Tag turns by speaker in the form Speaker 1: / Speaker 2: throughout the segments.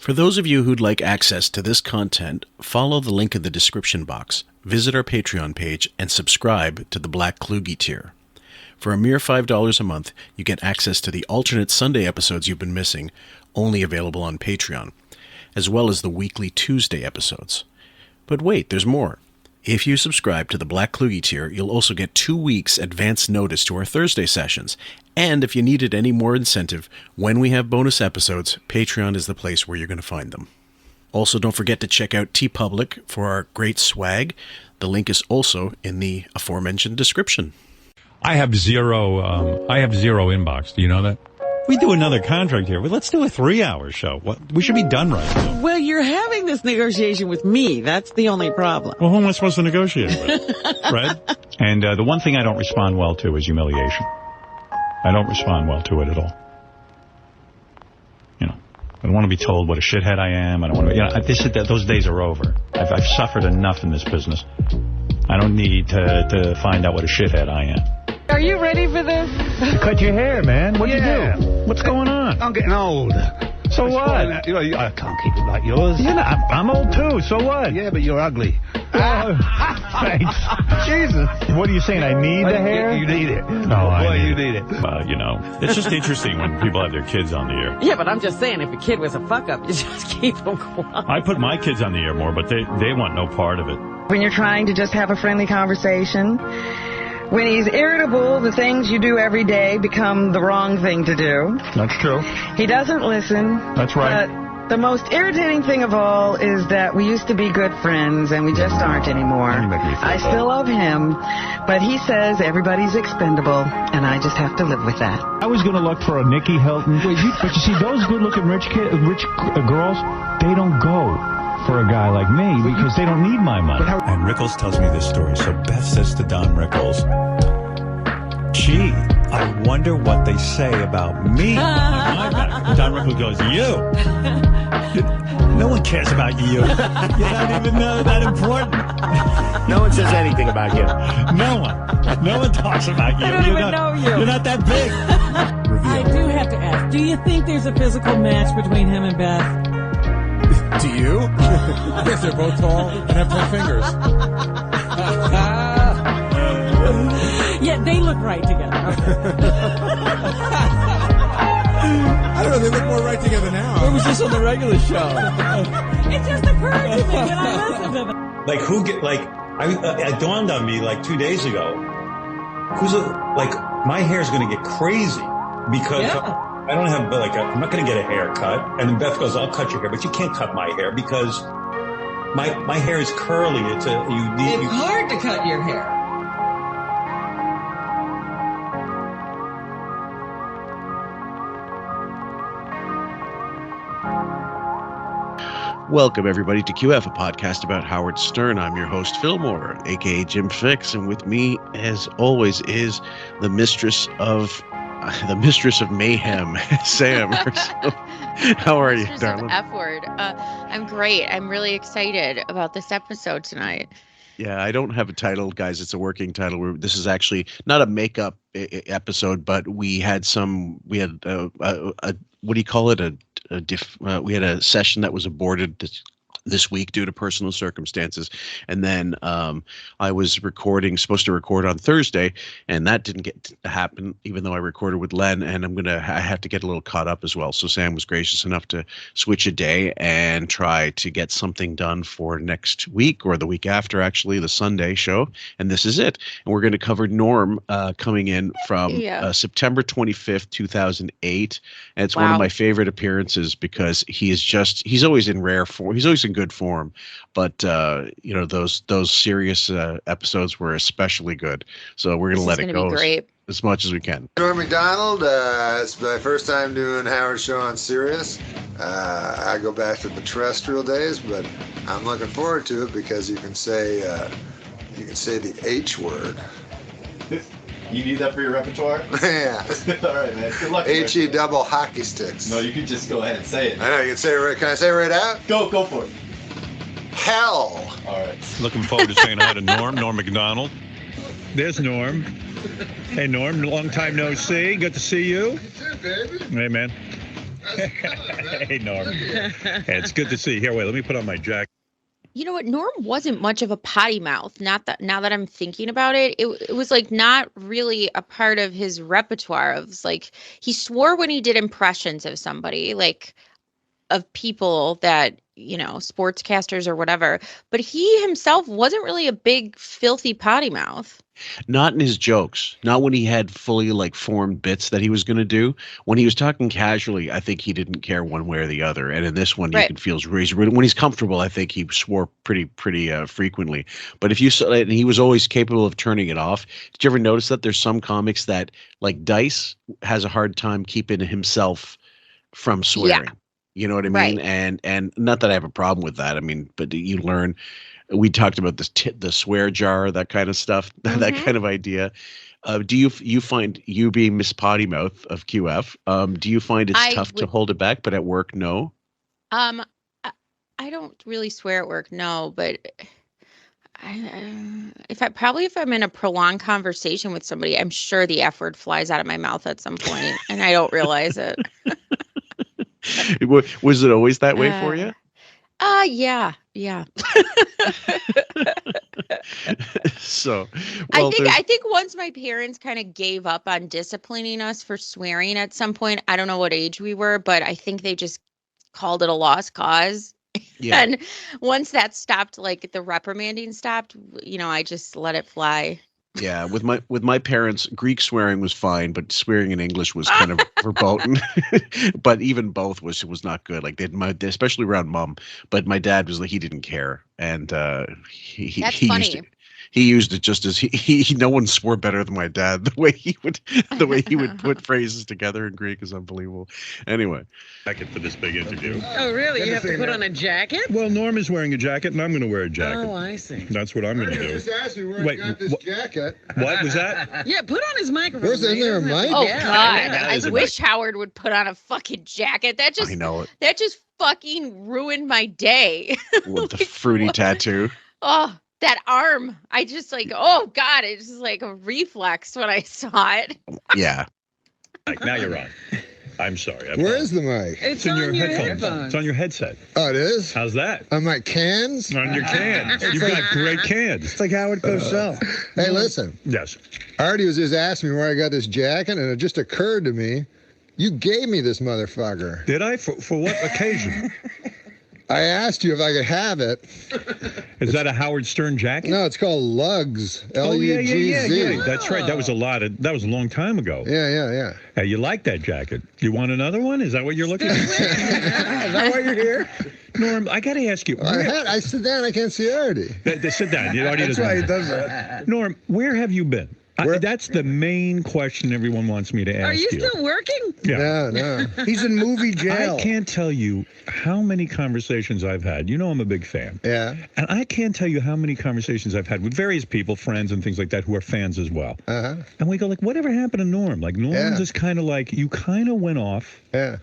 Speaker 1: For those of you who'd like access to this content, follow the link in the description box, visit our Patreon page, and subscribe to the Black Kluge tier. For a mere $5 a month, you get access to the alternate Sunday episodes you've been missing, only available on Patreon, as well as the weekly Tuesday episodes. But wait, there's more. If you subscribe to the Black Kluge tier, you'll also get 2 weeks advance notice to our Thursday sessions. And if you needed any more incentive, when we have bonus episodes, Patreon is the place where you're going to find them. Also, don't forget to check out Teepublic for our great swag. The link is also in the aforementioned description.
Speaker 2: I have zero inbox. Do you know that? We do another contract here. Well, let's do a 3-hour show. We should be done right now.
Speaker 3: Well, you're having this negotiation with me. That's the only problem.
Speaker 2: Well, who am I supposed to negotiate with? Right? And the one thing I don't respond well to is humiliation. I don't respond well to it at all. You know, I don't want to be told what a shithead I am. I don't want to. Those days are over. I've suffered enough in this business. I don't need to find out what a shithead I am.
Speaker 3: Are you ready for this?
Speaker 2: You cut your hair, man. What'd you do? What's going on?
Speaker 4: I'm getting old.
Speaker 2: So what?
Speaker 4: You know, I can't keep it like yours.
Speaker 2: You know, I'm old too. So what?
Speaker 4: Yeah, but you're ugly.
Speaker 2: Thanks.
Speaker 4: Jesus.
Speaker 2: What are you saying? I need the hair?
Speaker 4: You need it.
Speaker 2: No,
Speaker 4: boy, you need it.
Speaker 2: You know, it's just interesting when people have their kids on the air.
Speaker 3: Yeah, but I'm just saying, if a kid was a fuck-up, you just keep them quiet.
Speaker 2: I put my kids on the air more, but they want no part of it.
Speaker 5: When you're trying to just have a friendly conversation, when he's irritable, the things you do every day become the wrong thing to do.
Speaker 2: That's true.
Speaker 5: He doesn't listen.
Speaker 2: That's right.
Speaker 5: But the most irritating thing of all is that we used to be good friends and we just aren't anymore.
Speaker 2: You make me feel
Speaker 5: I still love him, but he says everybody's expendable, and I just have to live with that.
Speaker 6: I was going to look for a Nikki Hilton. But you see, those good-looking rich girls, they don't go for a guy like me because they don't need my money.
Speaker 2: And Rickles tells me this story. So Beth says to Don Rickles, gee, I wonder what they say about me behind my back. Don Rickles goes, you? No one cares about you. You're not even that important.
Speaker 4: No one says anything about you.
Speaker 2: No one talks about you.
Speaker 3: I don't even know you.
Speaker 2: You're not that big.
Speaker 3: I do have to ask, do you think there's a physical match between him and Beth?
Speaker 7: Do you? Yes, they're both tall and have 10 fingers.
Speaker 3: Yeah, they look right together.
Speaker 7: I don't know, they look more right together now.
Speaker 8: It was just on the regular show.
Speaker 3: It just occurred to me that I listened to them.
Speaker 2: Like, it dawned on me like 2 days ago, my hair's going to get crazy because I don't have, I'm not going to get a haircut. And then Beth goes, I'll cut your hair, but you can't cut my hair because my hair is curly. It's
Speaker 3: hard to cut your hair.
Speaker 1: Welcome, everybody, to QF, a podcast about Howard Stern. I'm your host, Fillmore, a.k.a. Jim Fix, and with me, as always, is the mistress of mayhem, Sam. How are you, darling?
Speaker 9: F word. I'm great. I'm really excited about this episode tonight.
Speaker 1: Yeah, I don't have a title, guys. It's a working title. This is actually not a makeup episode, but we had a what do you call it? We had a session that was aborted this week due to personal circumstances, and then I was supposed to record on Thursday, and that didn't get to happen, even though I recorded with Len, and I have to get a little caught up as well. So Sam was gracious enough to switch a day and try to get something done for next week, or the week after, actually, the Sunday show, and this is it. And we're going to cover Norm coming in from September 25th, 2008, and it's one of my favorite appearances because he's always in rare form. He's always in good form, but those Sirius episodes were especially good, so we're gonna let it go as much as we can.
Speaker 10: Norm MacDonald, it's my first time doing Howard Show on Sirius. I go back to the terrestrial days, but I'm looking forward to it because you can say the H word.
Speaker 11: You need that for your repertoire?
Speaker 10: Yeah.
Speaker 11: All right, man. Good luck.
Speaker 10: H-E double hockey sticks.
Speaker 11: No, you can just go ahead and say it.
Speaker 10: I know, you can say it right. Can I say it right out?
Speaker 11: Go for it.
Speaker 10: Hell.
Speaker 11: All right.
Speaker 2: Looking forward to saying hi to Norm MacDonald. There's Norm. Hey, Norm, long time no see. Good to see you.
Speaker 10: You too, baby.
Speaker 2: Hey, man. Hey, Norm. Hey, it's good to see you. Here, wait, let me put on my jacket.
Speaker 9: You know what? Norm wasn't much of a potty mouth. Not that now that I'm thinking about it, it was like not really a part of his repertoire. It was like he swore when he did impressions of somebody, like of people that, sportscasters or whatever. But he himself wasn't really a big filthy potty mouth.
Speaker 1: Not in his jokes. Not when he had fully like formed bits that he was going to do. When he was talking casually, I think he didn't care one way or the other. And in this one, you can feel when he's comfortable. I think he swore pretty frequently. But if you saw it, and he was always capable of turning it off. Did you ever notice that there's some comics that like Dice has a hard time keeping himself from swearing? Yeah. You know what I mean? Right. And not that I have a problem with that. I mean, but you learn. We talked about the swear jar, that kind of stuff, that kind of idea. Do you find, you being Miss Potty Mouth of QF, do you find it's tough to hold it back, but at work, no?
Speaker 9: I don't really swear at work, no, but if I'm in a prolonged conversation with somebody, I'm sure the F word flies out of my mouth at some point, and I don't realize it.
Speaker 1: Was it always that way for you?
Speaker 9: Yeah.
Speaker 1: So,
Speaker 9: I think once my parents kind of gave up on disciplining us for swearing at some point, I don't know what age we were, but I think they just called it a lost cause. Yeah. And once that stopped, like the reprimanding stopped, I just let it fly.
Speaker 1: Yeah, with my parents, Greek swearing was fine, but swearing in English was kind of verboten. But even both was not good. Like especially around mom. But my dad was like, he didn't care, and he funny. He used it just as he no one swore better than my dad. The way he would put phrases together in Greek is unbelievable. Anyway,
Speaker 2: jacket for this big interview.
Speaker 3: Oh, really? You have to put on a jacket?
Speaker 2: Well, Norm is wearing a jacket, and I'm going to wear a jacket.
Speaker 3: Oh, I see.
Speaker 2: That's what I'm going to do.
Speaker 10: Just asked me where I got this jacket.
Speaker 2: What was that?
Speaker 3: Yeah, put on his microphone.
Speaker 10: Where's there a mic?
Speaker 9: Oh, God. I wish Howard would put on a fucking jacket. I know it. That just fucking ruined my day.
Speaker 1: With the fruity tattoo.
Speaker 9: Oh. That arm, I just oh God, it's just like a reflex when I saw it.
Speaker 1: Yeah.
Speaker 2: Now you're on. I'm sorry.
Speaker 10: Where is the mic?
Speaker 3: It's in your headphones.
Speaker 2: It's on your headset.
Speaker 10: Oh, it is?
Speaker 2: How's that?
Speaker 10: On my cans?
Speaker 2: On your cans. You've got great cans.
Speaker 4: It's like Howard Cosell.
Speaker 10: Hey, listen.
Speaker 2: Yes.
Speaker 10: Artie was just asking me where I got this jacket, and it just occurred to me, you gave me this motherfucker.
Speaker 2: Did I? For what occasion?
Speaker 10: I asked you if I could have it.
Speaker 2: Is that a Howard Stern jacket?
Speaker 10: No, it's called Lugs. L-U-G-Z.
Speaker 2: Yeah. That's right. That was a long time ago.
Speaker 10: Yeah.
Speaker 2: Hey, you like that jacket? You want another one? Is that what you're looking for?
Speaker 4: Is that why you're here?
Speaker 2: Norm, I got to ask you.
Speaker 10: I sit down. I can't see Artie.
Speaker 2: Sit down.
Speaker 4: That's why he does that.
Speaker 2: Norm, where have you been? That's the main question everyone wants me to ask you.
Speaker 3: Are you still working?
Speaker 2: Yeah.
Speaker 10: No.
Speaker 4: He's in movie jail.
Speaker 2: I can't tell you how many conversations I've had. You know I'm a big fan.
Speaker 10: Yeah.
Speaker 2: And I can't tell you how many conversations I've had with various people, friends and things like that, who are fans as well.
Speaker 10: Uh-huh.
Speaker 2: And we go like, whatever happened to Norm? Like, Norm's just kind of like, you kind of went off.
Speaker 10: Yeah.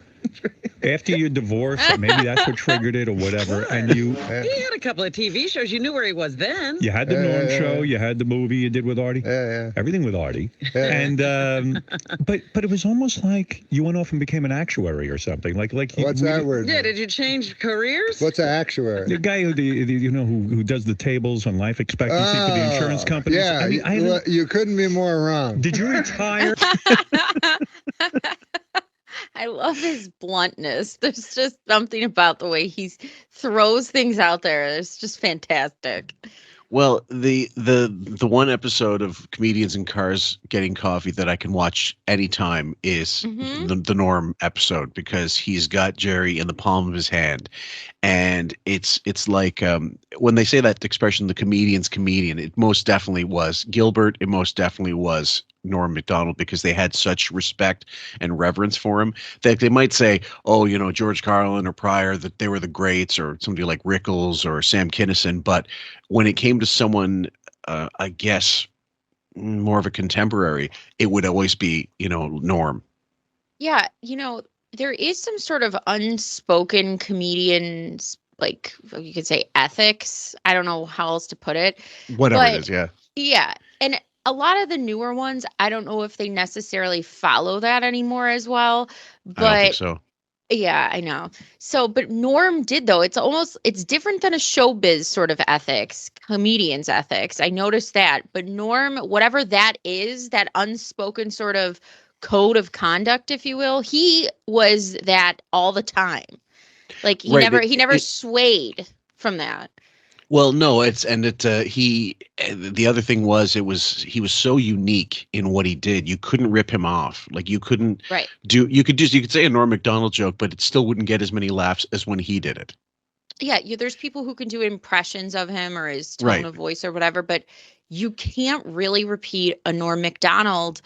Speaker 2: After your divorce, maybe that's what triggered it or whatever.
Speaker 3: Sure.
Speaker 2: And you...
Speaker 3: He had a couple of TV shows. You knew where he was then.
Speaker 2: You had the Norm show. You had the movie you did with Artie.
Speaker 10: Yeah.
Speaker 2: Everything with Artie.
Speaker 10: Yeah.
Speaker 2: And, but it was almost like you went off and became an actuary or something. Like
Speaker 10: What's that word?
Speaker 3: Yeah, did you change careers?
Speaker 10: What's an actuary?
Speaker 2: The guy who does the tables on life expectancy for the insurance companies.
Speaker 10: Yeah, you couldn't be more wrong.
Speaker 2: Did you retire?
Speaker 9: I love his bluntness. There's just something about the way he throws things out there. It's just fantastic.
Speaker 1: Well, the one episode of Comedians in Cars Getting Coffee that I can watch anytime is the Norm episode, because he's got Jerry in the palm of his hand. And it's like when they say that expression, the comedian's comedian, it most definitely was Gilbert. It most definitely was Norm Macdonald, because they had such respect and reverence for him that they might say, oh, George Carlin or Pryor, that they were the greats, or somebody like Rickles or Sam Kinison. But when it came to someone, I guess, more of a contemporary, it would always be, Norm.
Speaker 9: Yeah. There is some sort of unspoken comedians, like you could say ethics. I don't know how else to put it.
Speaker 1: Whatever it is, yeah.
Speaker 9: Yeah. And a lot of the newer ones, I don't know if they necessarily follow that anymore as well. But
Speaker 1: I don't think so.
Speaker 9: Yeah, I know. So, but Norm did though. It's different than a showbiz sort of ethics, comedian's ethics. I noticed that. But Norm, whatever that is, that unspoken sort of code of conduct, if you will, he was that all the time. Like he
Speaker 1: Right,
Speaker 9: never swayed from that.
Speaker 1: Well, no, he the other thing was he was so unique in what he did. You couldn't rip him off. Like you couldn't
Speaker 9: Right.
Speaker 1: you could say a Norm Macdonald joke, but it still wouldn't get as many laughs as when he did it.
Speaker 9: Yeah, there's people who can do impressions of him or his tone
Speaker 1: Right.
Speaker 9: of voice or whatever, but you can't really repeat a Norm Macdonald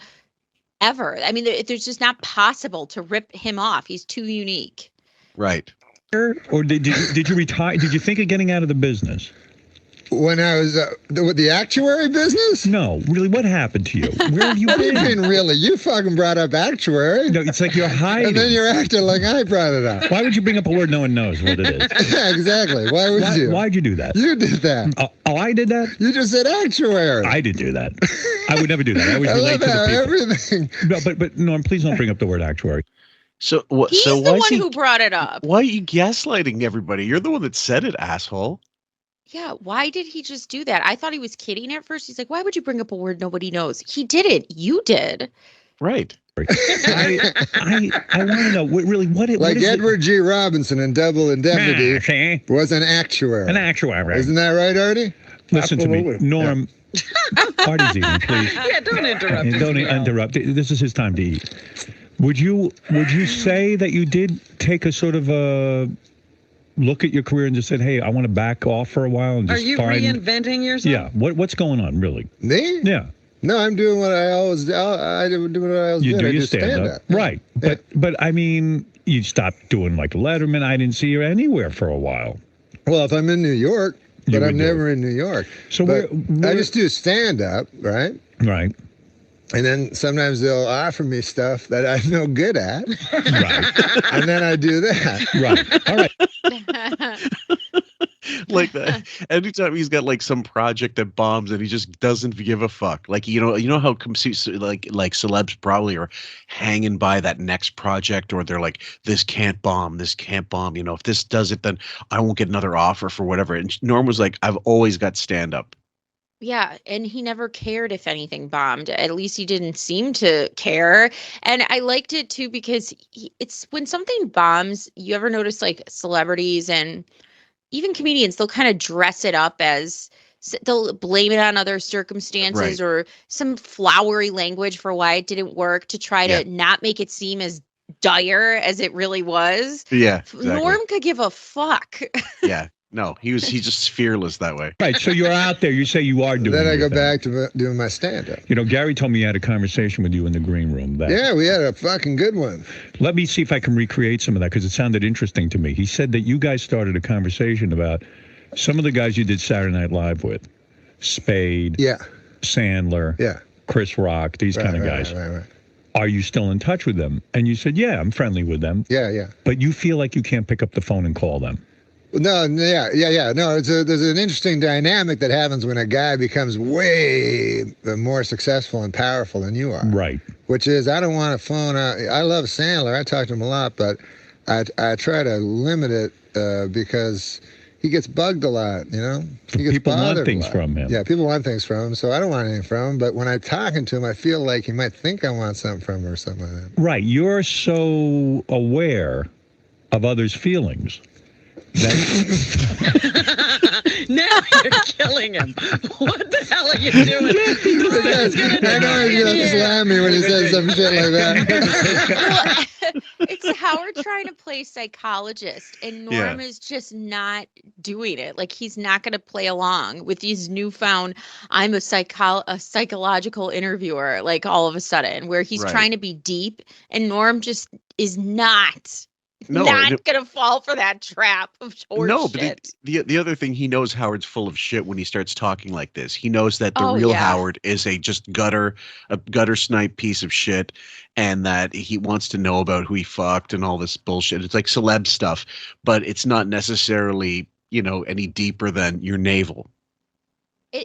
Speaker 9: ever. I mean, there's just not possible to rip him off. He's too unique.
Speaker 1: Right.
Speaker 6: Or did you retire? Did you think of getting out of the business?
Speaker 10: When I was with the actuary business?
Speaker 6: No, really, what happened to you? Where have you
Speaker 10: What do you
Speaker 6: been?
Speaker 10: mean, really? You fucking brought up actuary.
Speaker 6: No, it's like you're hiding.
Speaker 10: And then you're acting like I brought it up.
Speaker 6: Why would you bring up a word no one knows what it is?
Speaker 10: Yeah, exactly. Why would you?
Speaker 6: Why'd you do that?
Speaker 10: You did that.
Speaker 6: Oh, I did that?
Speaker 10: You just said actuary.
Speaker 6: I did do that. I would never do that. I always
Speaker 10: I
Speaker 6: relate
Speaker 10: love
Speaker 6: to the
Speaker 10: how
Speaker 6: people.
Speaker 10: everything.
Speaker 6: No, but Norm, please don't bring up the word actuary.
Speaker 1: So what?
Speaker 9: He's
Speaker 1: So
Speaker 9: the
Speaker 1: why
Speaker 9: one
Speaker 1: is he?
Speaker 9: who brought it up.
Speaker 1: Why are you gaslighting everybody? You're the one that said it, asshole.
Speaker 9: Yeah, why did he just do that? I thought he was kidding at first. He's like, why would you bring up a word nobody knows? He didn't. You did.
Speaker 1: Right.
Speaker 6: I want to know really what it
Speaker 10: Like
Speaker 6: what is
Speaker 10: Edward G. Robinson in Double Indemnity
Speaker 6: see?
Speaker 10: was an actuary.
Speaker 6: An actuary.
Speaker 10: Isn't that right, Artie?
Speaker 6: Listen to me,
Speaker 4: Absolutely.
Speaker 6: Norm. Artie's eating, please.
Speaker 3: Yeah, don't interrupt.
Speaker 6: And don't interrupt. This is his time to eat. Would you say that you did take a sort of a look at your career and just said, "Hey, I want to back off for a while and
Speaker 3: Are
Speaker 6: just
Speaker 3: you
Speaker 6: find"?
Speaker 3: reinventing yourself?
Speaker 6: Yeah. What's going on, really?
Speaker 10: Me?
Speaker 6: Yeah.
Speaker 10: No, I'm doing what I always do. I do what I always
Speaker 6: You
Speaker 10: did.
Speaker 6: do
Speaker 10: I
Speaker 6: your
Speaker 10: do
Speaker 6: stand-up, right? But I mean, you stopped doing like Letterman. I didn't see you anywhere for a while.
Speaker 10: Well, if I'm in New York,
Speaker 6: You
Speaker 10: but
Speaker 6: would
Speaker 10: I'm
Speaker 6: do
Speaker 10: never in New York.
Speaker 6: So
Speaker 10: But
Speaker 6: where-
Speaker 10: I just do stand-up, right?
Speaker 6: Right.
Speaker 10: And then sometimes they'll offer me stuff that I'm no good at,
Speaker 6: Right.
Speaker 10: and then I do that.
Speaker 6: Right. All right.
Speaker 1: Like that. Anytime he's got like some project that bombs and he just doesn't give a fuck. Like you know how like celebs probably are hanging by that next project, or they're like, this can't bomb. You know, if this does it, then I won't get another offer for whatever. And Norm was like, I've always got stand up.
Speaker 9: Yeah, and he never cared if anything bombed. At least he didn't seem to care. And I liked it too because it's when something bombs, you ever notice like celebrities and even comedians, they'll kind of dress it up as they'll blame it on other circumstances
Speaker 1: Right.
Speaker 9: or some flowery language for why it didn't work to try to not make it seem as dire as it really was.
Speaker 1: Yeah. Exactly.
Speaker 9: Norm could give a fuck.
Speaker 1: Yeah. No, he's just fearless that way.
Speaker 6: Right. So you're out there. You say you are doing.
Speaker 10: Then I
Speaker 6: your
Speaker 10: go
Speaker 6: thing.
Speaker 10: back to doing my stand-up.
Speaker 6: You know, Gary told me he had a conversation with you in the green room.
Speaker 10: Yeah, we had a fucking good one.
Speaker 6: Let me see if I can recreate some of that because it sounded interesting to me. He said that you guys started a conversation about some of the guys you did Saturday Night Live with. Spade.
Speaker 10: Yeah.
Speaker 6: Sandler.
Speaker 10: Yeah.
Speaker 6: Chris Rock. These kind of guys.
Speaker 10: Right.
Speaker 6: Are you still in touch with them? And you said, yeah, I'm friendly with them.
Speaker 10: Yeah.
Speaker 6: But you feel like you can't pick up the phone and call them.
Speaker 10: No, yeah. No, there's an interesting dynamic that happens when a guy becomes way more successful and powerful than you are.
Speaker 6: Right.
Speaker 10: Which is, I don't want to phone out. I love Sandler. I talk to him a lot, but I try to limit it because he gets bugged a lot, you know? He gets
Speaker 6: People want
Speaker 10: bothered a
Speaker 6: things
Speaker 10: lot.
Speaker 6: from him.
Speaker 10: Yeah, people want things from him, so I don't want anything from him. But when I'm talking to him, I feel like he might think I want something from him or something like that.
Speaker 6: Right. You're so aware of others' feelings.
Speaker 3: Now you're killing him. What the hell are you doing?
Speaker 10: I know he's going to slam me when he says some shit like that.
Speaker 9: It's Howard trying to play psychologist, and Norm is just not doing it. Like he's not going to play along with these newfound. I'm a psychological interviewer. Like all of a sudden, where he's trying to be deep, and Norm just is not. Not gonna fall for that trap of horse shit.
Speaker 1: But the other thing, he knows Howard's full of shit when he starts talking like this. He knows that the
Speaker 9: Oh, yeah.
Speaker 1: Howard is a gutter snipe piece of shit, and that he wants to know about who he fucked and all this bullshit. It's like celeb stuff, but it's not necessarily, any deeper than your navel.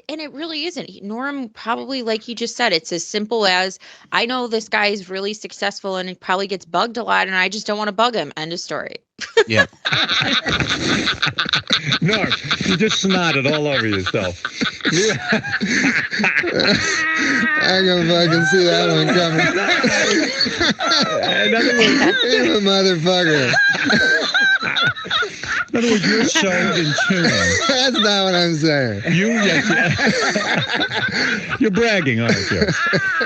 Speaker 9: And it really isn't. Norm probably, like you just said, it's as simple as, I know this guy is really successful and he probably gets bugged a lot and I just don't want to bug him. End of story.
Speaker 1: Yeah.
Speaker 6: Norm, you just snotted all over yourself.
Speaker 10: I can fucking see that one coming.
Speaker 6: In other words,
Speaker 10: You a motherfucker.
Speaker 6: In other words, you're so in tune.
Speaker 10: That's not what I'm saying.
Speaker 6: You're bragging, aren't you?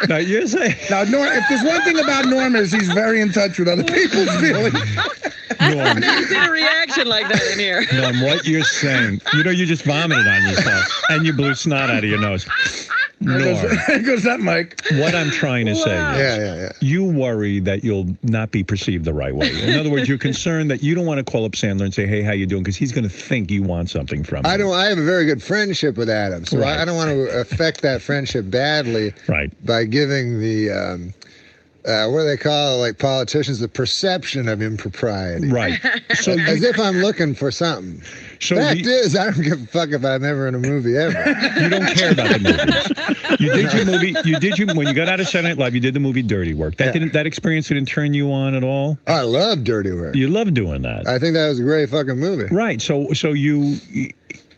Speaker 6: No, you're saying.
Speaker 4: Now, Norm, if there's one thing about Norm is he's very in touch with other people's feelings.
Speaker 6: Norm,
Speaker 3: You did a reaction like that in here.
Speaker 6: Norm, what you're saying, you just vomited on yourself and you blew snot out of your nose. Norm,
Speaker 4: There goes that mic.
Speaker 6: what I'm trying to say is,
Speaker 10: Yeah.
Speaker 6: you worry that you'll not be perceived the right way. In other words, you're concerned that you don't want to call up Sandler and say, hey, how you doing? Because he's going to think you want something from him.
Speaker 10: I have a very good friendship with Adam, so
Speaker 6: Right.
Speaker 10: I don't want to affect that friendship badly by giving the what do they call it, like politicians, the perception of impropriety.
Speaker 6: Right. So
Speaker 10: as if I'm looking for something.
Speaker 6: So
Speaker 10: Fact is, I don't give a fuck if I'm ever in a movie ever.
Speaker 6: You don't care about the movies. You did your movie. When you got out of Saturday Night Live, you did the movie Dirty Work. That experience didn't turn you on at all.
Speaker 10: I love Dirty Work.
Speaker 6: You love doing that.
Speaker 10: I think that was a great fucking movie.
Speaker 6: Right. So you.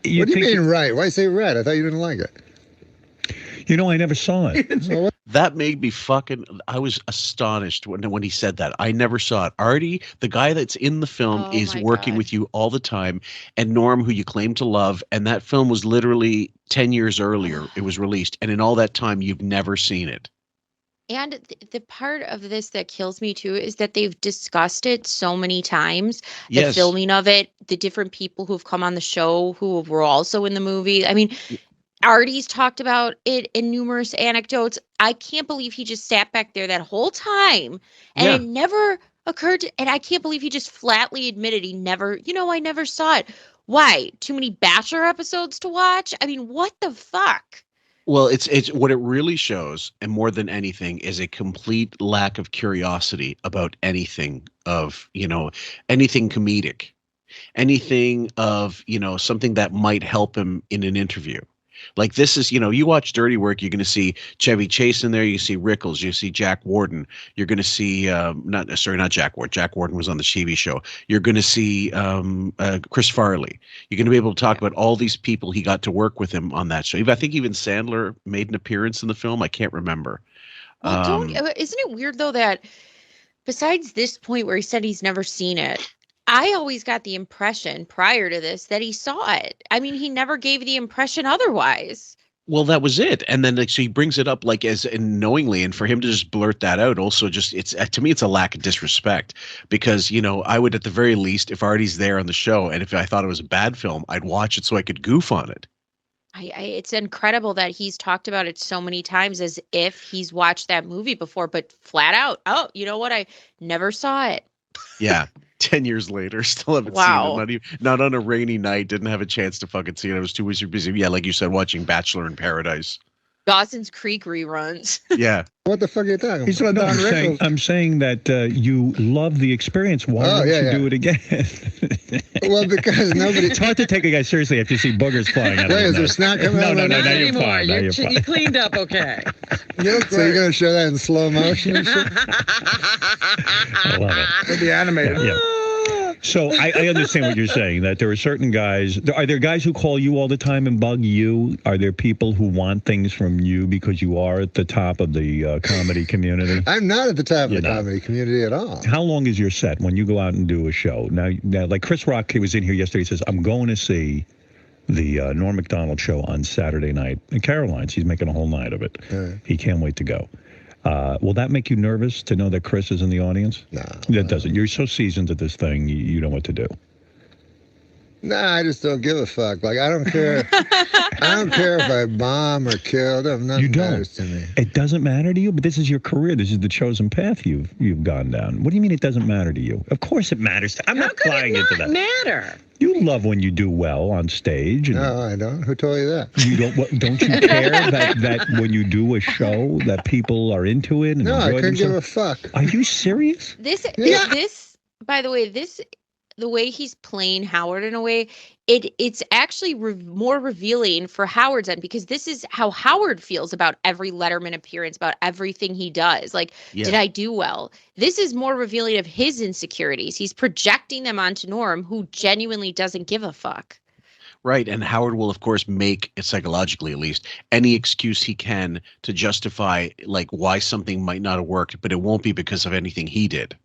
Speaker 10: What do you mean right? Why say right? I thought you didn't like it.
Speaker 6: I never saw it.
Speaker 1: That made me I was astonished when he said that. I never saw it. Artie, the guy that's in the film, is working with you all the time. And Norm, who you claim to love. And that film was literally 10 years earlier. It was released. And in all that time, you've never seen it.
Speaker 9: And the part of this that kills me too is that they've discussed it so many times. The
Speaker 1: Yes.
Speaker 9: filming of it, the different people who've come on the show who were also in the movie. I mean, Artie's talked about it in numerous anecdotes. I can't believe he just sat back there that whole time and it never occurred to, and I can't believe he just flatly admitted he never, I never saw it. Why? Too many Bachelor episodes to watch? I mean, what the fuck?
Speaker 1: Well, it's what it really shows, and more than anything, is a complete lack of curiosity about anything anything comedic, anything of, something that might help him in an interview. Like this is, you watch Dirty Work, you're going to see Chevy Chase in there. You see Rickles, you see Jack Warden. You're going to see, not Jack Warden. Jack Warden was on the TV show. You're going to see Chris Farley. You're going to be able to talk about all these people he got to work with him on that show. I think even Sandler made an appearance in the film. I can't remember.
Speaker 9: Well, isn't it weird though that besides this point where he said he's never seen it, I always got the impression prior to this that he saw it. I mean, he never gave the impression otherwise.
Speaker 1: Well, that was it. And then so he brings it up knowingly, and for him to just blurt that out also to me, it's a lack of disrespect because, I would at the very least, if Artie's there on the show and if I thought it was a bad film, I'd watch it so I could goof on it.
Speaker 9: It's incredible that he's talked about it so many times as if he's watched that movie before, but flat out, oh, you know what? I never saw it.
Speaker 1: Yeah. 10 years later, still haven't seen it. Not on a rainy night. Didn't have a chance to fucking see it. I was too busy. Yeah, like you said, watching Bachelor in Paradise.
Speaker 9: Dawson's Creek reruns.
Speaker 1: Yeah.
Speaker 10: What the fuck are you talking about?
Speaker 4: He's talking about
Speaker 6: I'm saying that you love the experience. Why don't you do it again?
Speaker 10: Well, because nobody.
Speaker 6: It's hard to take a guy seriously after you see boogers flying out.
Speaker 10: Wait, is there snot coming out?
Speaker 6: No,
Speaker 3: Not
Speaker 6: you're
Speaker 3: anymore.
Speaker 6: fine. Now you're fine.
Speaker 3: You cleaned up okay.
Speaker 10: So you're going to show that in slow motion and shit?
Speaker 6: I love it.
Speaker 4: It'll be animated.
Speaker 6: Yeah. So I understand what you're saying, that there are certain guys. Are there guys who call you all the time and bug you? Are there people who want things from you because you are at the top of the comedy community?
Speaker 10: I'm not at the top of the comedy community at all.
Speaker 6: How long is your set when you go out and do a show? Now like Chris Rock, he was in here yesterday. He says, I'm going to see the Norm Macdonald show on Saturday night in Caroline's. He's making a whole night of it. He can't wait to go. Will that make you nervous to know that Chris is in the audience?
Speaker 10: No.
Speaker 6: That doesn't. You're so seasoned at this thing, you know what to do.
Speaker 10: Nah, I just don't give a fuck. Like, I don't care. I don't care if I bomb or kill. Nothing matters to me.
Speaker 6: It doesn't matter to you, but this is your career. This is the chosen path you've gone down. What do you mean it doesn't matter to you? Of course it matters. I'm not buying into that.
Speaker 3: Matter.
Speaker 6: You love when you do well on stage. And
Speaker 10: no, I don't. Who told you that?
Speaker 6: You don't. Don't you care that when you do a show that people are into it? And
Speaker 10: no, I couldn't give a fuck.
Speaker 6: Are you serious?
Speaker 9: This, by the way, this the way he's playing Howard in a way, it's actually more revealing for Howard's end, because this is how Howard feels about every Letterman appearance, about everything he does. Like, did I do well? This is more revealing of his insecurities. He's projecting them onto Norm, who genuinely doesn't give a fuck.
Speaker 1: Right. And Howard will, of course, make, psychologically at least, any excuse he can to justify like why something might not have worked, but it won't be because of anything he did.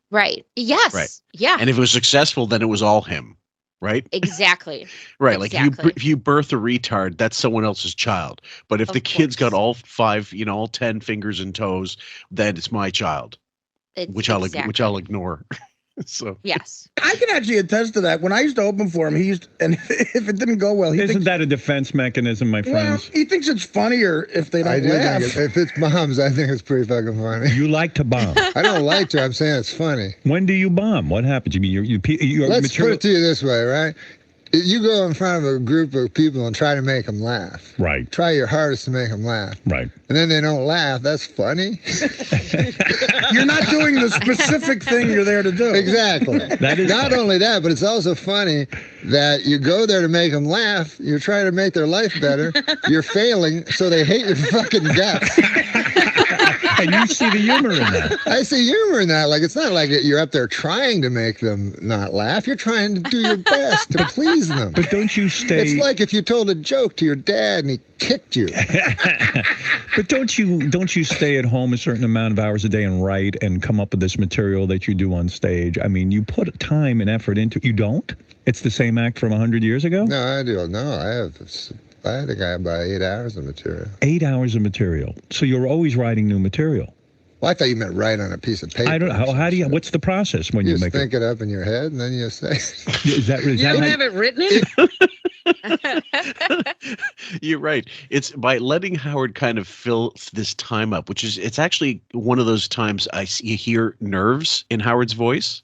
Speaker 9: Right. Yes.
Speaker 1: Right.
Speaker 9: Yeah.
Speaker 1: And if it was successful, then it was all him. Right.
Speaker 9: Exactly.
Speaker 1: Right.
Speaker 9: Exactly.
Speaker 1: Like if you birth a retard, that's someone else's child. But if the kid's got all 5, all 10 fingers and toes, then it's my child, which I'll ignore. So
Speaker 9: yes,
Speaker 4: I can actually attest to that. When I used to open for him, and if it didn't go well,
Speaker 6: isn't that a defense mechanism, my friends?
Speaker 4: He thinks it's funnier if they don't laugh.
Speaker 10: If it's bombs, I think it's pretty fucking funny.
Speaker 6: You like to bomb?
Speaker 10: I don't like to. I'm saying it's funny.
Speaker 6: When do you bomb? What happens? You mean you're
Speaker 10: Let's put it to you this way, right? You go in front of a group of people and try to make them laugh.
Speaker 6: Right.
Speaker 10: Try your hardest to make them laugh.
Speaker 6: Right.
Speaker 10: And then they don't laugh. That's funny.
Speaker 4: You're not doing the specific thing you're there to do.
Speaker 10: Exactly.
Speaker 6: That is
Speaker 10: not only that, but it's also funny that you go there to make them laugh. You're trying to make their life better. You're failing, so they hate your fucking guts.
Speaker 6: And you see the humor in that.
Speaker 10: I see humor in that. Like, it's not like you're up there trying to make them not laugh. You're trying to do your best to please them.
Speaker 6: But don't you stay...
Speaker 10: It's like if you told a joke to your dad and he kicked you.
Speaker 6: But don't you stay at home a certain amount of hours a day and write and come up with this material that you do on stage? I mean, you put time and effort into... You don't? It's the same act from 100 years ago?
Speaker 10: No, I do. No, I think I have about 8 hours of material.
Speaker 6: 8 hours of material. So you're always writing new material.
Speaker 10: Well, I thought you meant write on a piece of paper.
Speaker 6: I don't know. How do you? What's the process when you make
Speaker 10: think it up in your head and then you say?
Speaker 6: Is that
Speaker 3: you don't have it written in?
Speaker 1: You're right. It's by letting Howard kind of fill this time up, which is it's actually one of those times you hear nerves in Howard's voice.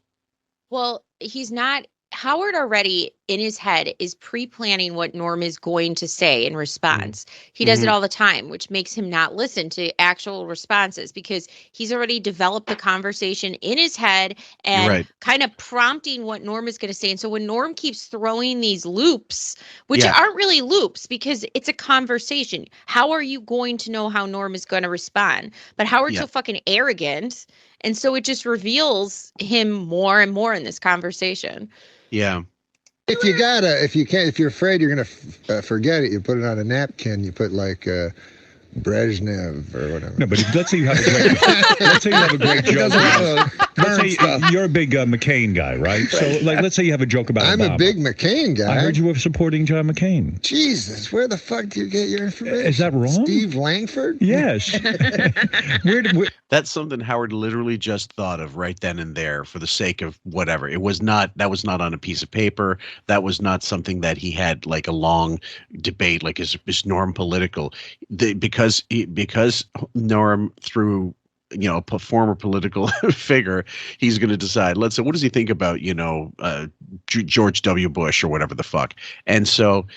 Speaker 9: Well, he's not. Howard already in his head is pre-planning what Norm is going to say in response. He does it all the time, which makes him not listen to actual responses because he's already developed the conversation in his head and kind of prompting what Norm is going to say. And so when Norm keeps throwing these loops, which aren't really loops because it's a conversation, how are you going to know how Norm is going to respond? But Howard's so fucking arrogant. And so it just reveals him more and more in this conversation.
Speaker 1: Yeah.
Speaker 10: If you're afraid you're going to forget it, you put it on a napkin. You put like Brezhnev or whatever.
Speaker 6: No, but let's say you have a great joke. Let's say you're a big McCain guy, right? So, let's say you have a joke about Obama.
Speaker 10: I'm a big McCain guy.
Speaker 6: I heard you were supporting John McCain.
Speaker 10: Jesus, where the fuck do you get your information?
Speaker 6: Is that wrong?
Speaker 10: Steve Langford?
Speaker 6: Yes.
Speaker 1: That's something Howard literally just thought of right then and there for the sake of whatever. That was not on a piece of paper. That was not something that he had like a long debate, like is Norm political? Because Norm through a former political figure, he's going to decide. Let's say, what does he think about George W. Bush or whatever the fuck? And so,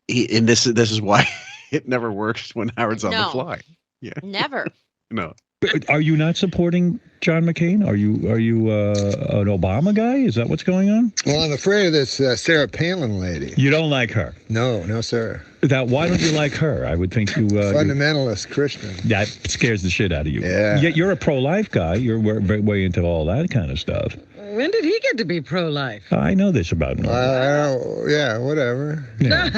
Speaker 1: this is why it never works when Howard's on the fly. Yeah, never. No.
Speaker 6: But are you not supporting John McCain? Are you an Obama guy? Is that what's going on?
Speaker 10: Well, I'm afraid of this Sarah Palin lady.
Speaker 6: You don't like her?
Speaker 10: No, sir.
Speaker 6: Why don't you like her? I would think you...
Speaker 10: fundamentalist Christian.
Speaker 6: That scares the shit out of you.
Speaker 10: Yeah.
Speaker 6: Yet you're a pro-life guy. You're way into all that kind of stuff.
Speaker 3: When did he get to be pro-life?
Speaker 6: I know this about him.
Speaker 10: Yeah, whatever.
Speaker 6: Yeah.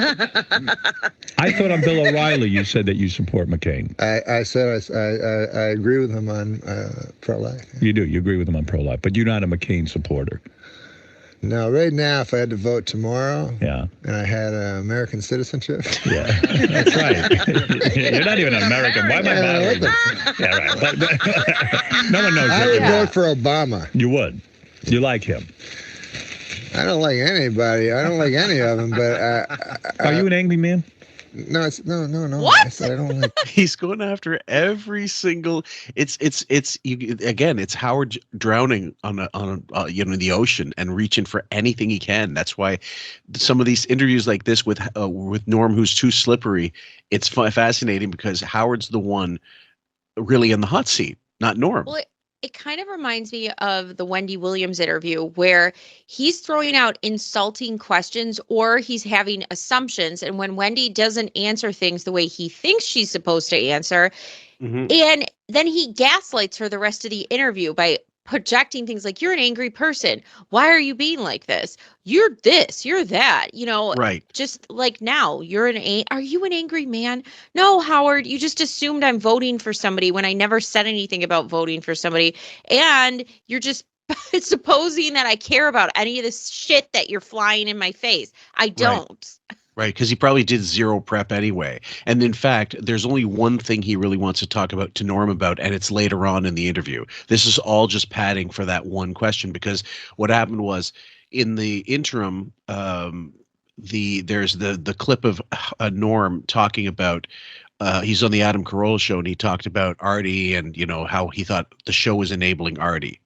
Speaker 6: I thought on Bill O'Reilly you said that you support McCain.
Speaker 10: I said I agree with him on pro-life.
Speaker 6: You do. You agree with him on pro-life, but you're not a McCain supporter.
Speaker 10: No, right now, if I had to vote tomorrow, and I had American citizenship,
Speaker 6: that's right. You're not even an American. Why am I bothering you? Yeah, right. But no one knows.
Speaker 10: I would vote for Obama.
Speaker 6: You would. You like him?
Speaker 10: I don't like anybody. I don't like any of them. But
Speaker 6: are you an angry man?
Speaker 10: No, no.
Speaker 9: What?
Speaker 10: I don't like.
Speaker 1: He's going after every single. It's Howard drowning on the ocean and reaching for anything he can. That's why some of these interviews like this with Norm, who's too slippery, it's fascinating because Howard's the one really in the hot seat, not Norm.
Speaker 9: Well, It kind of reminds me of the Wendy Williams interview where he's throwing out insulting questions or he's having assumptions. And when Wendy doesn't answer things the way he thinks she's supposed to answer, and then he gaslights her the rest of the interview by projecting things like, you're an angry person. Why are you being like this? You're this, you're that,
Speaker 1: Right.
Speaker 9: Just like now are you an angry man? No, Howard, you just assumed I'm voting for somebody when I never said anything about voting for somebody. And you're just supposing that I care about any of this shit that you're flying in my face. I don't.
Speaker 1: Right, because he probably did zero prep anyway. And in fact, there's only one thing he really wants to talk about to Norm about, and it's later on in the interview. This is all just padding for that one question, because what happened was in the interim, there's the clip of Norm talking about he's on the Adam Carolla show, and he talked about Artie and how he thought the show was enabling Artie.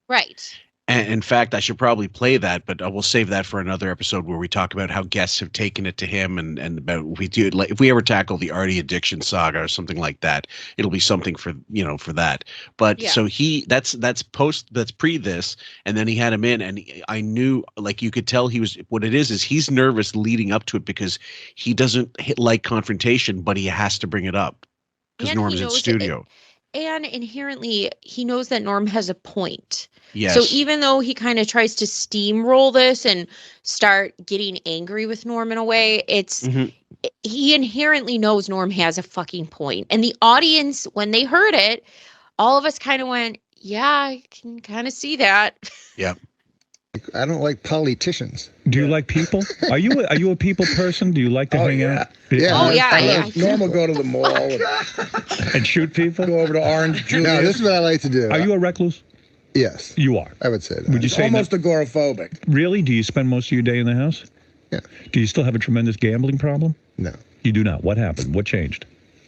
Speaker 9: Right.
Speaker 1: And in fact, I should probably play that, but I will save that for another episode where we talk about how guests have taken it to him and about if we ever tackle the Artie addiction saga or something like that, it'll be something for that. But so that's pre this, and then he had him in, and I knew, like, you could tell he was, what it is he's nervous leading up to it because he doesn't like confrontation, but he has to bring it up because Norm's in studio.
Speaker 9: And inherently, he knows that Norm has a point.
Speaker 1: Yes.
Speaker 9: So even though he kind of tries to steamroll this and start getting angry with Norm in a way, he inherently knows Norm has a fucking point. And the audience, when they heard it, all of us kind of went, yeah, I can kind of see that.
Speaker 1: Yeah.
Speaker 4: I don't like politicians.
Speaker 6: Do you like people? Are you a people person? Do you like to hang out?
Speaker 4: Yeah.
Speaker 9: Oh, yeah.
Speaker 4: Norm will go to the mall
Speaker 6: and shoot people.
Speaker 4: Go over to Orange Julius. No, this is what I like to do.
Speaker 6: Are you a recluse?
Speaker 4: Yes.
Speaker 6: You are.
Speaker 4: I would say that.
Speaker 6: Would you say
Speaker 4: almost agoraphobic?
Speaker 6: Really? Do you spend most of your day in the house?
Speaker 4: Yeah.
Speaker 6: Do you still have a tremendous gambling problem?
Speaker 4: No.
Speaker 6: You do not. What happened? What changed?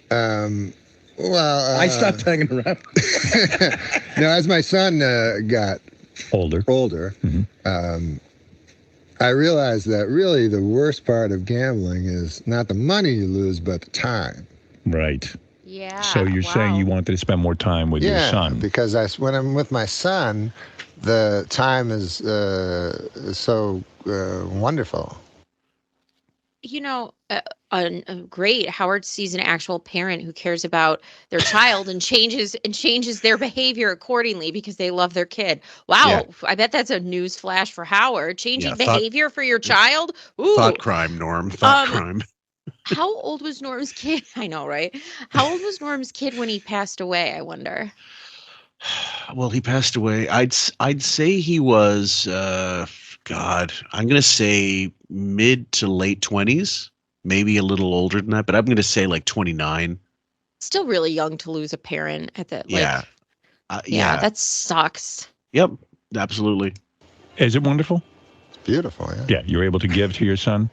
Speaker 4: Well, I stopped hanging around. Now, as my son got older, I realized that really the worst part of gambling is not the money you lose, but the time.
Speaker 6: Right.
Speaker 9: Yeah.
Speaker 6: So you're saying you wanted to spend more time with your son.
Speaker 10: Because when I'm with my son, the time is so wonderful.
Speaker 9: Great. Howard sees an actual parent who cares about their child and changes their behavior accordingly because they love their kid. Wow. Yeah. I bet that's a news flash for Howard. Changing behavior for your child. Ooh.
Speaker 1: Thought crime, Norm. Thought crime.
Speaker 9: How old was Norm's kid? I know, right? How old was Norm's kid when he passed away, I wonder?
Speaker 1: Well, he passed away. I'd say he was, I'm going to say mid to late 20s, maybe a little older than that, but I'm going to say like 29.
Speaker 9: Still really young to lose a parent at that.
Speaker 1: Yeah.
Speaker 9: Yeah, that sucks.
Speaker 1: Yep, absolutely.
Speaker 6: Is it wonderful?
Speaker 10: It's beautiful, yeah.
Speaker 6: Yeah, you're able to give to your son?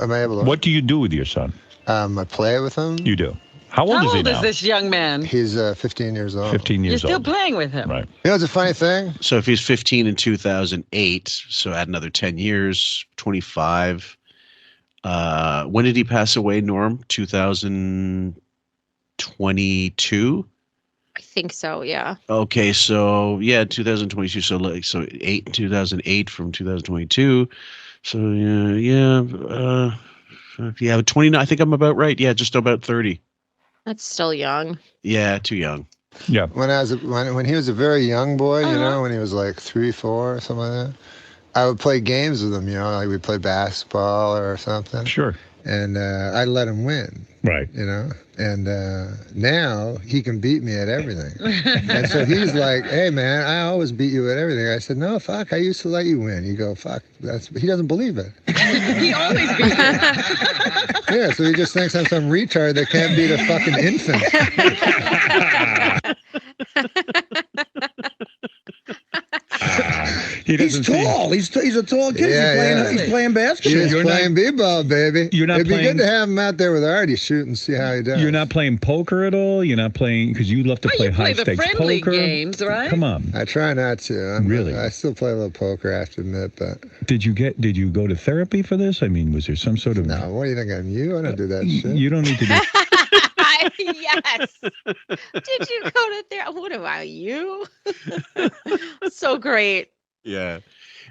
Speaker 10: Am I able to?
Speaker 6: What do you do with your son?
Speaker 10: I play with him.
Speaker 6: You do? How old is he now?
Speaker 8: How old is this young man?
Speaker 10: He's 15 years old.
Speaker 6: 15 years old.
Speaker 8: You're still playing with him.
Speaker 6: Right.
Speaker 10: It's a funny thing.
Speaker 1: So if he's 15 in 2008, so add another 10 years, 25. When did he pass away, Norm? 2022?
Speaker 9: I think so, yeah.
Speaker 1: Okay, so 2022. So 2008 from 2022. So 29. I think I'm about right. Yeah, just about 30.
Speaker 9: That's still young.
Speaker 1: Yeah, too young.
Speaker 6: Yeah.
Speaker 10: When he was a very young boy, when he was like 3, 4, or something like that, I would play games with him. Like we'd play basketball or something.
Speaker 6: Sure.
Speaker 10: And I'd let him win.
Speaker 6: Right.
Speaker 10: And now he can beat me at everything. And so he's like, hey, man, I always beat you at everything. I said, no, fuck, I used to let you win. You go, fuck, he doesn't believe it.
Speaker 8: He always beats you.
Speaker 10: Yeah, so he just thinks I'm some retard that can't beat a fucking infant.
Speaker 4: He's tall. He's a tall kid. He's playing basketball.
Speaker 10: He's playing b-ball, baby.
Speaker 6: It'd
Speaker 10: be good to have him out there with Artie shoot and see how he does.
Speaker 6: You're not playing poker at all? You're not playing, because you love to play high-stakes poker.
Speaker 8: You play the friendly games, right?
Speaker 6: Come on.
Speaker 10: I try not to.
Speaker 6: Really?
Speaker 10: I still play a little poker, I have to admit, but...
Speaker 6: Did you go to therapy for this? I mean, was there some sort of...
Speaker 10: No, what do you think, I'm you? I don't do that shit.
Speaker 6: You don't need to do...
Speaker 9: Yes. Did you go to there? What about you? So great.
Speaker 1: Yeah.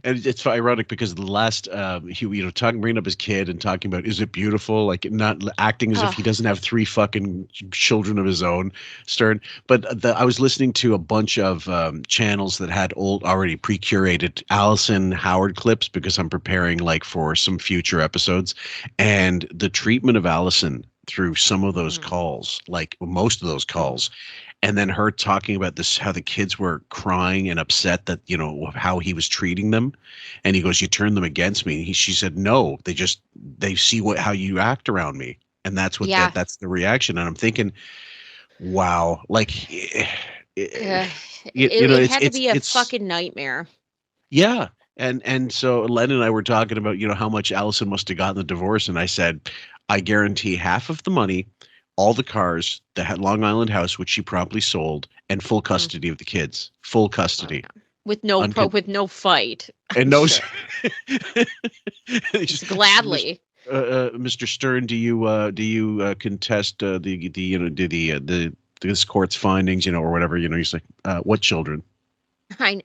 Speaker 1: And it's ironic because the last, bringing up his kid and talking about, is it beautiful? Like not acting as if he doesn't have 3 fucking children of his own, Stern. But I was listening to a bunch of channels that had already pre-curated Allison Howard clips because I'm preparing like for some future episodes. And the treatment of Allison through some of those calls, like most of those calls, and then her talking about this, how the kids were crying and upset that, how he was treating them. And he goes, you turned them against me. She said, no, they see how you act around me. And that's what, that's the reaction. And I'm thinking, wow, like,
Speaker 9: it had to be a fucking nightmare.
Speaker 1: Yeah. And so Len and I were talking about, how much Allison must have gotten the divorce. And I said, I guarantee half of the money, all the cars, the Long Island house, which she promptly sold, and full custody of the kids. Full custody.
Speaker 9: With no fight.
Speaker 1: And no.
Speaker 9: Gladly.
Speaker 1: Mr. Stern, do you contest this court's findings, or whatever? He's like, what children?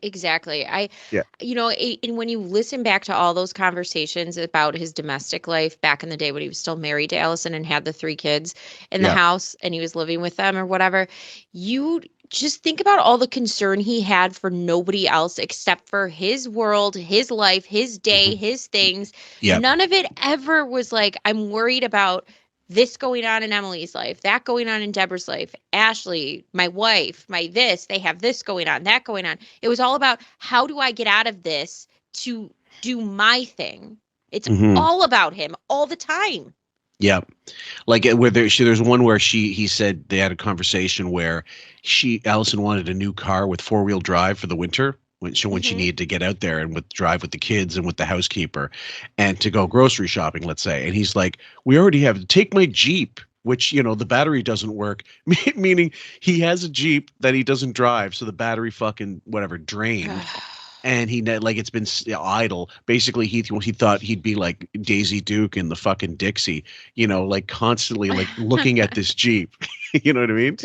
Speaker 9: Exactly. And when you listen back to all those conversations about his domestic life back in the day when he was still married to Allison and had the 3 kids in the house and he was living with them or whatever, you just think about all the concern he had for nobody else except for his world, his life, his day, his things. Yep. None of it ever was like, I'm worried about this going on in Emily's life, that going on in Deborah's life, Ashley, my wife, they have this going on, that going on. It was all about, how do I get out of this to do my thing? It's all about him all the time.
Speaker 1: Yeah. Like where there's one where he said they had a conversation where Allison wanted a new car with 4-wheel drive for the winter. When she needed to get out there and drive with the kids and with the housekeeper and to go grocery shopping, let's say. And he's like, we already have to take my Jeep, which, the battery doesn't work, meaning he has a Jeep that he doesn't drive. So the battery fucking drained. And it's been idle. Basically, he thought he'd be like Daisy Duke in the fucking Dixie, constantly looking at this Jeep. You know what I mean?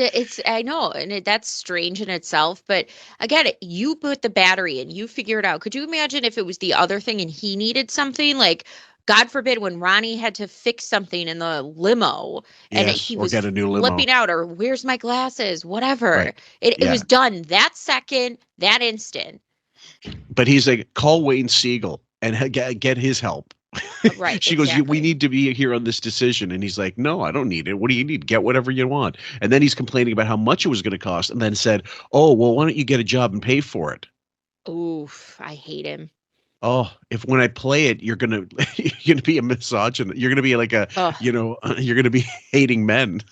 Speaker 9: I know. And that's strange in itself. But again, you put the battery in, you figure it out. Could you imagine if it was the other thing and he needed something? Like, God forbid, when Ronnie had to fix something in the limo and he was
Speaker 1: get a new limo.
Speaker 9: flipping out, or where's my glasses, whatever. Right. It was done that second, that instant.
Speaker 1: But he's like, call Wayne Siegel and get his help.
Speaker 9: Right.
Speaker 1: She goes, we need to be here on this decision. And he's like, no, I don't need it. What do you need? Get whatever you want. And then he's complaining about how much it was going to cost. And then said, oh, well, why don't you get a job and pay for it?
Speaker 9: Oof, I hate him.
Speaker 1: Oh, if when I play it, you're gonna be a misogynist. You're gonna be like you're gonna be hating men.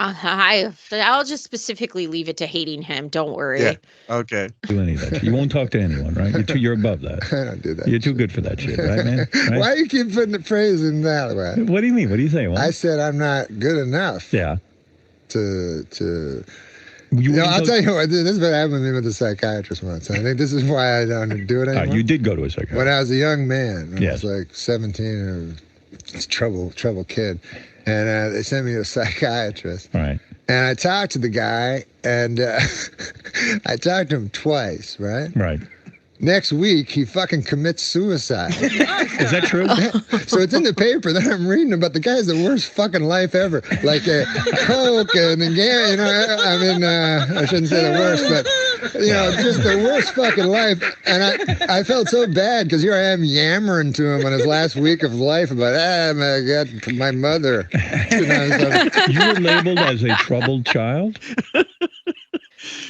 Speaker 9: I'll just specifically leave it to hating him. Don't worry.
Speaker 1: Yeah. Okay.
Speaker 6: Do any of that. You won't talk to anyone, right? You're above that.
Speaker 4: I don't do that.
Speaker 6: You're too good for that shit, right, man? Right?
Speaker 4: Why do you keep putting the phrase in that way?
Speaker 6: What do you mean? What do you say? Well,
Speaker 4: I said I'm not good enough.
Speaker 6: Yeah.
Speaker 4: To. I'll tell you what, this is what happened with me with the psychiatrist once. I think this is why I don't do it anymore.
Speaker 6: You did go to a psychiatrist.
Speaker 4: When I was a young man, I was like 17, a trouble kid, and they sent me to a psychiatrist.
Speaker 6: Right.
Speaker 4: And I talked to the guy, and I talked to him twice, right?
Speaker 6: Right.
Speaker 4: Next week, he fucking commits suicide.
Speaker 6: Is that true?
Speaker 4: So it's in the paper. Then I'm reading about the guy's the worst fucking life ever. Like coke and I shouldn't say the worst, but just the worst fucking life. And I felt so bad because here I am yammering to him on his last week of life about my mother.
Speaker 6: You were labeled as a troubled child.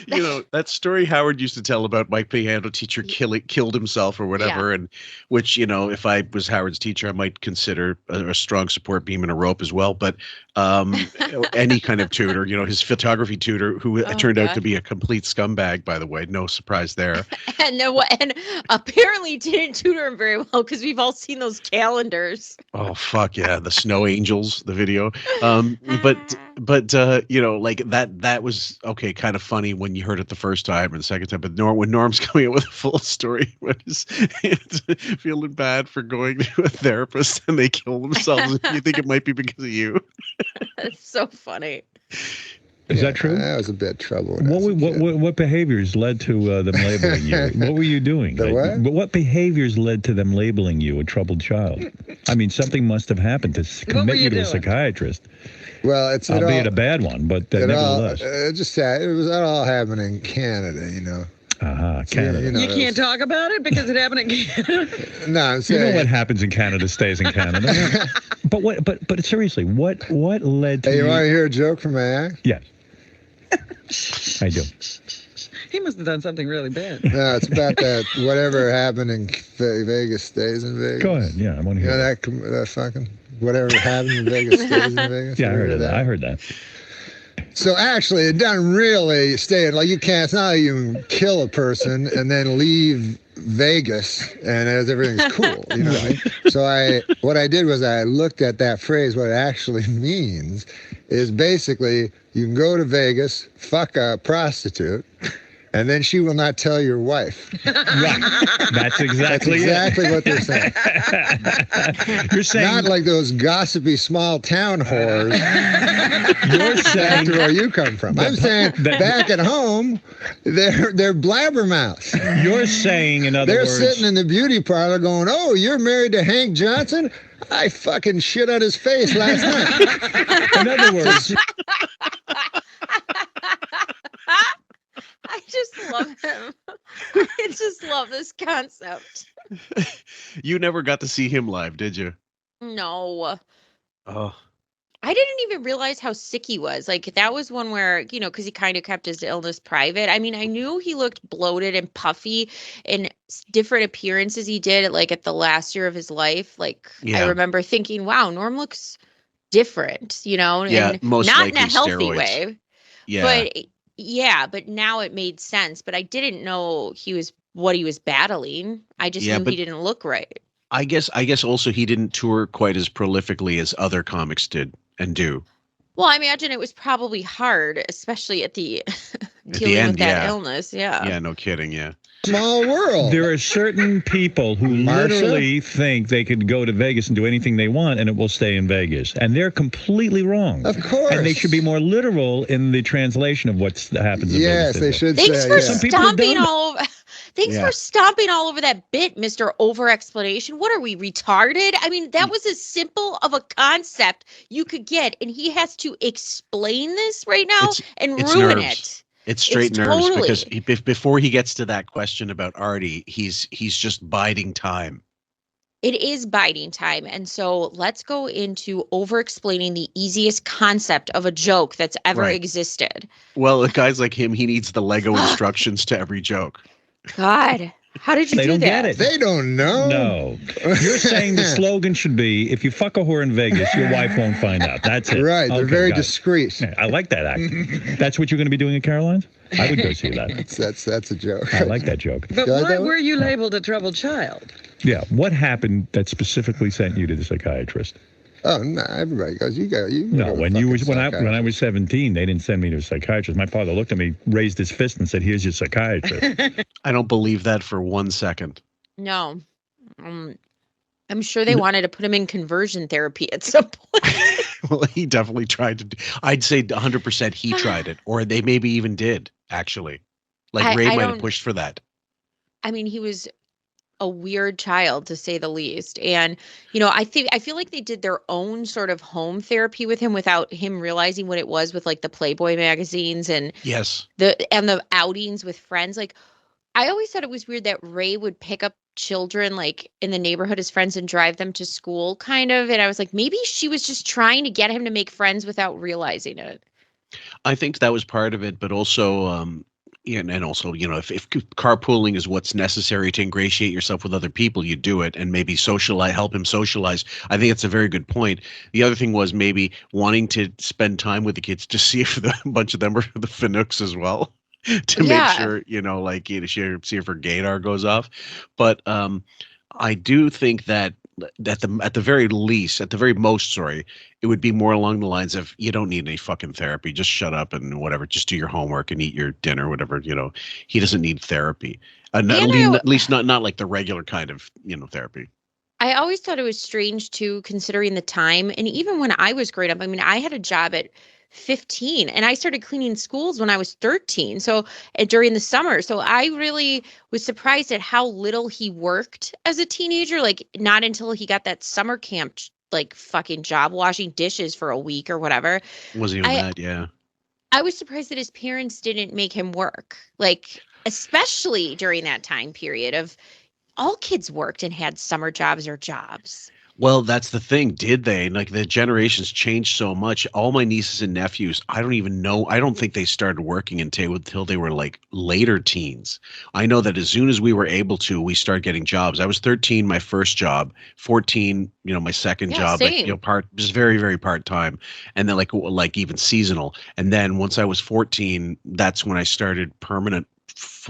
Speaker 1: That story Howard used to tell about my piano teacher killed himself or whatever, and which, if I was Howard's teacher, I might consider a strong support beam and a rope as well. But any kind of tutor, his photography tutor, who turned out to be a complete scumbag, by the way, no surprise there.
Speaker 9: And apparently didn't tutor him very well because we've all seen those calendars.
Speaker 1: Oh, fuck yeah. The Snow Angels, the video. But that was okay, kind of funny when you heard it the first time and the second time. But when Norm's coming up with a full story, it's feeling bad for going to a therapist and they kill themselves, you think it might be because of you.
Speaker 9: That's so funny.
Speaker 6: Is that true?
Speaker 4: That was a bit trouble. when I was a kid.
Speaker 6: What behaviors led to them labeling you? What were you doing? What behaviors led to them labeling you a troubled child? I mean, something must have happened to commit you to a psychiatrist.
Speaker 4: Well, it's
Speaker 6: albeit a bad one, but nevertheless.
Speaker 4: It was all happening in Canada, you know.
Speaker 6: Canada.
Speaker 8: You can't talk about it because it happened in Canada.
Speaker 4: No, I'm saying
Speaker 6: you know what happens in Canada stays in Canada. But seriously, what led to?
Speaker 4: Hey, you want to hear a joke from my act?
Speaker 6: Yes, I do.
Speaker 8: He must have done something really bad.
Speaker 4: No, it's about that whatever happened in Vegas stays in Vegas.
Speaker 6: Go ahead. Yeah, I want to hear
Speaker 4: that fucking whatever happened in Vegas stays in Vegas.
Speaker 6: Yeah, I heard that. I heard that.
Speaker 4: So actually, it doesn't really stay. Like you can't. It's not like you can kill a person and then leave Vegas and everything's cool. You know. Right. So what I did was I looked at that phrase. What it actually means is basically you can go to Vegas, fuck a prostitute, and then she will not tell your wife.
Speaker 6: Right. That's exactly
Speaker 4: what they're saying.
Speaker 6: You're saying
Speaker 4: not like those gossipy small town whores.
Speaker 6: You're saying
Speaker 4: where you come from. I'm saying back at home, they're blabbermouths.
Speaker 6: You're saying, in other words,
Speaker 4: they're sitting in the beauty parlor going, "Oh, you're married to Hank Johnson? I fucking shit on his face last night."
Speaker 6: In other words.
Speaker 9: I just love him. I just love this concept.
Speaker 1: You never got to see him live, did you?
Speaker 9: No.
Speaker 1: Oh.
Speaker 9: I didn't even realize how sick he was. Like, that was one where, because he kind of kept his illness private. I mean, I knew he looked bloated and puffy in different appearances he did at the last year of his life. Like, I remember thinking, wow, Norm looks different, and
Speaker 1: most
Speaker 9: not in a healthy
Speaker 1: steroids.
Speaker 9: way.
Speaker 1: Yeah.
Speaker 9: But now it made sense. But I didn't know what he was battling. I just knew he didn't look right.
Speaker 1: I guess also he didn't tour quite as prolifically as other comics did and do.
Speaker 9: Well, I imagine it was probably hard, especially at the dealing
Speaker 1: end,
Speaker 9: with that illness. Yeah.
Speaker 1: Yeah, no kidding. Yeah.
Speaker 4: Small world.
Speaker 6: There are certain people who literally think they could go to Vegas and do anything they want and it will stay in Vegas. And they're completely wrong.
Speaker 4: Of course.
Speaker 6: And they should be more literal in the translation of what happens in Vegas.
Speaker 4: Yes, they should
Speaker 9: Thanks
Speaker 4: say.
Speaker 9: for
Speaker 4: yeah.
Speaker 9: stomping all over. Thanks for stomping all over that bit, Mr. Over-Explanation. What are we, retarded? I mean, that was as simple of a concept you could get, and he has to explain this right now and ruin it.
Speaker 1: It's straight nerves because before he gets to that question about Artie, he's just biding time.
Speaker 9: It is biding time. And so let's go into over-explaining the easiest concept of a joke that's ever existed.
Speaker 1: Well, guys like him, he needs the Lego instructions to every joke.
Speaker 9: God, how did you do that?
Speaker 6: They don't get it.
Speaker 4: They don't know.
Speaker 6: No. You're saying the slogan should be, if you fuck a whore in Vegas, your wife won't find out. That's it.
Speaker 4: Right. They're very discreet.
Speaker 6: Yeah, I like that act. That's what you're going to be doing at Caroline's? I would go see that.
Speaker 4: That's a joke.
Speaker 6: I like that joke.
Speaker 8: But why were you labeled a troubled child?
Speaker 6: Yeah. What happened that specifically sent you to the psychiatrist?
Speaker 4: Oh no! Everybody goes. You go.
Speaker 6: No, when I was 17, they didn't send me to a psychiatrist. My father looked at me, raised his fist, and said, "Here's your psychiatrist."
Speaker 1: I don't believe that for 1 second.
Speaker 9: No, I'm sure they wanted to put him in conversion therapy at some point.
Speaker 1: Well, he definitely tried to. I'd say 100% he tried it, or they maybe even did actually. Like Ray might have pushed for that.
Speaker 9: I mean, he was a weird child, to say the least. And, I feel like they did their own sort of home therapy with him without him realizing what it was, with like the Playboy magazines and the outings with friends. Like, I always thought it was weird that Ray would pick up children like in the neighborhood as friends and drive them to school kind of. And I was like, maybe she was just trying to get him to make friends without realizing it.
Speaker 1: I think that was part of it, but also, and also, if carpooling is what's necessary to ingratiate yourself with other people, you do it, and maybe help him socialize. I think it's a very good point. The other thing was maybe wanting to spend time with the kids to see if a bunch of them are the Finooks as well, to make sure, see if her gaydar goes off. But I do think that at the very most, it would be more along the lines of, you don't need any fucking therapy. Just shut up and whatever. Just do your homework and eat your dinner, whatever. He doesn't need therapy. At least not like the regular kind of, therapy.
Speaker 9: I always thought it was strange too, considering the time. And even when I was growing up, I mean, I had a job at 15 and I started cleaning schools when I was 13. So during the summer. So I really was surprised at how little he worked as a teenager. Like not until he got that summer camp, like fucking job washing dishes for a week or whatever.
Speaker 1: Wasn't even that, yeah.
Speaker 9: I was surprised that his parents didn't make him work. Like, especially during that time period of all kids worked and had summer jobs or jobs.
Speaker 1: Well, that's the thing. Did they? Like the generations changed so much. All my nieces and nephews, I don't even know. I don't think they started working until they were like later teens. I know that as soon as we were able to, we started getting jobs. I was 13, my first job, 14, my second job,
Speaker 9: same.
Speaker 1: like, just very, very part-time. And then like even seasonal. And then once I was 14, that's when I started permanent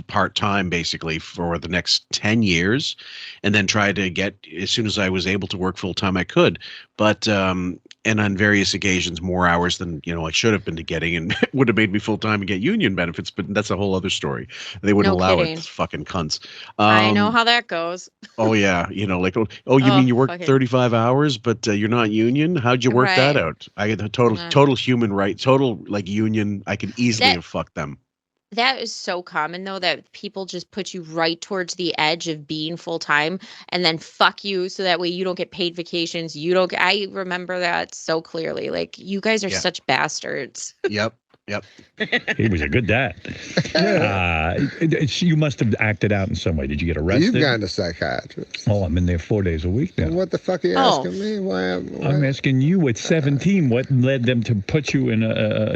Speaker 1: part-time basically for the next 10 years, and then tried to get, as soon as I was able to work full-time, I could, but and on various occasions more hours than I should have been to getting, and it would have made me full-time and get union benefits, but that's a whole other story. They wouldn't allow
Speaker 9: kidding.
Speaker 1: it, fucking cunts.
Speaker 9: I know how that goes.
Speaker 1: Oh yeah, like, you mean you work 35 hours but you're not union? How'd you work that out? I get the total human right, total like union. I could easily have fucked them.
Speaker 9: That is so common, though, that people just put you right towards the edge of being full time and then fuck you so that way you don't get paid vacations. I remember that so clearly. Like, you guys are such bastards.
Speaker 1: Yep.
Speaker 6: He was a good dad. You must have acted out in some way. Did you get arrested?
Speaker 4: You've gone to psychiatrist.
Speaker 6: Oh, I'm in there 4 days a week now.
Speaker 4: Well, what the fuck are you asking me? Why?
Speaker 6: I'm asking you at 17, what led them to put you in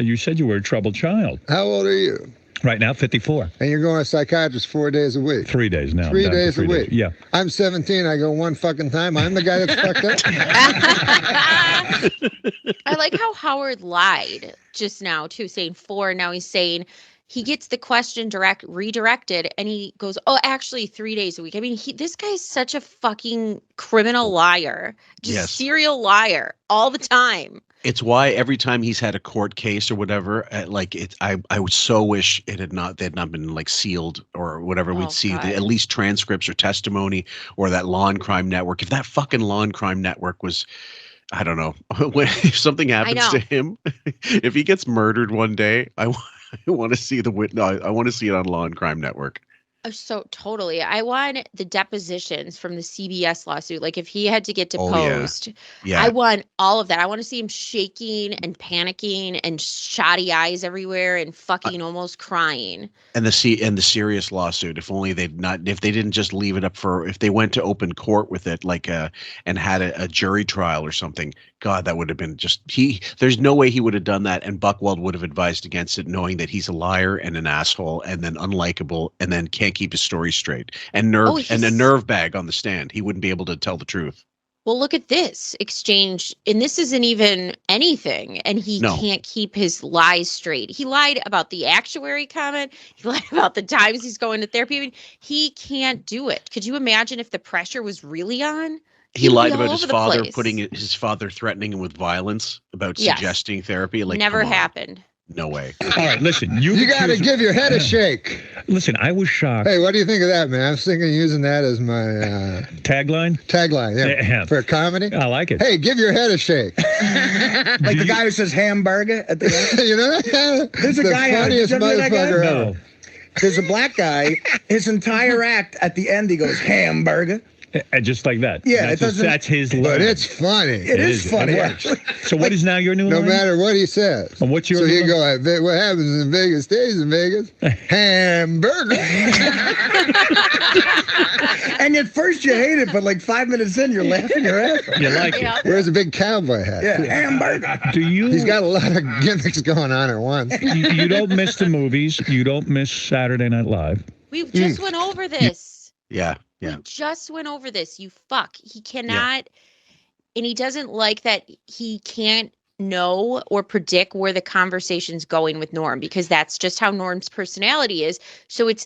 Speaker 6: you said you were a troubled child.
Speaker 4: How old are you?
Speaker 6: Right now, 54.
Speaker 4: And you're going to a psychiatrist 4 days a week?
Speaker 6: 3 days now.
Speaker 4: 3 days a week?
Speaker 6: Yeah.
Speaker 4: I'm 17. I go one fucking time. I'm the guy that's fucked up?
Speaker 9: I like how Howard lied just now, too, saying 4. Now he's saying he gets the question redirected, and he goes, oh, actually 3 days a week. I mean, this guy's such a fucking criminal liar. Just serial liar all the time.
Speaker 1: It's why every time he's had a court case or whatever, I would so wish they had not been like sealed or whatever. We'd see at least transcripts or testimony or that Law and Crime Network. If that fucking Law and Crime Network was, I don't know, if something happens to him, if he gets murdered one day, I want to see I want to see it on Law and Crime Network.
Speaker 9: So totally. I want the depositions from the CBS lawsuit. Like if he had to get deposed, I want all of that. I want to see him shaking and panicking and shoddy eyes everywhere and fucking almost crying.
Speaker 1: And the Sirius lawsuit, if they didn't just leave it up if they went to open court with it, and had a jury trial or something, God, that would have been there's no way he would have done that. And Buchwald would have advised against it, knowing that he's a liar and an asshole and then unlikable and then can't keep his story straight and a nerve bag on the stand. He wouldn't be able to tell the truth.
Speaker 9: Well, look at this exchange, and this isn't even anything, and he can't keep his lies straight. He lied about the actuary comment. He lied about the times he's going to therapy. I mean, he can't do it. Could you imagine if the pressure was really on?
Speaker 1: He lied about his father, his father threatening him with violence about suggesting therapy. Like,
Speaker 9: never happened.
Speaker 1: No way.
Speaker 6: All right, listen.
Speaker 4: You got to give your head a shake.
Speaker 6: Listen, I was shocked.
Speaker 4: Hey, what do you think of that, man? I was thinking of using that as my
Speaker 6: tagline.
Speaker 4: Yeah, for a comedy.
Speaker 6: I like it.
Speaker 4: Hey, give your head a shake.
Speaker 12: Like the guy who says hamburger at the end.
Speaker 4: You know that?
Speaker 12: There's a guy.
Speaker 4: Funniest motherfucker ever.
Speaker 6: No.
Speaker 12: There's a black guy. His entire act at the end, he goes hamburger.
Speaker 6: Just like that.
Speaker 12: Yeah,
Speaker 6: that's his line.
Speaker 4: But it's funny.
Speaker 12: It is funny, actually.
Speaker 6: So what is now your new line?
Speaker 4: No matter what he says.
Speaker 6: And what's your
Speaker 4: So you go, what happens in Vegas stays in Vegas. Hamburger.
Speaker 12: And at first you hate it, but like 5 minutes in, you're laughing your ass off.
Speaker 6: You like it.
Speaker 4: Wears a big cowboy hat.
Speaker 12: Yeah, hamburger.
Speaker 4: He's got a lot of gimmicks going on at once.
Speaker 6: You don't miss the movies. You don't miss Saturday Night Live.
Speaker 9: We just went over this.
Speaker 1: Yeah.
Speaker 9: We just went over this. You fuck. He cannot, and he doesn't like that he can't know or predict where the conversation's going with Norm, because that's just how Norm's personality is. So it's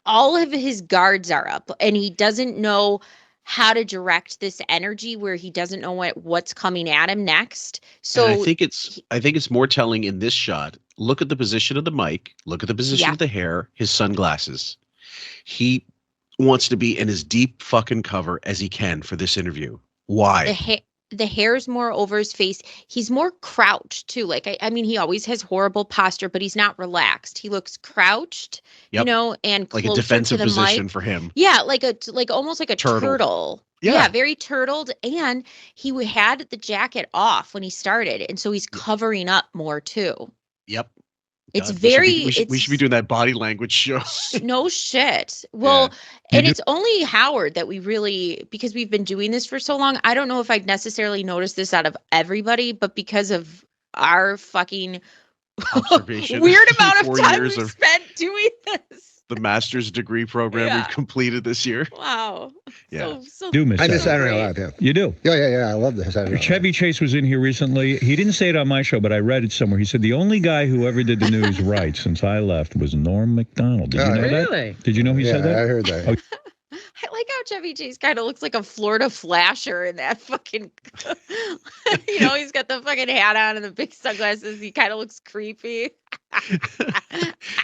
Speaker 9: all of his guards are up, and he doesn't know how to direct this energy where he doesn't know what's coming at him next. So
Speaker 1: and I think it's more telling in this shot. Look at the position of the mic. Look at the position of the hair. His sunglasses. wants to be in as deep fucking cover as he can for this interview. Why?
Speaker 9: The hair's more over his face. He's more crouched too. Like, I mean, he always has horrible posture, but he's not relaxed. He looks crouched,
Speaker 1: Yep.
Speaker 9: and
Speaker 1: Like a
Speaker 9: closer
Speaker 1: defensive
Speaker 9: to the
Speaker 1: position
Speaker 9: mic.
Speaker 1: for him.
Speaker 9: Yeah, almost like a turtle.
Speaker 1: Yeah.
Speaker 9: Very turtled. And he had the jacket off when he started, and so he's covering up more too.
Speaker 1: Yep.
Speaker 9: It's
Speaker 1: God,
Speaker 9: very.
Speaker 1: We should be doing that body language show.
Speaker 9: No shit. Well,
Speaker 1: Yeah.
Speaker 9: and it's only Howard that we really, because we've been doing this for so long. I don't know if I'd necessarily noticed this out of everybody, but because of our fucking
Speaker 1: Observation.
Speaker 9: weird amount of
Speaker 1: 4
Speaker 9: time
Speaker 1: years
Speaker 9: we
Speaker 1: of
Speaker 9: spent doing this.
Speaker 1: the master's degree program
Speaker 9: Yeah.
Speaker 1: we've completed this year.
Speaker 9: Wow.
Speaker 1: Yeah.
Speaker 6: Do miss
Speaker 4: I miss
Speaker 6: Saturday.
Speaker 4: Saturday Night Live, yeah.
Speaker 6: You do?
Speaker 4: Yeah. I love the Saturday Night Live.
Speaker 6: Chevy Chase was in here recently. He didn't say it on my show, but I read it somewhere. He said the only guy who ever did the news right since I left was Norm Macdonald. Did you know
Speaker 8: Really?
Speaker 6: that? Did you know he said that?
Speaker 4: I heard that.
Speaker 9: I like how Chevy Chase kind of looks like a Florida flasher in that fucking, he's got the fucking hat on and the big sunglasses. He kind of looks creepy.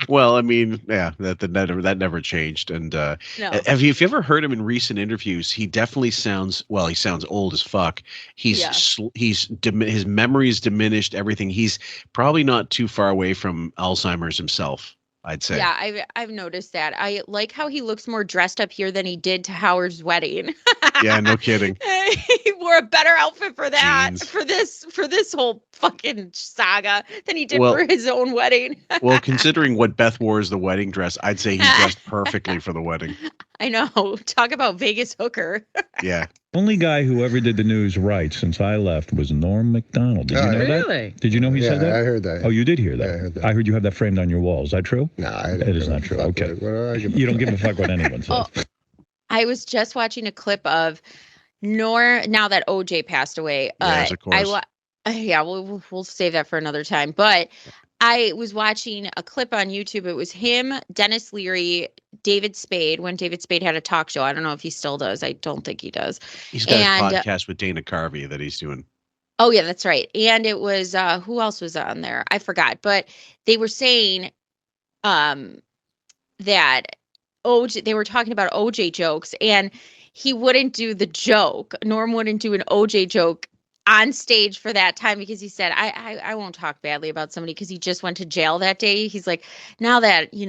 Speaker 1: Well, I mean, yeah, that never changed. And
Speaker 9: No.
Speaker 1: have you ever heard him in recent interviews? He definitely sounds old as fuck. His memory is diminished. Everything. He's probably not too far away from Alzheimer's himself, I'd say.
Speaker 9: Yeah, I've noticed that. I like how he looks more dressed up here than he did to Howard's wedding.
Speaker 1: Yeah, no kidding.
Speaker 9: He wore a better outfit for that,
Speaker 1: Jeans.
Speaker 9: for this whole fucking saga than he did
Speaker 1: Well-
Speaker 9: for his own wedding.
Speaker 1: Well, considering what Beth wore as the wedding dress, I'd say he dressed perfectly for the wedding.
Speaker 9: I know. Talk about Vegas hooker.
Speaker 1: Yeah.
Speaker 6: Only guy who ever did the news right since I left was Norm Macdonald. Did you know
Speaker 8: Really?
Speaker 6: that? Did you know he said that?
Speaker 4: I heard that.
Speaker 6: Oh, you did hear that?
Speaker 4: Yeah, I heard that.
Speaker 6: I heard you have that framed on your wall. Is that true?
Speaker 4: No,
Speaker 6: It is not true. Okay. You don't give a fuck what anyone says.
Speaker 9: Oh, I was just watching a clip of now that OJ passed away.
Speaker 1: Yes, of course.
Speaker 9: We'll save that for another time. But I was watching a clip on YouTube. It was him, Dennis Leary, David Spade, when David Spade had a talk show. I don't know if he still does. I don't think he does.
Speaker 1: He's got a podcast with Dana Carvey that he's doing.
Speaker 9: Oh, yeah, that's right. And it was, who else was on there? I forgot. But they were saying that OJ, they were talking about OJ jokes, and he wouldn't do the joke. Norm wouldn't do an OJ joke on stage for that time because he said, I won't talk badly about somebody because he just went to jail that day. He's like, now that, he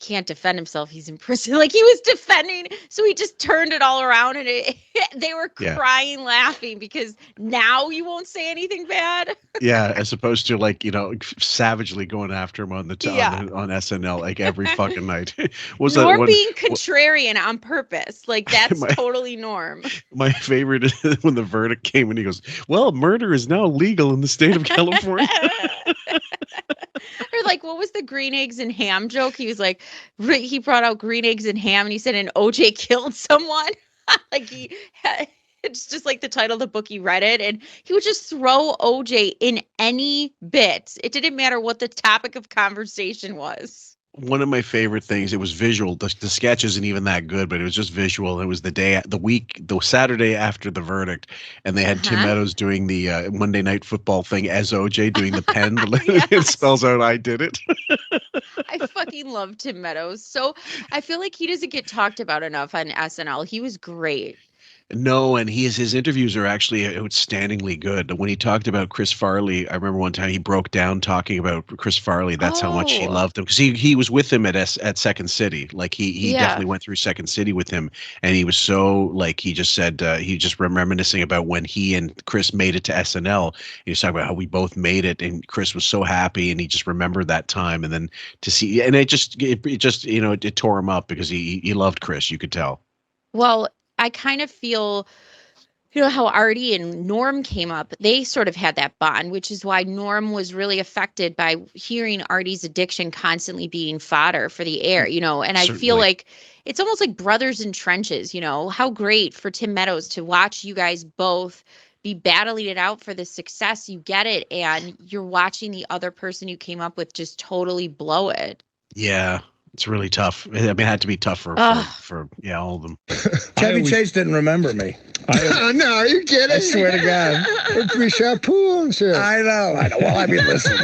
Speaker 9: can't defend himself, he's in prison. Like, he was defending. So he just turned it all around, and they were crying, laughing because now you won't say anything bad.
Speaker 1: Yeah, as opposed to savagely going after him on on SNL like every fucking night.
Speaker 9: Norm being contrarian on purpose. Like, that's totally Norm.
Speaker 1: My favorite is when the verdict came and he goes, well, murder is now legal in the state of California.
Speaker 9: Or like, what was the green eggs and ham joke? He was like, he brought out green eggs and ham, and he said, and OJ killed someone. It's just like the title of the book, he read it, and he would just throw OJ in any bit. It didn't matter what the topic of conversation was.
Speaker 1: One of my favorite things, it was visual. The sketch isn't even that good, but it was just visual. It was the Saturday after the verdict, and they had Tim Meadows doing the Monday Night Football thing as OJ doing the pen. It spells out, I did it.
Speaker 9: I fucking love Tim Meadows. So I feel like he doesn't get talked about enough on SNL. He was great.
Speaker 1: No, and his interviews are actually outstandingly good. When he talked about Chris Farley, I remember one time he broke down talking about Chris Farley. That's how much he loved him, because he was with him at Second City. Like he definitely went through Second City with him, and he was so he just said he just reminiscing about when he and Chris made it to SNL. He was talking about how we both made it, and Chris was so happy, and he just remembered that time, and then to see, and it just it tore him up because he loved Chris. You could tell.
Speaker 9: Well, I kind of feel, how Artie and Norm came up. They sort of had that bond, which is why Norm was really affected by hearing Artie's addiction constantly being fodder for the air, and I feel like it's almost like brothers in trenches, how great for Tim Meadows to watch you guys both be battling it out for the success. You get it, and you're watching the other person you came up with just totally blow it.
Speaker 1: Yeah. It's really tough. I mean, it had to be tough for all of them.
Speaker 12: Chevy Chase didn't remember me.
Speaker 4: No, are you kidding?
Speaker 12: I swear to God.
Speaker 4: We shot pool and shit.
Speaker 12: I know. Well, I mean, listen,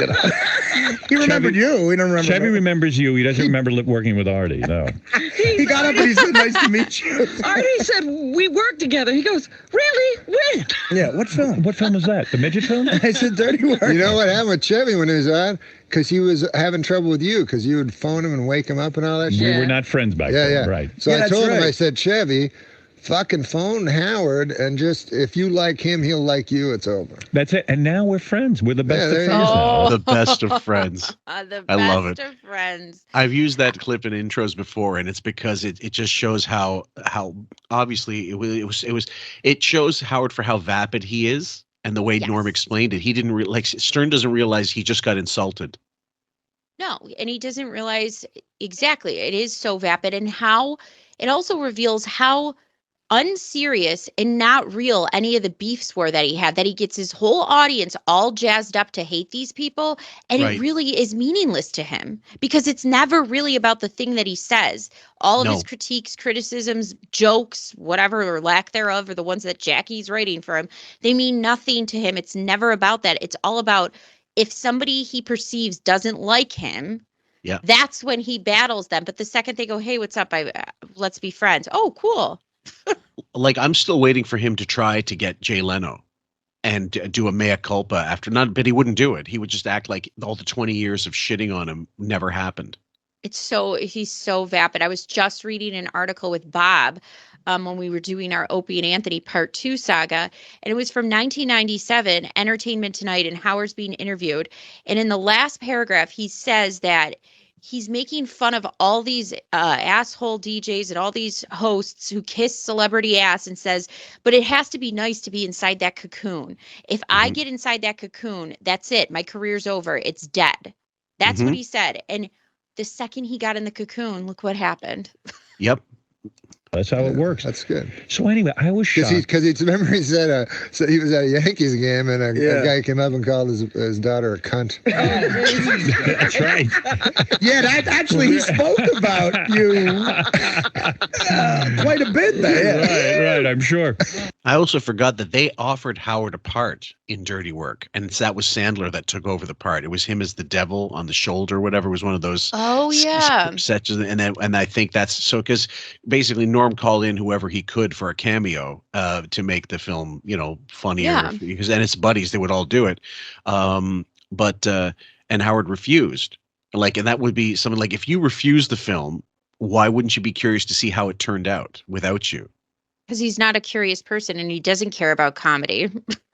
Speaker 12: He remembered you. He don't remember.
Speaker 6: Chevy remembers you. He doesn't remember working with Artie. No.
Speaker 12: He got up and he said, "Nice to meet you."
Speaker 8: Artie said we worked together. He goes, "Really? When?"
Speaker 12: Yeah. What film?
Speaker 6: What film was that? The midget film?
Speaker 12: I said, "Dirty Work."
Speaker 4: You know what happened with Chevy when he was on? Because he was having trouble with you, because you would phone him and wake him up and all that shit.
Speaker 6: We were not friends back then.
Speaker 4: Yeah.
Speaker 6: Right.
Speaker 4: So I told him, I said, Chevy, fucking phone Howard, and just, if you like him, he'll like you. It's over.
Speaker 6: That's it. And now we're friends. We're the best of friends now.
Speaker 1: The best of friends. I love it.
Speaker 9: Of friends.
Speaker 1: I've used that clip in intros before, and it's because it just shows how obviously it shows Howard for how vapid he is, and the way Norm explained it. He didn't Stern doesn't realize he just got insulted.
Speaker 9: No, and he doesn't realize exactly. It is so vapid, and how it also reveals how unserious and not real any of the beefs were that he had, that he gets his whole audience all jazzed up to hate these people, and it really is meaningless to him because it's never really about the thing that he says. All of his critiques, criticisms, jokes, whatever, or lack thereof, or the ones that Jackie's writing for him, they mean nothing to him. It's never about that. It's all about if somebody he perceives doesn't like him, that's when he battles them. But the second they go, "Hey, what's up? Let's be friends." Oh, cool.
Speaker 1: Like, I'm still waiting for him to try to get Jay Leno and do a mea culpa after but he wouldn't do it. He would just act like all the 20 years of shitting on him never happened.
Speaker 9: He's so vapid. I was just reading an article with Bob when we were doing our Opie and Anthony Part 2 saga, and it was from 1997, Entertainment Tonight, and Howard's being interviewed. And in the last paragraph, he says that he's making fun of all these asshole DJs and all these hosts who kiss celebrity ass, and says, but it has to be nice to be inside that cocoon. If I get inside that cocoon, that's it. My career's over. It's dead. That's what he said. And the second he got in the cocoon, look what happened.
Speaker 1: Yep.
Speaker 6: That's how it works.
Speaker 4: That's good.
Speaker 6: So anyway, I was shocked.
Speaker 4: Because remember he said so he was at a Yankees game, and a guy came up and called his daughter a cunt.
Speaker 6: That's right.
Speaker 12: Yeah, actually he spoke about you quite a bit there.
Speaker 6: Right, I'm sure.
Speaker 1: I also forgot that they offered Howard a part in Dirty Work, and that was Sandler that took over the part. It was him as the devil on the shoulder, or whatever. It was one of those.
Speaker 9: Oh yeah.
Speaker 1: Sets, and I think that's so, because basically Norm called in whoever he could for a cameo to make the film, funnier, because and it's buddies, they would all do it, but and Howard refused. And that would be something like, if you refuse the film, why wouldn't you be curious to see how it turned out without you?
Speaker 9: Because he's not a curious person, and he doesn't care about comedy.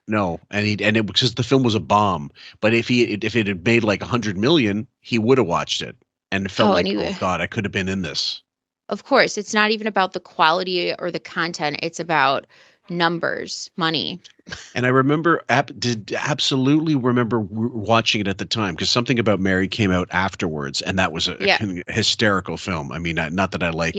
Speaker 1: No, and because the film was a bomb. But if it had made like 100 million, he would have watched it and felt oh God, I could have been in this.
Speaker 9: Of course, it's not even about the quality or the content. It's about numbers, money.
Speaker 1: And I remember, absolutely remember watching it at the time, because Something About Mary came out afterwards, and that was a hysterical film. I mean, not that I like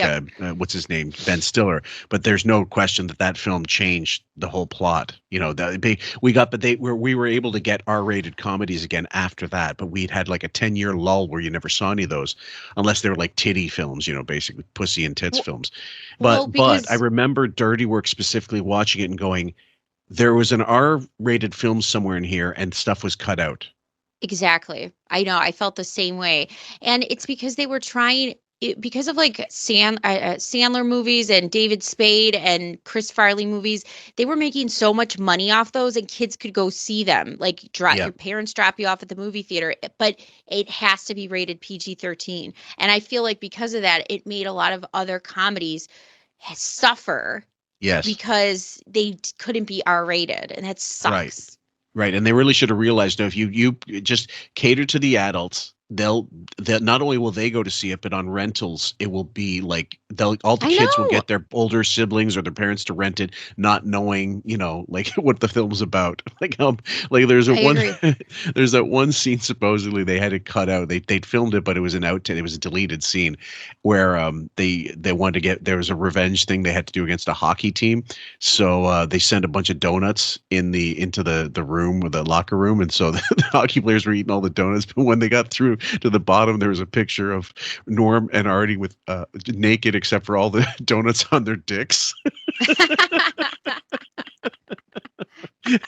Speaker 1: what's his name, Ben Stiller, but there's no question that film changed the whole plot. We were able to get R-rated comedies again after that, but we'd had like a 10-year lull where you never saw any of those, unless they were like titty films, basically pussy and tits films. But I remember Dirty Work specifically watching it and going, there was an R-rated film somewhere in here, and stuff was cut out.
Speaker 9: Exactly. I know. I felt the same way. And it's because they were trying, because of like Sandler movies and David Spade and Chris Farley movies, they were making so much money off those, and kids could go see them. Like your parents drop you off at the movie theater, but it has to be rated PG-13. And I feel like because of that, it made a lot of other comedies suffer.
Speaker 1: Yes.
Speaker 9: Because they couldn't be R-rated, and that sucks.
Speaker 1: Right. And they really should have realized, if you just cater to the adults, they'll not only will they go to see it, but on rentals it will be like all the kids will get their older siblings or their parents to rent it, not knowing like what the film's about. There's that one scene supposedly they had it cut out. They'd filmed it, but it was it was a deleted scene where they wanted to get, there was a revenge thing they had to do against a hockey team, so they sent a bunch of donuts into the room, with the locker room, and so the hockey players were eating all the donuts, but when they got through to the bottom, there was a picture of Norm and Artie with naked except for all the donuts on their dicks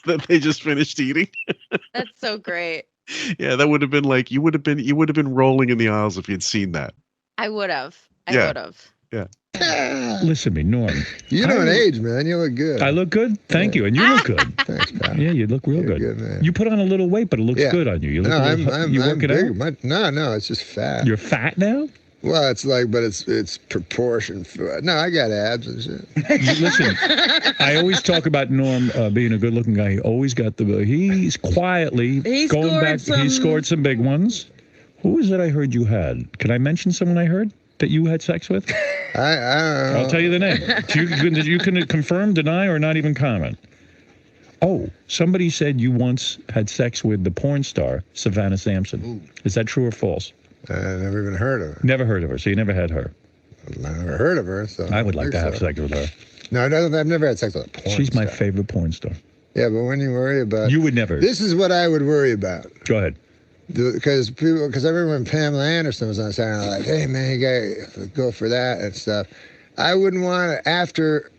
Speaker 1: that they just finished eating.
Speaker 9: That's so great.
Speaker 1: Yeah, that would have been like you would have been rolling in the aisles if you'd seen that.
Speaker 9: I would have. I would have.
Speaker 1: Yeah.
Speaker 6: Listen to me, Norm.
Speaker 4: You don't age, man. You look good.
Speaker 6: I look good? Thank you. And you look good.
Speaker 4: Thanks, pal.
Speaker 6: Yeah, you look real good.
Speaker 4: Man.
Speaker 6: You put on a little weight, but it looks good on you. You look you
Speaker 4: I'm
Speaker 6: working
Speaker 4: big.
Speaker 6: out?
Speaker 4: No, it's just fat.
Speaker 6: You're fat now?
Speaker 4: Well, it's like, but it's proportion. No, I got abs and shit.
Speaker 6: Listen, I always talk about Norm being a good-looking guy. He always got he's quietly going back. He scored some big ones. Who is it I heard you had? Can I mention someone I heard that you had sex with?
Speaker 4: I don't know.
Speaker 6: I'll tell you the name. You can confirm, deny, or not even comment. Oh, somebody said you once had sex with the porn star, Savannah Samson. Ooh. Is that true or false?
Speaker 4: I never even heard of her.
Speaker 6: Never heard of her, so you never had her.
Speaker 4: I never heard of her, so
Speaker 6: I would like to have sex with her.
Speaker 4: No, I've never had sex with a porn
Speaker 6: She's
Speaker 4: star.
Speaker 6: my favorite porn star.
Speaker 4: Yeah, but when you worry about...
Speaker 6: You would never.
Speaker 4: This is what I would worry about.
Speaker 6: Go ahead.
Speaker 4: Because I remember when Pamela Anderson was on Saturday Night Live, hey, man, you got to go for that and stuff. I wouldn't want to, after,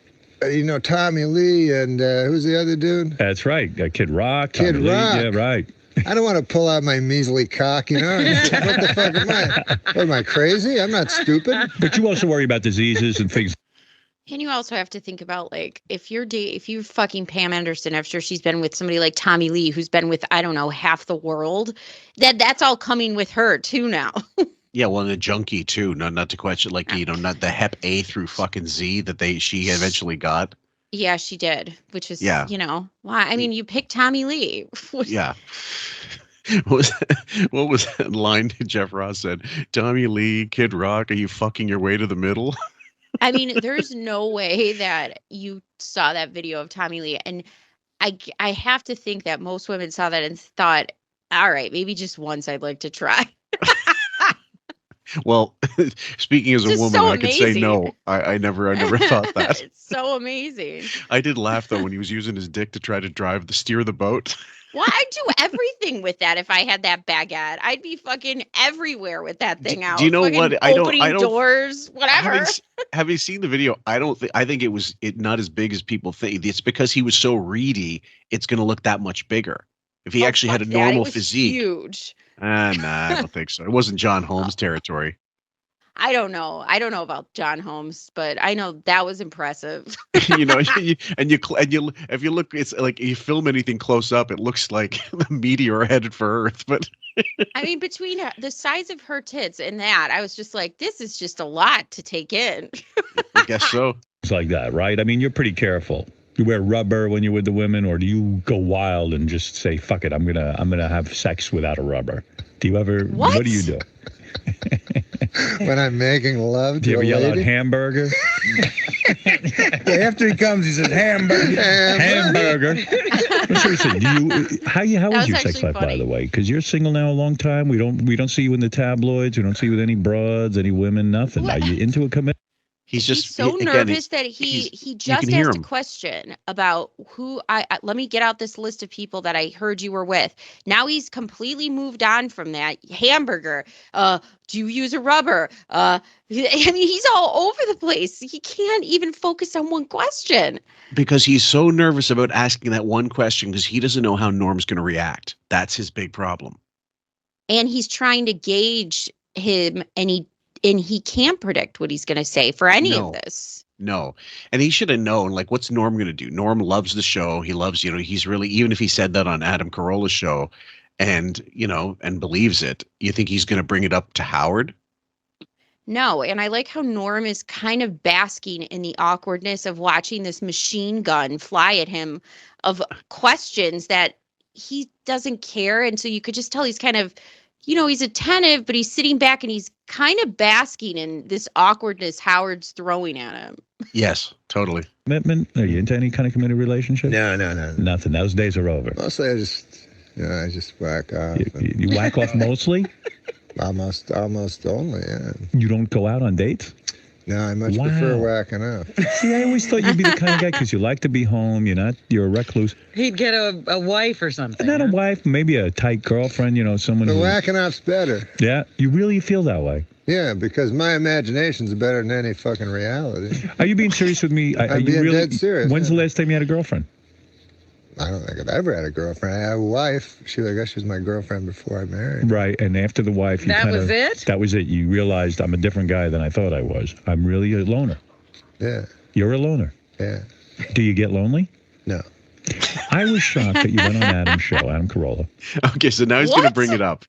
Speaker 4: Tommy Lee and who's the other dude?
Speaker 6: That's right. Kid Rock.
Speaker 4: Kid
Speaker 6: Tommy
Speaker 4: Rock.
Speaker 6: Lee. Yeah, right.
Speaker 4: I don't want to pull out my measly cock, What the fuck am I? What, am I crazy? I'm not stupid.
Speaker 6: But you also worry about diseases and things.
Speaker 9: And you also have to think about, like, if you're fucking Pam Anderson after she's been with somebody like Tommy Lee, who's been with, I don't know, half the world, that's all coming with her too now.
Speaker 1: Yeah, well, and the junkie too. Not to question, like, not the Hep A through fucking Z that she eventually got.
Speaker 9: Yeah, she did, which is, why? I mean, you picked Tommy Lee.
Speaker 1: Yeah. What was that line Jeff Ross said? Tommy Lee, Kid Rock, are you fucking your way to the middle?
Speaker 9: I mean, there's no way that you saw that video of Tommy Lee. And I have to think that most women saw that and thought, all right, maybe just once I'd like to try.
Speaker 1: Well, speaking as a woman,
Speaker 9: so
Speaker 1: I could say no. I never thought that.
Speaker 9: It's so amazing.
Speaker 1: I did laugh, though, when he was using his dick to try to steer the boat.
Speaker 9: Well, I'd do everything with that if I had that baguette. I'd be fucking everywhere with that thing out.
Speaker 1: Do you know
Speaker 9: fucking
Speaker 1: what? I don't
Speaker 9: doors, whatever.
Speaker 1: Having seen the video, I think it was not as big as people think. It's because he was so reedy. It's going to look that much bigger. If he actually had a normal physique.
Speaker 9: Huge.
Speaker 1: Nah, I don't think so. It wasn't John Holmes territory.
Speaker 9: I don't know. I don't know about John Holmes, but I know that was impressive.
Speaker 1: If you look, it's like you film anything close up, it looks like the meteor headed for Earth. But
Speaker 9: I mean, between the size of her tits and that, I was just like, this is just a lot to take in.
Speaker 1: I guess so.
Speaker 6: It's like that, right? I mean, you're pretty careful. You wear rubber when you're with the women, or do you go wild and just say, fuck it, I'm gonna have sex without a rubber? Do you ever? What do you do?
Speaker 4: When I'm making love to a lady?
Speaker 6: Do you ever yell out hamburger?
Speaker 12: After he comes, he says hamburger.
Speaker 6: Hamburger. But seriously, how is your sex life, by the way? Because you're single now a long time. We don't see you in the tabloids. We don't see you with any broads, any women, nothing. What? Are you into a commitment?
Speaker 1: He's
Speaker 9: so nervous that he just asked a question about who let me get out this list of people that I heard you were with. Now he's completely moved on from that. Hamburger. Do you use a rubber? I mean, he's all over the place. He can't even focus on one question.
Speaker 1: Because he's so nervous about asking that one question because he doesn't know how Norm's going to react. That's his big problem.
Speaker 9: And he's trying to gauge him, and he can't predict what he's going to say for any of this.
Speaker 1: No. And he should have known, like, what's Norm going to do? Norm loves the show. He loves, he's really, even if he said that on Adam Carolla Show and, and believes it, you think he's going to bring it up to Howard?
Speaker 9: No. And I like how Norm is kind of basking in the awkwardness of watching this machine gun fly at him of questions that he doesn't care. And so you could just tell he's kind of, he's attentive, but he's sitting back and he's kind of basking in this awkwardness Howard's throwing at him.
Speaker 1: Yes, totally.
Speaker 6: Commitment? Are you into any kind of committed relationship?
Speaker 4: No.
Speaker 6: Nothing. Those days are over.
Speaker 4: Mostly I just whack off.
Speaker 6: You whack off mostly?
Speaker 4: Almost only, yeah.
Speaker 6: You don't go out on dates?
Speaker 4: No, I much prefer whacking up.
Speaker 6: See, I always thought you'd be the kind of guy because you like to be home. You're a recluse.
Speaker 3: He'd get a wife or something.
Speaker 6: Not a wife, maybe a tight girlfriend, someone
Speaker 4: The whacking up's better.
Speaker 6: Yeah, you really feel that way.
Speaker 4: Yeah, because my imagination's better than any fucking reality.
Speaker 6: Are you being serious with me?
Speaker 4: I'm being dead serious.
Speaker 6: When's the last time you had a girlfriend?
Speaker 4: I don't think I've ever had a girlfriend. I had a wife. I guess she was my girlfriend before I married.
Speaker 6: Right, and after the wife, you
Speaker 8: That
Speaker 6: kinda,
Speaker 8: was it?
Speaker 6: That was it. You realized I'm a different guy than I thought I was. I'm really a loner.
Speaker 4: Yeah.
Speaker 6: You're a loner.
Speaker 4: Yeah.
Speaker 6: Do you get lonely?
Speaker 4: No.
Speaker 6: I was shocked that you went on Adam's show, Adam Carolla.
Speaker 1: Okay, so now he's going to bring it up.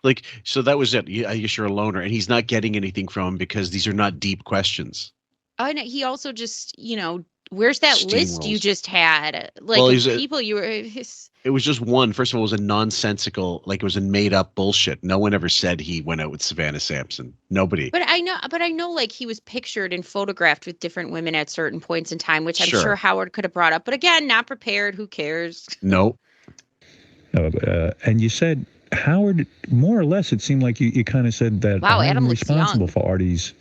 Speaker 1: Like, so that was it. I guess you're a loner, and he's not getting anything from him because these are not deep questions.
Speaker 9: Oh, no, he also just, where's that list you just had? Like,
Speaker 1: Well,
Speaker 9: people you were.
Speaker 1: It was just one. First of all, it was a nonsensical, like it was a made up bullshit. No one ever said he went out with Savannah Samson. Nobody.
Speaker 9: But I know, like he was pictured and photographed with different women at certain points in time, which I'm
Speaker 1: Sure.
Speaker 9: sure Howard could have brought up. But again, not prepared. Who cares?
Speaker 1: No.
Speaker 6: And you said Howard, more or less, it seemed like you kind of said that
Speaker 9: Wow,
Speaker 6: I'm
Speaker 9: Adam looks
Speaker 6: responsible
Speaker 9: young.
Speaker 6: for Artie's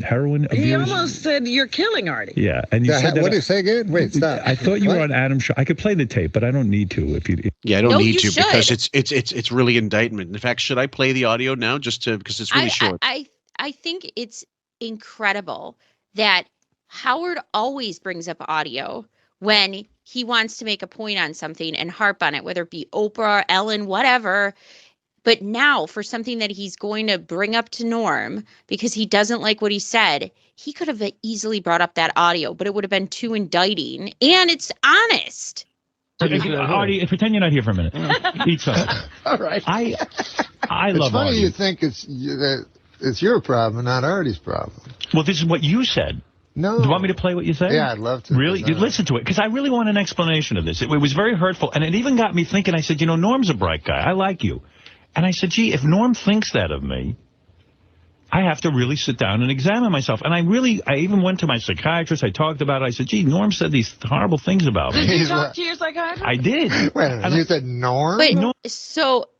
Speaker 6: heroin abuse.
Speaker 8: He almost said you're killing Artie.
Speaker 6: Yeah, and you said that.
Speaker 4: What did you say again? Wait, stop.
Speaker 6: I thought you were
Speaker 4: What?
Speaker 6: on Adam's show. I could play the tape, but I don't need to.
Speaker 1: Yeah, I don't
Speaker 9: No,
Speaker 1: need
Speaker 9: you
Speaker 1: to because
Speaker 9: should.
Speaker 1: it's really indictment. In fact, should I play the audio now because it's really short?
Speaker 9: I think it's incredible that Howard always brings up audio when he wants to make a point on something and harp on it, whether it be Oprah, Ellen, whatever. But now for something that he's going to bring up to Norm because he doesn't like what he said, he could have easily brought up that audio, but it would have been too indicting. And it's honest.
Speaker 6: Artie, pretend you're not here for a minute. Eat something.
Speaker 4: All right.
Speaker 6: I
Speaker 4: It's
Speaker 6: love
Speaker 4: funny
Speaker 6: Artie.
Speaker 4: you think it's your problem, not Artie's problem.
Speaker 6: Well, this is what you said.
Speaker 4: No.
Speaker 6: Do you want me to play what you said?
Speaker 4: Yeah, I'd love to.
Speaker 6: Really?
Speaker 4: No.
Speaker 6: Listen to it, because I really want an explanation of this. It was very hurtful, and it even got me thinking. I said, Norm's a bright guy. I like you. And I said, gee, if Norm thinks that of me, I have to really sit down and examine myself. And I even went to my psychiatrist. I talked about it. I said, gee, Norm said these horrible things about me.
Speaker 8: Did you talk to your psychiatrist?
Speaker 6: I did.
Speaker 4: Wait a minute. You said Norm?
Speaker 9: But so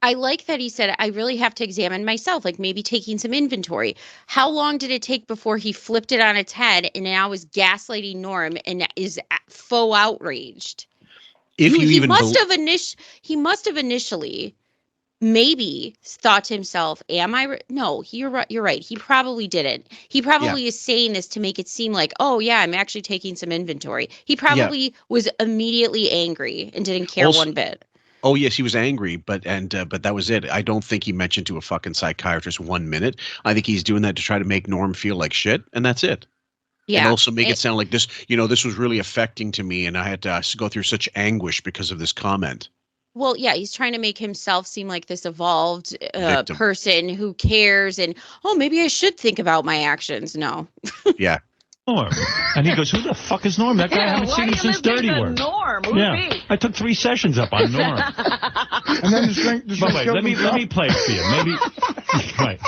Speaker 9: I like that he said, I really have to examine myself, like maybe taking some inventory. How long did it take before he flipped it on its head and now is gaslighting Norm and is faux outraged? He must have initially maybe thought to himself, am I? No, you're right. He probably didn't. He probably is saying this to make it seem like, oh, yeah, I'm actually taking some inventory. He probably was immediately angry and didn't care one bit.
Speaker 1: Oh, yes, he was angry, but that was it. I don't think he mentioned to a fucking psychiatrist 1 minute. I think he's doing that to try to make Norm feel like shit, and that's it.
Speaker 9: Yeah.
Speaker 1: And also make it sound like this, this was really affecting to me, and I had to go through such anguish because of this comment.
Speaker 9: Well, yeah, he's trying to make himself seem like this evolved
Speaker 1: Victim.
Speaker 9: person who cares and, oh, maybe I should think about my actions. No.
Speaker 1: Yeah.
Speaker 6: Norm. And he goes, who the fuck is Norm? That guy, I haven't seen him since Dirty Work.
Speaker 8: Norm?
Speaker 6: Yeah. I took 3 sessions up on Norm.
Speaker 4: And then
Speaker 6: Wait, let me play it for you. Maybe. Right.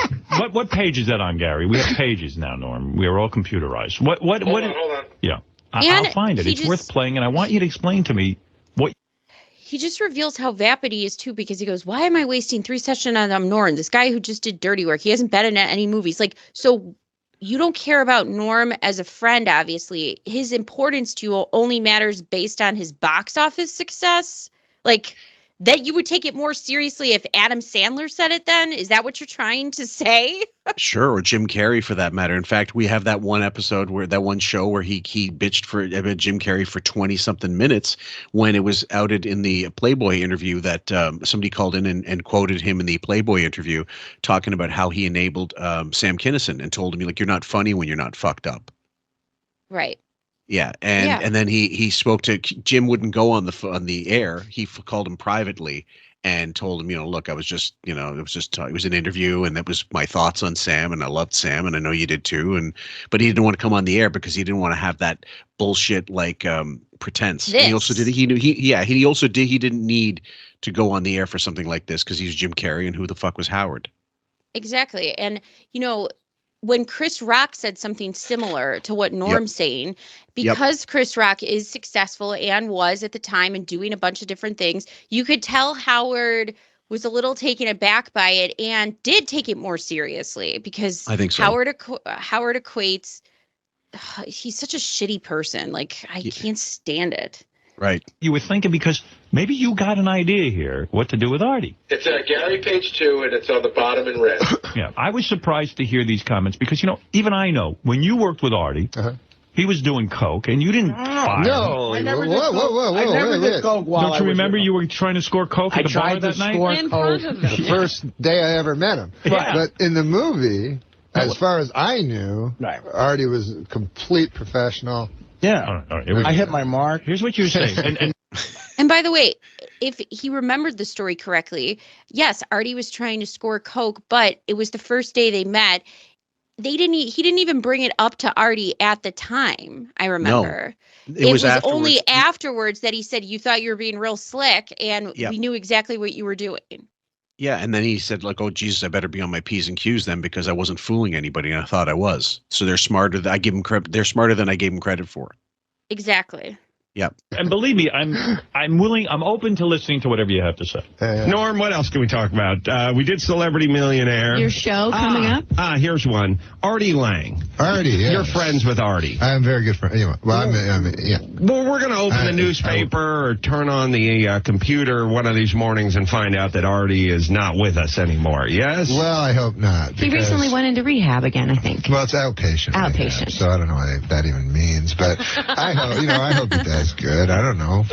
Speaker 6: What page is that on, Gary? We have pages now, Norm. We are all computerized. Hold on. Yeah. I'll find it. It's worth playing, and I want you to explain to me what.
Speaker 9: He just reveals how vapid he is, too, because he goes, why am I wasting 3 sessions on Norm? This guy who just did Dirty Work. He hasn't been in any movies. Like, so you don't care about Norm as a friend, obviously. His importance to you only matters based on his box office success. Like, that you would take it more seriously if Adam Sandler said it then? Is that what you're trying to say?
Speaker 1: Sure, or Jim Carrey for that matter. In fact, we have that one episode that one show where he bitched for Jim Carrey for 20-something minutes when it was outed in the Playboy interview that somebody called in and quoted him in the Playboy interview talking about how he enabled Sam Kinison and told him, like, you're not funny when you're not fucked up.
Speaker 9: Right.
Speaker 1: Yeah, and then he spoke to Jim. Wouldn't go on the air. He called him privately and told him, look, I was just, it was an interview, and that was my thoughts on Sam, and I loved Sam, and I know you did too, but he didn't want to come on the air because he didn't want to have that bullshit like pretense. And he also did. He also did. He didn't need to go on the air for something like this because he's Jim Carrey, and who the fuck was Howard?
Speaker 9: Exactly, and when Chris Rock said something similar to what Norm's saying, because Chris Rock is successful and was at the time and doing a bunch of different things, you could tell Howard was a little taken aback by it and did take it more seriously because
Speaker 1: I think so.
Speaker 9: Howard equates, he's such a shitty person. Like, I can't stand it.
Speaker 1: Right.
Speaker 6: You were thinking because maybe you got an idea here what to do with Artie.
Speaker 13: It's Gary page 2, and it's on the bottom in red.
Speaker 6: Yeah, I was surprised to hear these comments because, even I know when you worked with Artie, He was doing coke, and you didn't fire him.
Speaker 4: No,
Speaker 12: I never did
Speaker 4: whoa,
Speaker 12: coke.
Speaker 4: whoa,
Speaker 12: I never
Speaker 4: wait,
Speaker 12: did
Speaker 4: wait.
Speaker 12: coke while
Speaker 6: Don't you
Speaker 12: I was
Speaker 6: remember
Speaker 12: with
Speaker 6: you
Speaker 12: him.
Speaker 6: were trying to score coke
Speaker 12: I
Speaker 6: at the bar
Speaker 12: tried to
Speaker 6: that night?
Speaker 12: score
Speaker 8: In
Speaker 12: coke.
Speaker 8: front of them.
Speaker 4: The first day I ever met him.
Speaker 6: Yeah.
Speaker 4: But in the movie, as far as I knew,
Speaker 12: Right.
Speaker 4: Artie was a complete professional.
Speaker 12: Yeah.
Speaker 6: All right, here we
Speaker 12: I
Speaker 6: go.
Speaker 12: hit my mark.
Speaker 6: Here's what you're saying.
Speaker 9: And by the way, if he remembered the story correctly, yes, Artie was trying to score coke, but it was the first day they met. He didn't even bring it up to Artie at the time. I remember.
Speaker 1: It was
Speaker 9: only afterwards that he said, you thought you were being real slick, and
Speaker 1: Yep.
Speaker 9: we knew exactly what you were doing.
Speaker 1: Yeah, and then he said, like, oh, Jesus, I better be on my P's and Q's then because I wasn't fooling anybody, and I thought I was. So they're smarter. I give them credit. They're smarter than I gave them credit for.
Speaker 9: Exactly.
Speaker 1: Yep.
Speaker 6: And believe me, I'm open to listening to whatever you have to say.
Speaker 14: Norm, what else can we talk about? We did Celebrity Millionaire.
Speaker 8: Your show coming up?
Speaker 14: Here's one. Artie Lang.
Speaker 4: Artie, yeah.
Speaker 14: You're friends with Artie.
Speaker 4: I'm very good friend. Anyway, well, yeah.
Speaker 14: Well, we're going to open the newspaper or turn on the computer one of these mornings and find out that Artie is not with us anymore. Yes?
Speaker 4: Well, I hope not.
Speaker 8: He recently went into rehab again, I think.
Speaker 4: Well, it's outpatient.
Speaker 8: Outpatient.
Speaker 4: So I don't know what that even means, but I hope he does good. I don't know.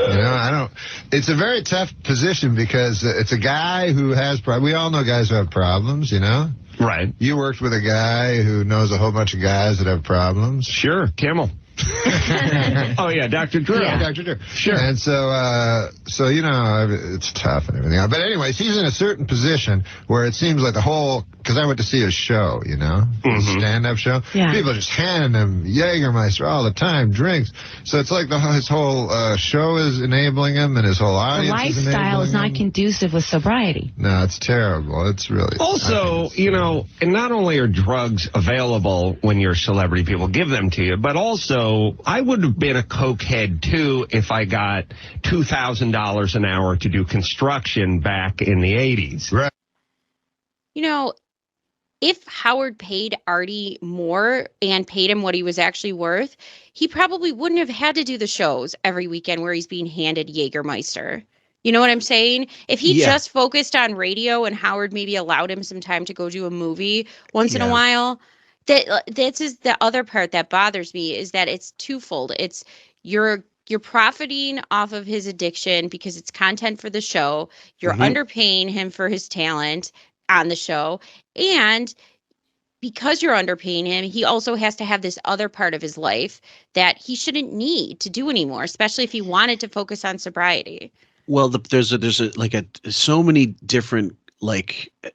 Speaker 4: It's a very tough position because it's a guy who has problems. We all know guys who have problems,
Speaker 14: Right.
Speaker 4: You worked with a guy who knows a whole bunch of guys that have problems.
Speaker 14: Sure. Kimmel. Oh, yeah, Dr. Drew.
Speaker 4: Yeah, Dr. Drew.
Speaker 14: Sure.
Speaker 4: And so it's tough and everything. But anyways, he's in a certain position where it seems like because I went to see his show, his stand-up show.
Speaker 8: Yeah.
Speaker 4: People are just handing him Jägermeister all the time, drinks. So it's like his whole show is enabling him and his whole
Speaker 8: The
Speaker 4: audience is
Speaker 8: lifestyle is not
Speaker 4: him.
Speaker 8: conducive with sobriety.
Speaker 4: No, it's terrible. It's really...
Speaker 14: Also, and not only are drugs available when you're a celebrity, people give them to you, but also I would have been a cokehead too if I got $2,000 an hour to do construction back in the 80s.
Speaker 4: Right.
Speaker 9: If Howard paid Artie more and paid him what he was actually worth, he probably wouldn't have had to do the shows every weekend where he's being handed Jägermeister. You know what I'm saying? If he just focused on radio and Howard maybe allowed him some time to go do a movie once in a while, that's the other part that bothers me is that it's twofold. It's you're profiting off of his addiction because it's content for the show. You're underpaying him for his talent on the show. And because you're underpaying him, he also has to have this other part of his life that he shouldn't need to do anymore, especially if he wanted to focus on sobriety.
Speaker 1: Well, there's so many different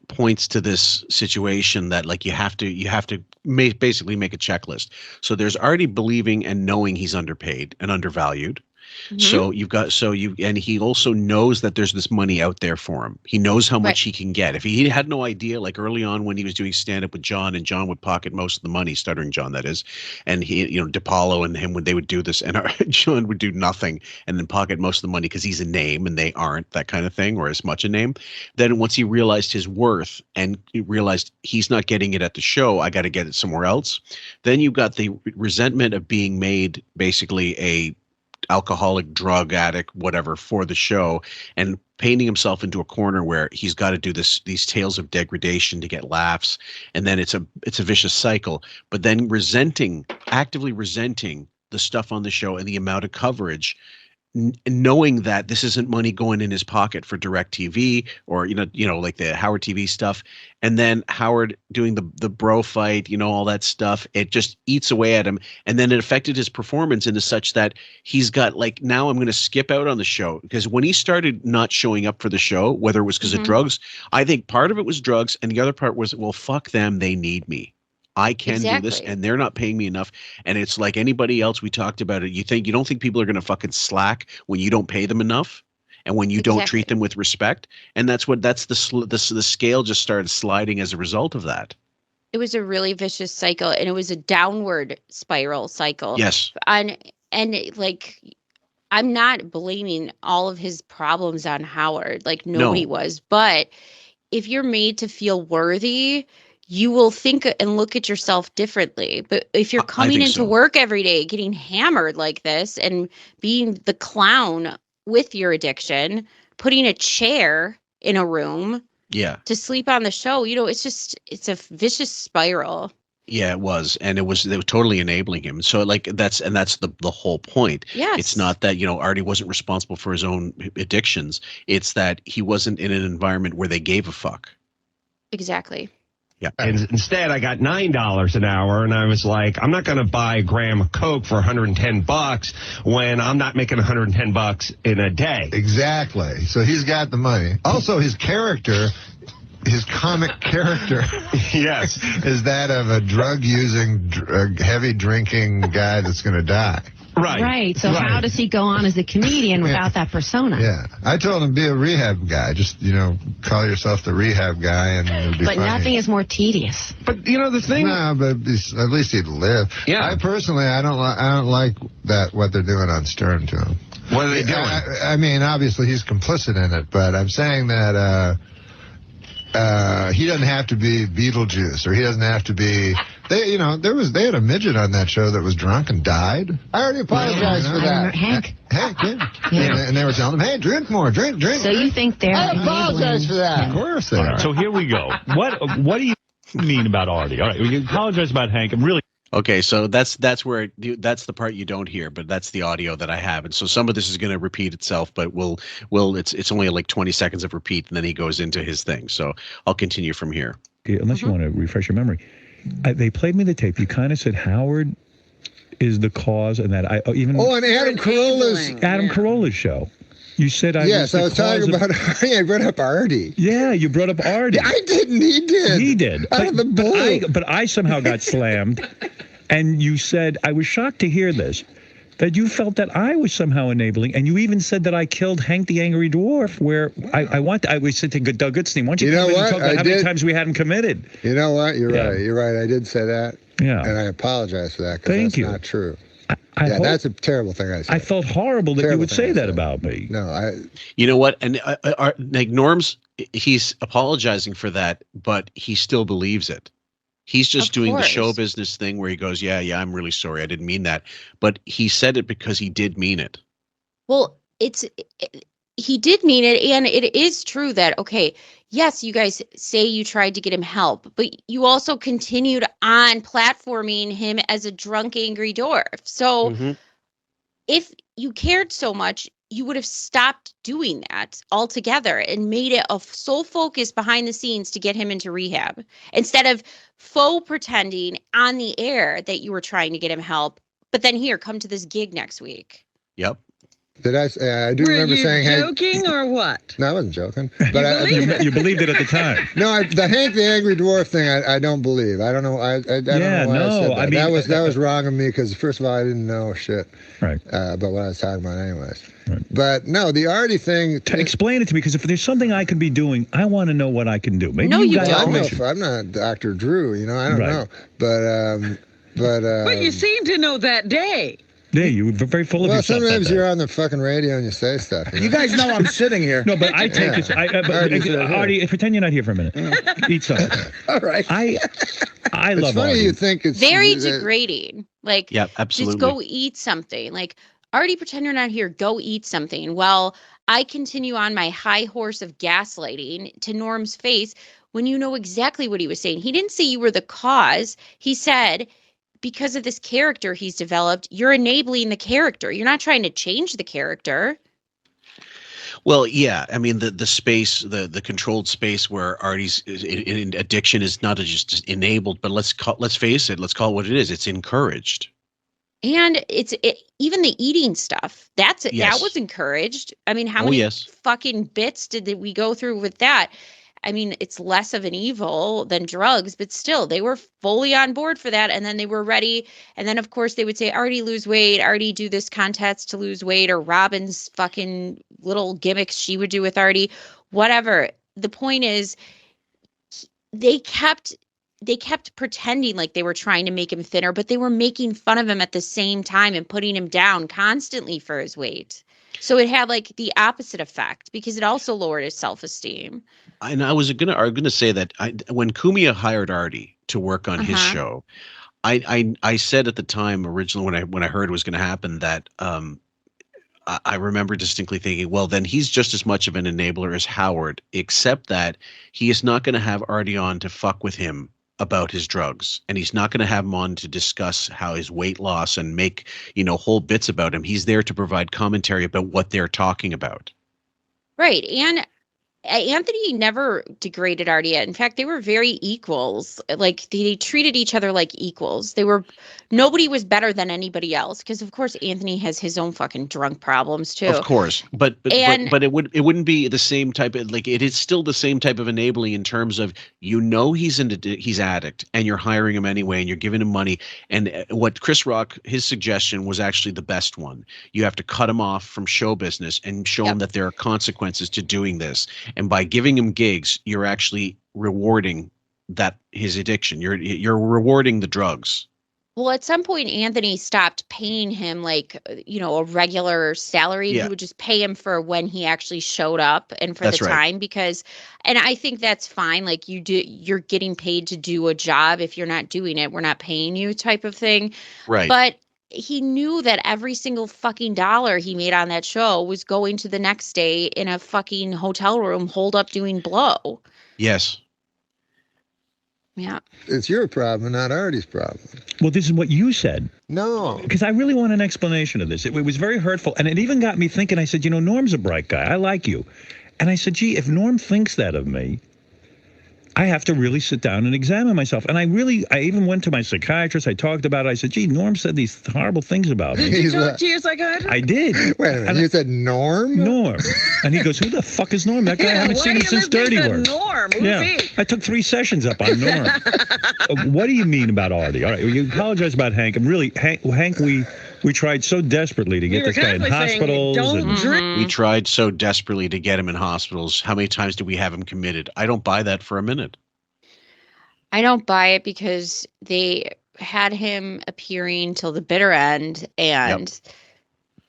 Speaker 1: points to this situation that you have to basically make a checklist. So there's already believing and knowing he's underpaid and undervalued. So and he also knows that there's this money out there for him. He knows how much he can get. If he had no idea, like early on when he was doing stand-up with John, and John would pocket most of the money, Stuttering John, that is, and he, DePaulo and him, when they would do this, and John would do nothing and then pocket most of the money because he's a name and they aren't, that kind of thing, or as much a name. Then once he realized his worth and he realized he's not getting it at the show, I got to get it somewhere else. Then you got the resentment of being made basically a alcoholic, drug addict, whatever, for the show, and painting himself into a corner where he's got to do these tales of degradation to get laughs, and then it's a vicious cycle. But then actively resenting the stuff on the show and the amount of coverage, knowing that this isn't money going in his pocket for DirecTV or like the Howard TV stuff, and then Howard doing the bro fight, all that stuff, it just eats away at him, and then it affected his performance into such that he's got now I'm going to skip out on the show, because when he started not showing up for the show, whether it was because of drugs, I think part of it was drugs, and the other part was, well, fuck them, they need me. I can do this, and they're not paying me enough. And it's like anybody else, we talked about it. You don't think people are going to fucking slack when you don't pay them enough, and when you don't treat them with respect. And that's the scale just started sliding as a result of that.
Speaker 9: It was a really vicious cycle, and it was a downward spiral cycle.
Speaker 1: Yes.
Speaker 9: I'm not blaming all of his problems on Howard. He was. But if you're made to feel worthy, you will think and look at yourself differently. But if you're coming into work every day, getting hammered like this and being the clown with your addiction, putting a chair in a room to sleep on the show, it's a vicious spiral.
Speaker 1: Yeah, it was, and they were totally enabling him. So like that's the whole point.
Speaker 9: Yes.
Speaker 1: It's not that Artie wasn't responsible for his own addictions. It's that he wasn't in an environment where they gave a fuck.
Speaker 9: Exactly.
Speaker 1: Yeah.
Speaker 14: And instead, I got $9 an hour, and I was like, I'm not going to buy a gram of Coke for $110 when I'm not making $110 in a day.
Speaker 10: Exactly. So he's got the money. Also, his character, his comic character,
Speaker 14: yes,
Speaker 10: is that of a drug-using, heavy drinking guy that's going to die.
Speaker 15: Right. So how does he go on as a comedian without that persona?
Speaker 10: Yeah. I told him be a rehab guy. Just, call yourself the rehab guy and it'll be funny.
Speaker 15: Nothing is more tedious.
Speaker 14: But the thing.
Speaker 10: No, but at least he'd live.
Speaker 14: Yeah.
Speaker 10: I personally, I don't like what they're doing on Stern to him.
Speaker 14: What are they doing?
Speaker 10: I mean, obviously he's complicit in it, but I'm saying that he doesn't have to be Beetlejuice, or he doesn't have to be. They had a midget on that show that was drunk and died. I already apologized for that.
Speaker 15: Hank.
Speaker 10: Yeah. And they were telling him, "Hey, drink more, drink."
Speaker 15: So you think they're?
Speaker 10: I apologize for that. Of course they are.
Speaker 6: So here we go. What do you mean about Artie? All right, you apologize about Hank. I'm really.
Speaker 1: Okay, so that's the part you don't hear, but that's the audio that I have, and so some of this is going to repeat itself, but it's only like 20 seconds of repeat, and then he goes into his thing. So I'll continue from here.
Speaker 6: Unless you want to refresh your memory, they played me the tape. You kind of said Howard is the cause, and that I even
Speaker 4: on Adam Carolla's show.
Speaker 6: You said I was
Speaker 4: talking about Artie. I brought up Artie.
Speaker 6: Yeah, you brought up Artie.
Speaker 4: I didn't. He did.
Speaker 6: He did.
Speaker 4: Out of the blue.
Speaker 6: But I somehow got slammed. And you said, I was shocked to hear this, that you felt that I was somehow enabling. And you even said that I killed Hank the Angry Dwarf, where I was saying to Doug Goodstein, why don't you come in and talk about how many times we had him committed?
Speaker 4: You know what? You're right. You're right. I did say that.
Speaker 6: Yeah.
Speaker 4: And I apologize for that, because that's not true. That's a terrible thing I said.
Speaker 6: I felt horrible that you would say that about me.
Speaker 4: No,
Speaker 1: You know what? And like Norm's, he's apologizing for that, but he still believes it. He's just doing the show business thing where he goes, yeah, I'm really sorry. I didn't mean that. But he said it because he did mean it.
Speaker 9: Well, he did mean it. And it is true that, okay, yes, you guys say you tried to get him help, but you also continued on platforming him as a drunk, angry dwarf. So if you cared so much, you would have stopped doing that altogether and made it a sole focus behind the scenes to get him into rehab, instead of faux pretending on the air that you were trying to get him help. But then here, come to this gig next week.
Speaker 1: Yep.
Speaker 4: Did I do remember saying
Speaker 8: Hank? Were you joking or what?
Speaker 4: No, I wasn't joking. But
Speaker 6: you believed it at the time.
Speaker 4: No, the Hank the Angry Dwarf thing, I don't believe. I don't know. I don't know why I said that. I mean, that was wrong of me, because first of all, I didn't know shit about what I was talking about anyways. Right. But no, the Artie thing.
Speaker 6: Explain it to me, because if there's something I can be doing, I want to know what I can do. Maybe
Speaker 9: you
Speaker 6: don't.
Speaker 4: I'm not Dr. Drew, I don't know.
Speaker 8: But you seem to know that day.
Speaker 6: Yeah, you were very full of yourself.
Speaker 4: Well, sometimes you're on the fucking radio and you say stuff.
Speaker 12: You guys know I'm sitting here.
Speaker 6: No, but I take this. Artie, pretend you're not here for a minute. Eat something.
Speaker 12: All right.
Speaker 6: I love
Speaker 4: funny
Speaker 6: Artie.
Speaker 4: You think it's
Speaker 9: very degrading. Like,
Speaker 1: yeah, absolutely.
Speaker 9: Just go eat something. Like, Artie, pretend you're not here. Go eat something. Well, I continue on my high horse of gaslighting to Norm's face when you know exactly what he was saying. He didn't say you were the cause. He said, because of this character he's developed, you're enabling the character. You're not trying to change the character.
Speaker 1: Well, yeah. I mean, the space, the controlled space where Artie's in addiction is not just enabled, but let's face it. Let's call it what it is. It's encouraged.
Speaker 9: And even the eating stuff. That was encouraged. I mean, how many fucking bits did we go through with that? I mean, it's less of an evil than drugs, but still, they were fully on board for that. And then they were ready. And then, of course, they would say, Artie, lose weight. Artie, do this contest to lose weight. Or Robin's fucking little gimmicks she would do with Artie. Whatever. The point is, they kept pretending like they were trying to make him thinner, but they were making fun of him at the same time and putting him down constantly for his weight. So it had like the opposite effect, because it also lowered his self-esteem.
Speaker 1: And I was gonna say that when Cumia hired Artie to work on his show, I said at the time originally when I heard it was going to happen that I remember distinctly thinking, well, then he's just as much of an enabler as Howard, except that he is not going to have Artie on to fuck with him about his drugs, and he's not going to have him on to discuss how his weight loss and make, whole bits about him. He's there to provide commentary about what they're talking about.
Speaker 9: Right. And Anthony never degraded Artie. In fact, they were very equals. Like they treated each other like equals. Nobody was better than anybody else because, of course, Anthony has his own fucking drunk problems too.
Speaker 1: Of course, but it wouldn't be the same type of, like, it is still the same type of enabling in terms of, he's addict and you're hiring him anyway and you're giving him money. And what Chris Rock, his suggestion was actually the best one. You have to cut him off from show business and show him that there are consequences to doing this. And by giving him gigs, you're actually rewarding his addiction. You're rewarding the drugs.
Speaker 9: Well, at some point, Anthony stopped paying him a regular salary.
Speaker 1: Yeah.
Speaker 9: He would just pay him for when he actually showed up and for
Speaker 1: That's
Speaker 9: the
Speaker 1: right.
Speaker 9: time and I think that's fine. Like you're getting paid to do a job. If you're not doing it, we're not paying you type of thing.
Speaker 1: Right.
Speaker 9: But he knew that every single fucking dollar he made on that show was going to the next day in a fucking hotel room, holed up doing blow.
Speaker 1: Yes.
Speaker 9: Yeah.
Speaker 4: It's your problem, not Artie's problem.
Speaker 6: Well, this is what you said.
Speaker 4: No.
Speaker 6: Because I really want an explanation of this. It was very hurtful. And it even got me thinking. I said, Norm's a bright guy. I like you. And I said, gee, if Norm thinks that of me, I have to really sit down and examine myself. And I even went to my psychiatrist. I talked about it. I said, gee, Norm said these horrible things about me.
Speaker 8: Did you talk to your psychiatrist?
Speaker 6: I did.
Speaker 4: Wait a minute, you said Norm?
Speaker 6: Norm. And he goes, who the fuck is Norm? That guy, I haven't seen him since Dirty Work.
Speaker 8: Norm? Who's he?
Speaker 6: I took 3 sessions up on Norm. What do you mean about Artie? All right, you apologize about Hank. And really, Hank, we tried so desperately to get this guy in hospitals.
Speaker 1: We tried so desperately to get him in hospitals. How many times did we have him committed? I don't buy that for a minute.
Speaker 9: I don't buy it because they had him appearing till the bitter end, and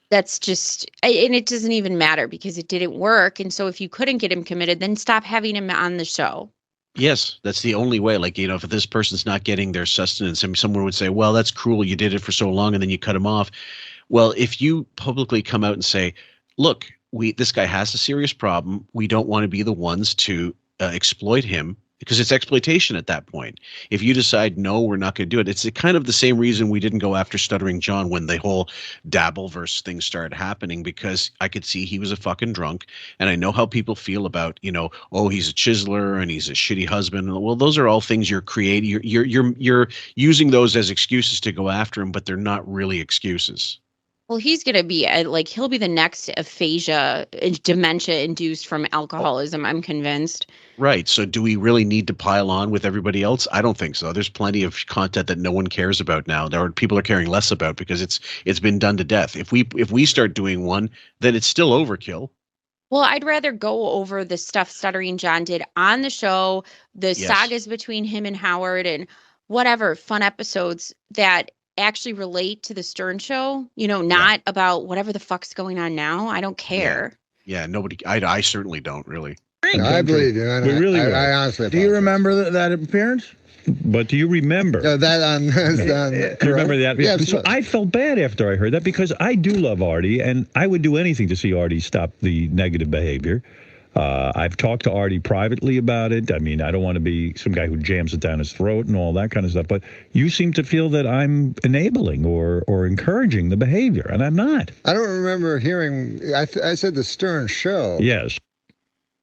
Speaker 9: that's just, and it doesn't even matter because it didn't work. And so if you couldn't get him committed, then stop having him on the show.
Speaker 1: Yes, that's the only way. Like, if this person's not getting their sustenance, and someone would say, well, that's cruel. You did it for so long and then you cut him off. Well, if you publicly come out and say, look, this guy has a serious problem. We don't want to be the ones to exploit him, because it's exploitation at that point. If you decide, no, we're not going to do it, it's kind of the same reason we didn't go after Stuttering John when the whole Dabbleverse thing started happening, because I could see he was a fucking drunk. And I know how people feel about, oh, he's a chiseler and he's a shitty husband. Well, those are all things you're creating. You're using those as excuses to go after him, but they're not really excuses.
Speaker 9: Well, he's going to be he'll be the next aphasia, dementia induced from alcoholism. I'm convinced.
Speaker 1: Right. So do we really need to pile on with everybody else? I don't think so. There's plenty of content that no one cares about now. People are caring less about because it's been done to death. If we start doing one, then it's still overkill.
Speaker 9: Well, I'd rather go over the stuff Stuttering John did on the show, the sagas between him and Howard, and whatever fun episodes that actually relate to the Stern Show, not about whatever the fuck's going on now. I don't care.
Speaker 1: Yeah, nobody. I certainly don't really.
Speaker 4: No, I believe you. I honestly.
Speaker 12: Do you remember that appearance?
Speaker 6: But do you remember?
Speaker 4: That on
Speaker 6: do you remember that?
Speaker 4: Yeah,
Speaker 6: so I felt bad after I heard that, because I do love Artie, and I would do anything to see Artie stop the negative behavior. I've talked to Artie privately about it. I mean, I don't want to be some guy who jams it down his throat and all that kind of stuff. But you seem to feel that I'm enabling or encouraging the behavior, and I'm not.
Speaker 4: I don't remember hearing. I said the Stern Show.
Speaker 6: Yes.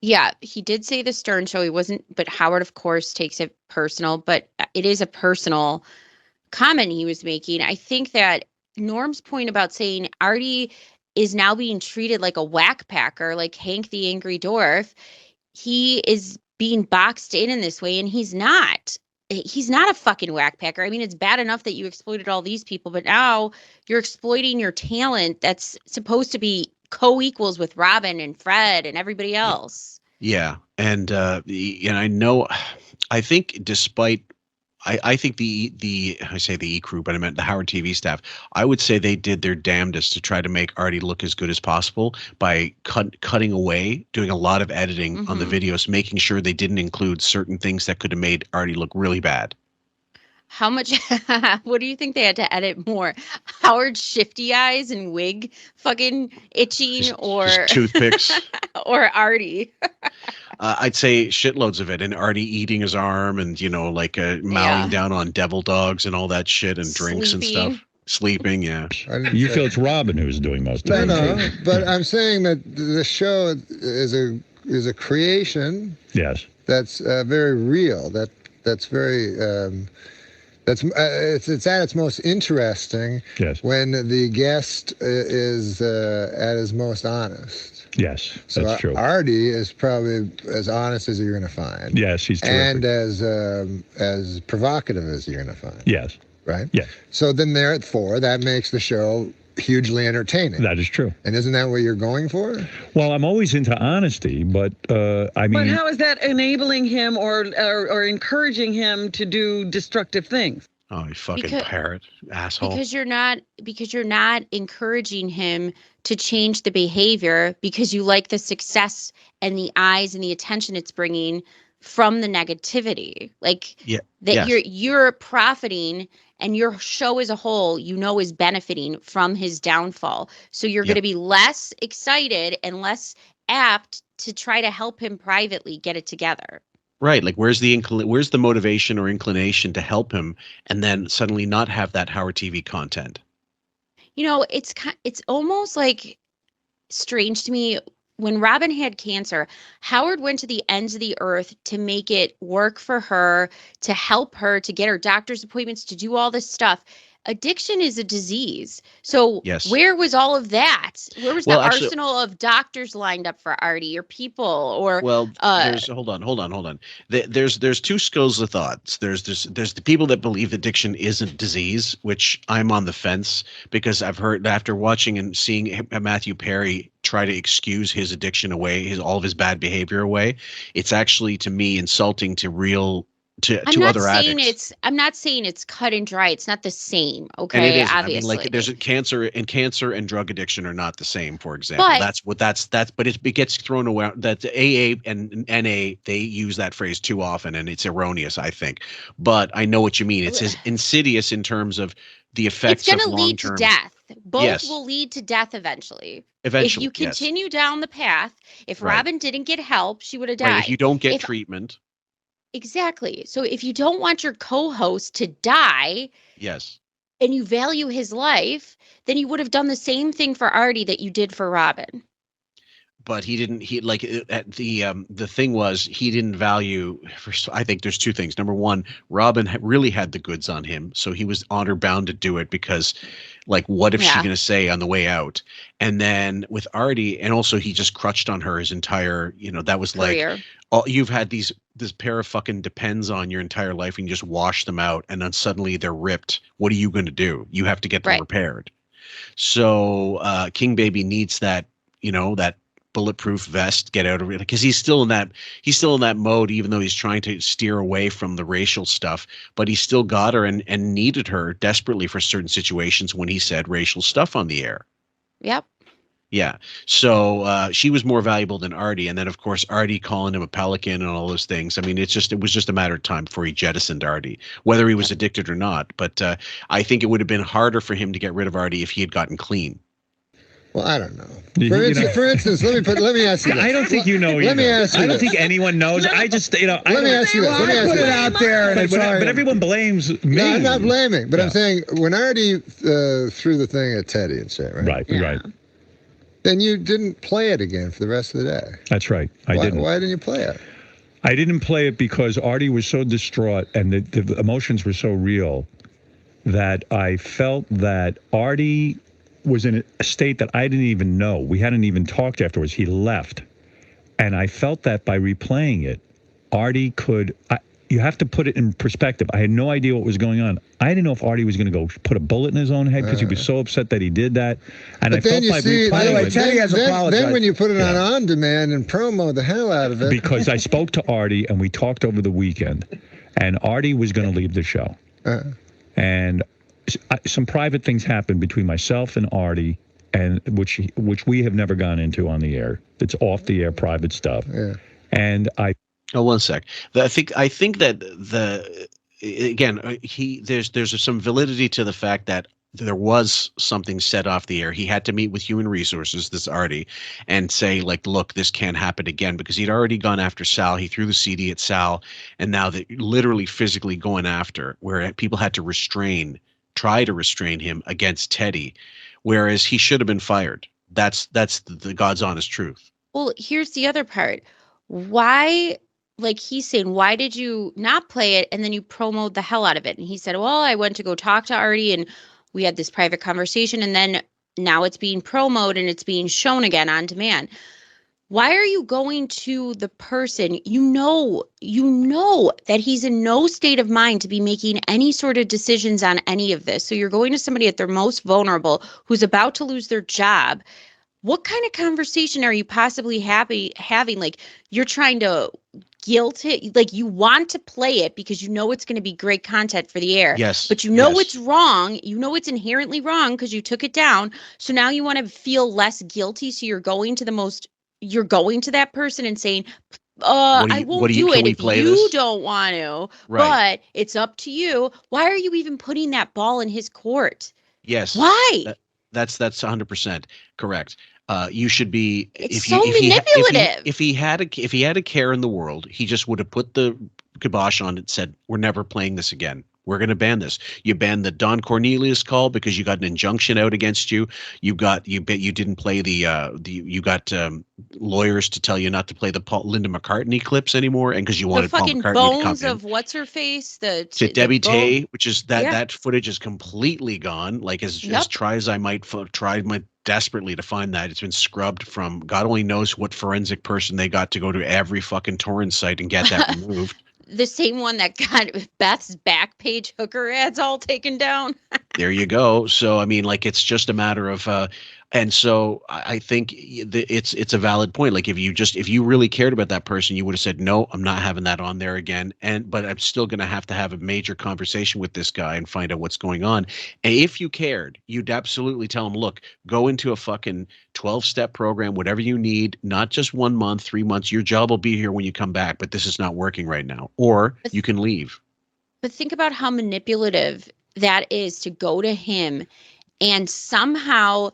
Speaker 9: Yeah, he did say the Stern Show. He wasn't, but Howard, of course, takes it personal. But it is a personal comment he was making. I think that Norm's point about saying Artie is now being treated like a Wack Packer, like Hank the Angry Dwarf. He is being boxed in this way, and he's not. He's not a fucking Wack Packer. I mean, it's bad enough that you exploited all these people, but now you're exploiting your talent that's supposed to be co-equals with Robin and Fred and everybody else.
Speaker 1: Yeah, and I know, I think despite. I think I say the E crew, but I meant the Howard TV staff. I would say they did their damnedest to try to make Artie look as good as possible by cutting away, doing a lot of editing on the videos, making sure they didn't include certain things that could have made Artie look really bad.
Speaker 9: how much, what do you think they had to edit more? Howard's shifty eyes and wig fucking itching or
Speaker 1: just toothpicks
Speaker 9: or Artie?
Speaker 1: I'd say shitloads of it, and Artie eating his arm, and like mowing down on devil dogs and all that shit, and drinks and stuff. Sleeping, yeah.
Speaker 6: You feel it's Robin who's doing most of it.
Speaker 4: No, but I'm saying that the show is a creation.
Speaker 6: Yes.
Speaker 4: That's very real. That's very. It's at its most interesting.
Speaker 6: Yes.
Speaker 4: When the guest is at his most honest.
Speaker 6: Yes,
Speaker 4: so
Speaker 6: that's true.
Speaker 4: Artie is probably as honest as you're going to find.
Speaker 6: Yes, he's terrific.
Speaker 4: And as provocative as you're going to find.
Speaker 6: Yes.
Speaker 4: Right?
Speaker 6: Yes.
Speaker 4: So then there at 4, that makes the show hugely entertaining.
Speaker 6: That is true.
Speaker 4: And isn't that what you're going for?
Speaker 6: Well, I'm always into honesty, but I mean...
Speaker 8: But how is that enabling him or encouraging him to do destructive things?
Speaker 1: Oh, you fucking parrot, asshole.
Speaker 9: Because you're not encouraging him to change the behavior because you like the success and the eyes and the attention it's bringing from the negativity. You're profiting, and your show as a whole, is benefiting from his downfall. So you're going to be less excited and less apt to try to help him privately get it together.
Speaker 1: Right, like where's the motivation or inclination to help him, and then suddenly not have that Howard TV content?
Speaker 9: It's almost like strange to me. When Robin had cancer, Howard went to the ends of the earth to make it work for her, to help her, to get her doctor's appointments, to do all this stuff. Addiction is a disease. So where was all of that? Where was the arsenal of doctors lined up for Artie or people or
Speaker 1: there's hold on. There's two schools of thoughts. There's the people that believe addiction isn't disease, which I'm on the fence, because I've heard after watching and seeing Matthew Perry try to excuse his addiction away, all of his bad behavior away. It's actually, to me, insulting to other addicts.
Speaker 9: I'm not saying it's cut and dry. It's not the same. Okay,
Speaker 1: and it is.
Speaker 9: obviously.
Speaker 1: I mean, there's a cancer and drug addiction are not the same, for example. But it gets thrown away. That AA and NA, they use that phrase too often, and it's erroneous, I think. But I know what you mean. It's as insidious in terms of the effects of long-term.
Speaker 9: It's going to lead to death. Both will lead to death eventually. If you continue down the path, if Robin didn't get help, she would have died.
Speaker 1: Right, if you don't get treatment.
Speaker 9: Exactly. So if you don't want your co-host to die, and you value his life, then you would have done the same thing for Artie that you did for Robin.
Speaker 1: But he didn't. The thing was, he didn't value. First, I think there's two things. Number one, Robin really had the goods on him, so he was honor bound to do it because, what if she's going to say on the way out? And then with Artie, and also he just crutched on her his entire. That was
Speaker 9: career.
Speaker 1: You've had this pair of fucking depends on your entire life, and you just wash them out, and then suddenly they're ripped. What are you going to do? You have to get them repaired. So King Baby needs that. That bulletproof vest, get out of it, because he's still in that mode, even though he's trying to steer away from the racial stuff, but he still got her and needed her desperately for certain situations when he said racial stuff on the air.
Speaker 9: Yep.
Speaker 1: Yeah. So she was more valuable than Artie. And then, of course, Artie calling him a pelican and all those things. I mean, it was just a matter of time before he jettisoned Artie, whether he was addicted or not. But I think it would have been harder for him to get rid of Artie if he had gotten clean.
Speaker 4: Well, I don't know. For instance, let me ask you this.
Speaker 6: I don't think you know.
Speaker 4: Let me ask you.
Speaker 6: I don't think anyone knows. I just,
Speaker 4: Let me ask you this.
Speaker 12: Put it out there,
Speaker 6: but everyone blames me.
Speaker 4: No, I'm not blaming, but I'm saying when Artie threw the thing at Teddy and shit, right?
Speaker 6: Right.
Speaker 4: Then you didn't play it again for the rest of the day.
Speaker 6: That's right. I didn't.
Speaker 4: Why didn't you play it?
Speaker 6: I didn't play it because Artie was so distraught and the emotions were so real that I felt that Artie was in a state that I didn't even know. We hadn't even talked afterwards. He left. And I felt that by replaying it, Artie you have to put it in perspective. I had no idea what was going on. I didn't know if Artie was going to go put a bullet in his own head because he was so upset that he did that. And I felt by replaying it.
Speaker 4: Then when you put it on demand and promo the hell out of it.
Speaker 6: Because I spoke to Artie and we talked over the weekend, and Artie was going to leave the show. And some private things happened between myself and Artie, and which we have never gone into on the air. It's off the air private stuff. And I.
Speaker 1: Oh, one sec. I think that again, there's some validity to the fact that there was something set off the air. He had to meet with human resources, this Artie, and say, like, look, this can't happen again, because he'd already gone after Sal. He threw the CD at Sal, and now they're literally physically going after, where people had to try to restrain him against Teddy, whereas he should have been fired. That's the God's honest truth.
Speaker 9: Well, here's the other part. Why, like he's saying, why did you not play it and then you promoted the hell out of it? And he said, well, I went to go talk to Artie and we had this private conversation, and then now it's being promoted and it's being shown again on demand. Why are you going to the person, you know that he's in no state of mind to be making any sort of decisions on any of this. So you're going to somebody at their most vulnerable who's about to lose their job. What kind of conversation are you possibly having? Like, you're trying to guilt it, like you want to play it because you know it's going to be great content for the air.
Speaker 1: Yes.
Speaker 9: But you know it's wrong. You know it's inherently wrong because you took it down. So now you want to feel less guilty. So you're going to that person and saying, I won't do it if you don't want to, but it's up to you. Why are you even putting that ball in his court?
Speaker 1: Yes.
Speaker 9: Why?
Speaker 1: That's 100% correct. You should be.
Speaker 9: It's manipulative.
Speaker 1: If he had a care in the world, he just would have put the kibosh on it and said, "We're never playing this again. We're going to ban this." You banned the Don Cornelius call because you got an injunction out against you. You didn't play you got lawyers to tell you not to play the Linda McCartney clips anymore, and because you wanted Paul McCartney
Speaker 9: bones
Speaker 1: to come in.
Speaker 9: of what's her face,
Speaker 1: to Debbie Tay, which is that footage is completely gone. Like as try as I might desperately to find that, it's been scrubbed from God only knows what forensic person they got to go to every fucking torrent site and get that removed.
Speaker 9: The same one that got Beth's back page hooker ads all taken down.
Speaker 1: There you go. So, I mean, like, it's just a matter of, and so I think it's a valid point. Like, if you really cared about that person, you would have said, no, I'm not having that on there again. But I'm still going to have a major conversation with this guy and find out what's going on. And if you cared, you'd absolutely tell him, look, go into a fucking 12-step program, whatever you need, not just 1 month, 3 months. Your job will be here when you come back, but this is not working right now. Or you can leave.
Speaker 9: But think about how manipulative that is to go to him and somehow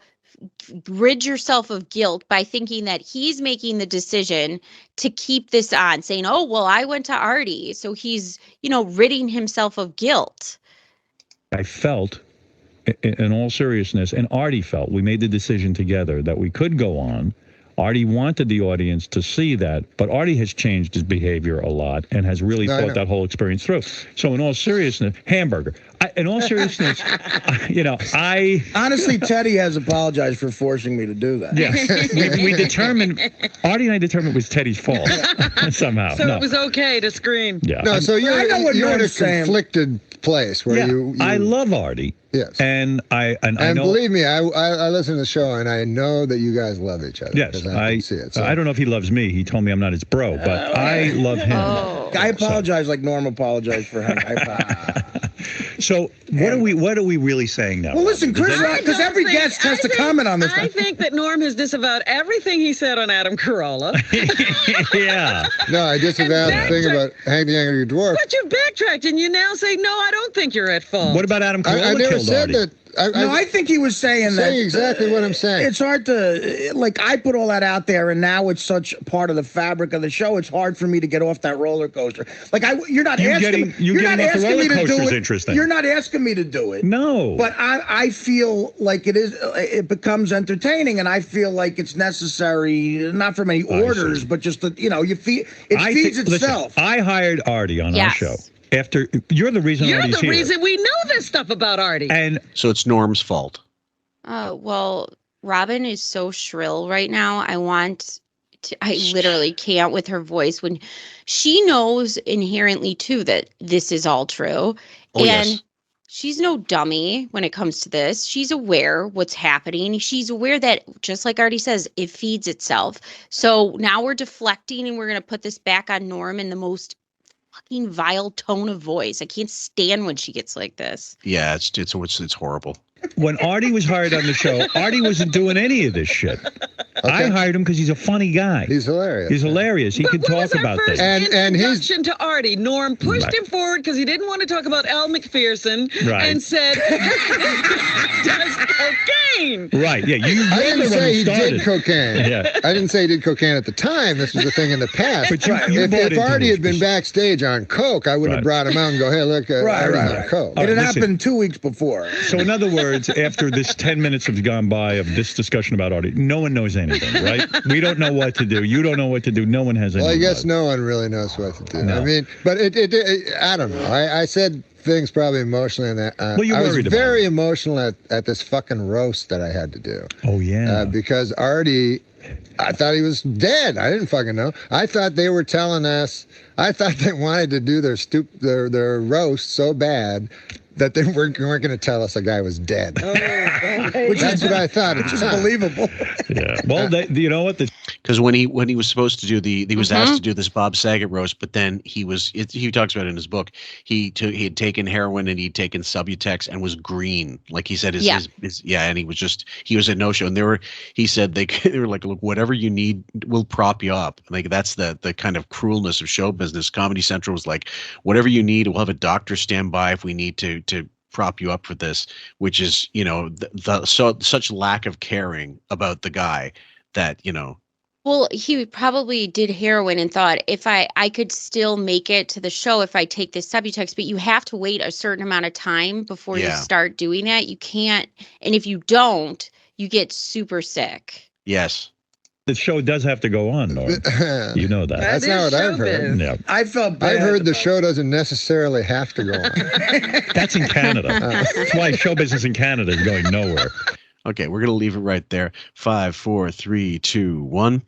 Speaker 9: rid yourself of guilt by thinking that he's making the decision to keep this on, saying, oh, well, I went to Artie. So he's, ridding himself of guilt.
Speaker 6: I felt, in all seriousness, and Artie felt, we made the decision together that we could go on. Artie wanted the audience to see that, but Artie has changed his behavior a lot and has really thought that whole experience through. So in all seriousness, hamburger. I
Speaker 12: honestly, Teddy has apologized for forcing me to do that.
Speaker 6: Yeah, we determined, Artie and I determined it was Teddy's fault somehow.
Speaker 8: So it was okay to scream.
Speaker 6: Yeah.
Speaker 4: No, so you're in a conflicted place where you
Speaker 6: I love Artie.
Speaker 4: Yes.
Speaker 6: And I know,
Speaker 4: believe me, I listen to the show and I know that you guys love each other.
Speaker 6: Yes,
Speaker 4: I see it. So.
Speaker 6: I don't know if he loves me. He told me I'm not his bro, but I love him.
Speaker 12: I apologize like Norm apologized for him.
Speaker 6: So what are we really saying now?
Speaker 12: Well, listen, Chris, because every guest has to comment on this.
Speaker 8: I think that Norm has disavowed everything he said on Adam Carolla.
Speaker 6: Yeah.
Speaker 4: No, I disavowed the thing about Hank the Angry Dwarf.
Speaker 8: But you backtracked and you now say, no, I don't think you're at fault.
Speaker 6: What about Adam Carolla?
Speaker 4: I never said that.
Speaker 12: I think he was saying that.
Speaker 4: Exactly what I'm saying.
Speaker 12: It's hard to, I put all that out there, and now it's such part of the fabric of the show. It's hard for me to get off that roller coaster. You're not asking me to do it.
Speaker 6: Interesting.
Speaker 12: You're not asking me to do it.
Speaker 6: No.
Speaker 12: But I feel like it becomes entertaining, and I feel like it's necessary, not from any orders, but just that, it feeds itself.
Speaker 6: Listen, I hired Artie on our show. You're the reason Artie's here.
Speaker 8: You're the reason we know this stuff about Artie.
Speaker 6: And
Speaker 1: so it's Norm's fault.
Speaker 9: Well, Robin is so shrill right now. I literally can't with her voice when she knows inherently too that this is all true. She's no dummy when it comes to this. She's aware what's happening. She's aware that, just like Artie says, it feeds itself. So now we're deflecting and we're going to put this back on Norm in the most fucking vile tone of voice. I can't stand when she gets like this.
Speaker 1: Yeah, it's horrible.
Speaker 6: when Artie was hired on the show, Artie wasn't doing any of this shit. I hired him because he's a funny guy.
Speaker 4: He's hilarious.
Speaker 6: He's hilarious. He can talk about things.
Speaker 8: And his introduction to Artie, Norm pushed him forward because he didn't want to talk about Al McPherson and said, does cocaine.
Speaker 6: Right, yeah.
Speaker 4: I didn't say he did cocaine.
Speaker 6: Yeah.
Speaker 4: I didn't say he did cocaine at the time. This was a thing in the past.
Speaker 6: But if
Speaker 4: Artie had been backstage on coke, I wouldn't have brought him out and go, hey, look, Artie's on coke.
Speaker 12: It had happened 2 weeks before.
Speaker 6: So in other words, after this 10 minutes have gone by of this discussion about Artie, no one knows anything, right? We don't know what to do. You don't know what to do. No one has any.
Speaker 4: Well, I guess no one really knows what to do. No. I mean, but I don't know. I said things probably emotionally in that.
Speaker 6: Well, you
Speaker 4: I was
Speaker 6: worried about
Speaker 4: very emotional at this fucking roast that I had to do.
Speaker 6: Oh, yeah.
Speaker 4: Because Artie, I thought he was dead. I didn't fucking know. I thought they were telling us, I thought they wanted to do their roast so bad that they weren't going to tell us a guy was dead. That's what I thought. It's just believable.
Speaker 6: Yeah. Well, you know what?
Speaker 1: Because when he was supposed to do he was asked to do this Bob Saget roast, but then he talks about it in his book. He had taken heroin and he'd taken Subutex and was green, like he said. And he was a no show. And he said they were like, look, whatever you need, we'll prop you up. Like that's the kind of cruelness of show business. Comedy Central was like, whatever you need, we'll have a doctor stand by if we need to prop you up for this, which is, such lack of caring about the guy that,
Speaker 9: Well, he probably did heroin and thought, if I could still make it to the show if I take this Subutex, but you have to wait a certain amount of time before you start doing that. You can't, and if you don't, you get super sick.
Speaker 1: Yes.
Speaker 6: The show does have to go on, Norm. You know that.
Speaker 4: That's not what I've heard.
Speaker 6: Yeah.
Speaker 12: I felt bad.
Speaker 4: I've heard the show doesn't necessarily have to go on.
Speaker 6: That's in Canada. That's why show business in Canada is going nowhere.
Speaker 1: Okay, we're going to leave it right there. 5, 4, 3, 2, 1.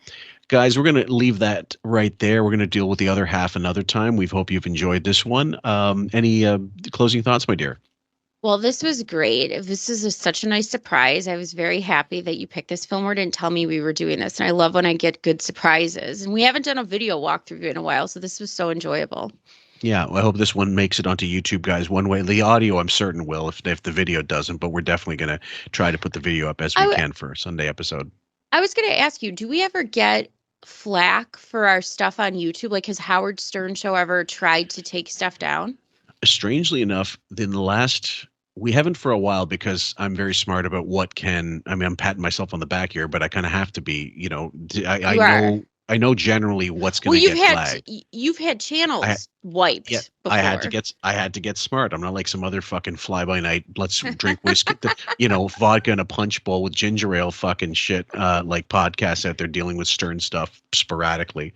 Speaker 1: Guys, we're going to leave that right there. We're going to deal with the other half another time. We hope you've enjoyed this one. Any closing thoughts, my dear?
Speaker 9: Well, this was great. This is such a nice surprise. I was very happy that you picked this film or didn't tell me we were doing this. And I love when I get good surprises. And we haven't done a video walkthrough in a while, so this was so enjoyable.
Speaker 1: Yeah, well, I hope this one makes it onto YouTube, guys. One way, the audio, I'm certain will, if the video doesn't. But we're definitely going to try to put the video up as we can for a Sunday episode.
Speaker 9: I was going to ask you, do we ever get flack for our stuff on YouTube? Like, has Howard Stern Show ever tried to take stuff down?
Speaker 1: Strangely enough, we haven't for a while because I'm very smart about I'm patting myself on the back here, but I kind of have to be, I know generally what's going to get flagged.
Speaker 9: You've had channels wiped before.
Speaker 1: I had to get smart. I'm not like some other fucking fly by night. Let's drink whiskey, vodka in a punch bowl with ginger ale fucking shit, like podcasts out there dealing with Stern stuff sporadically.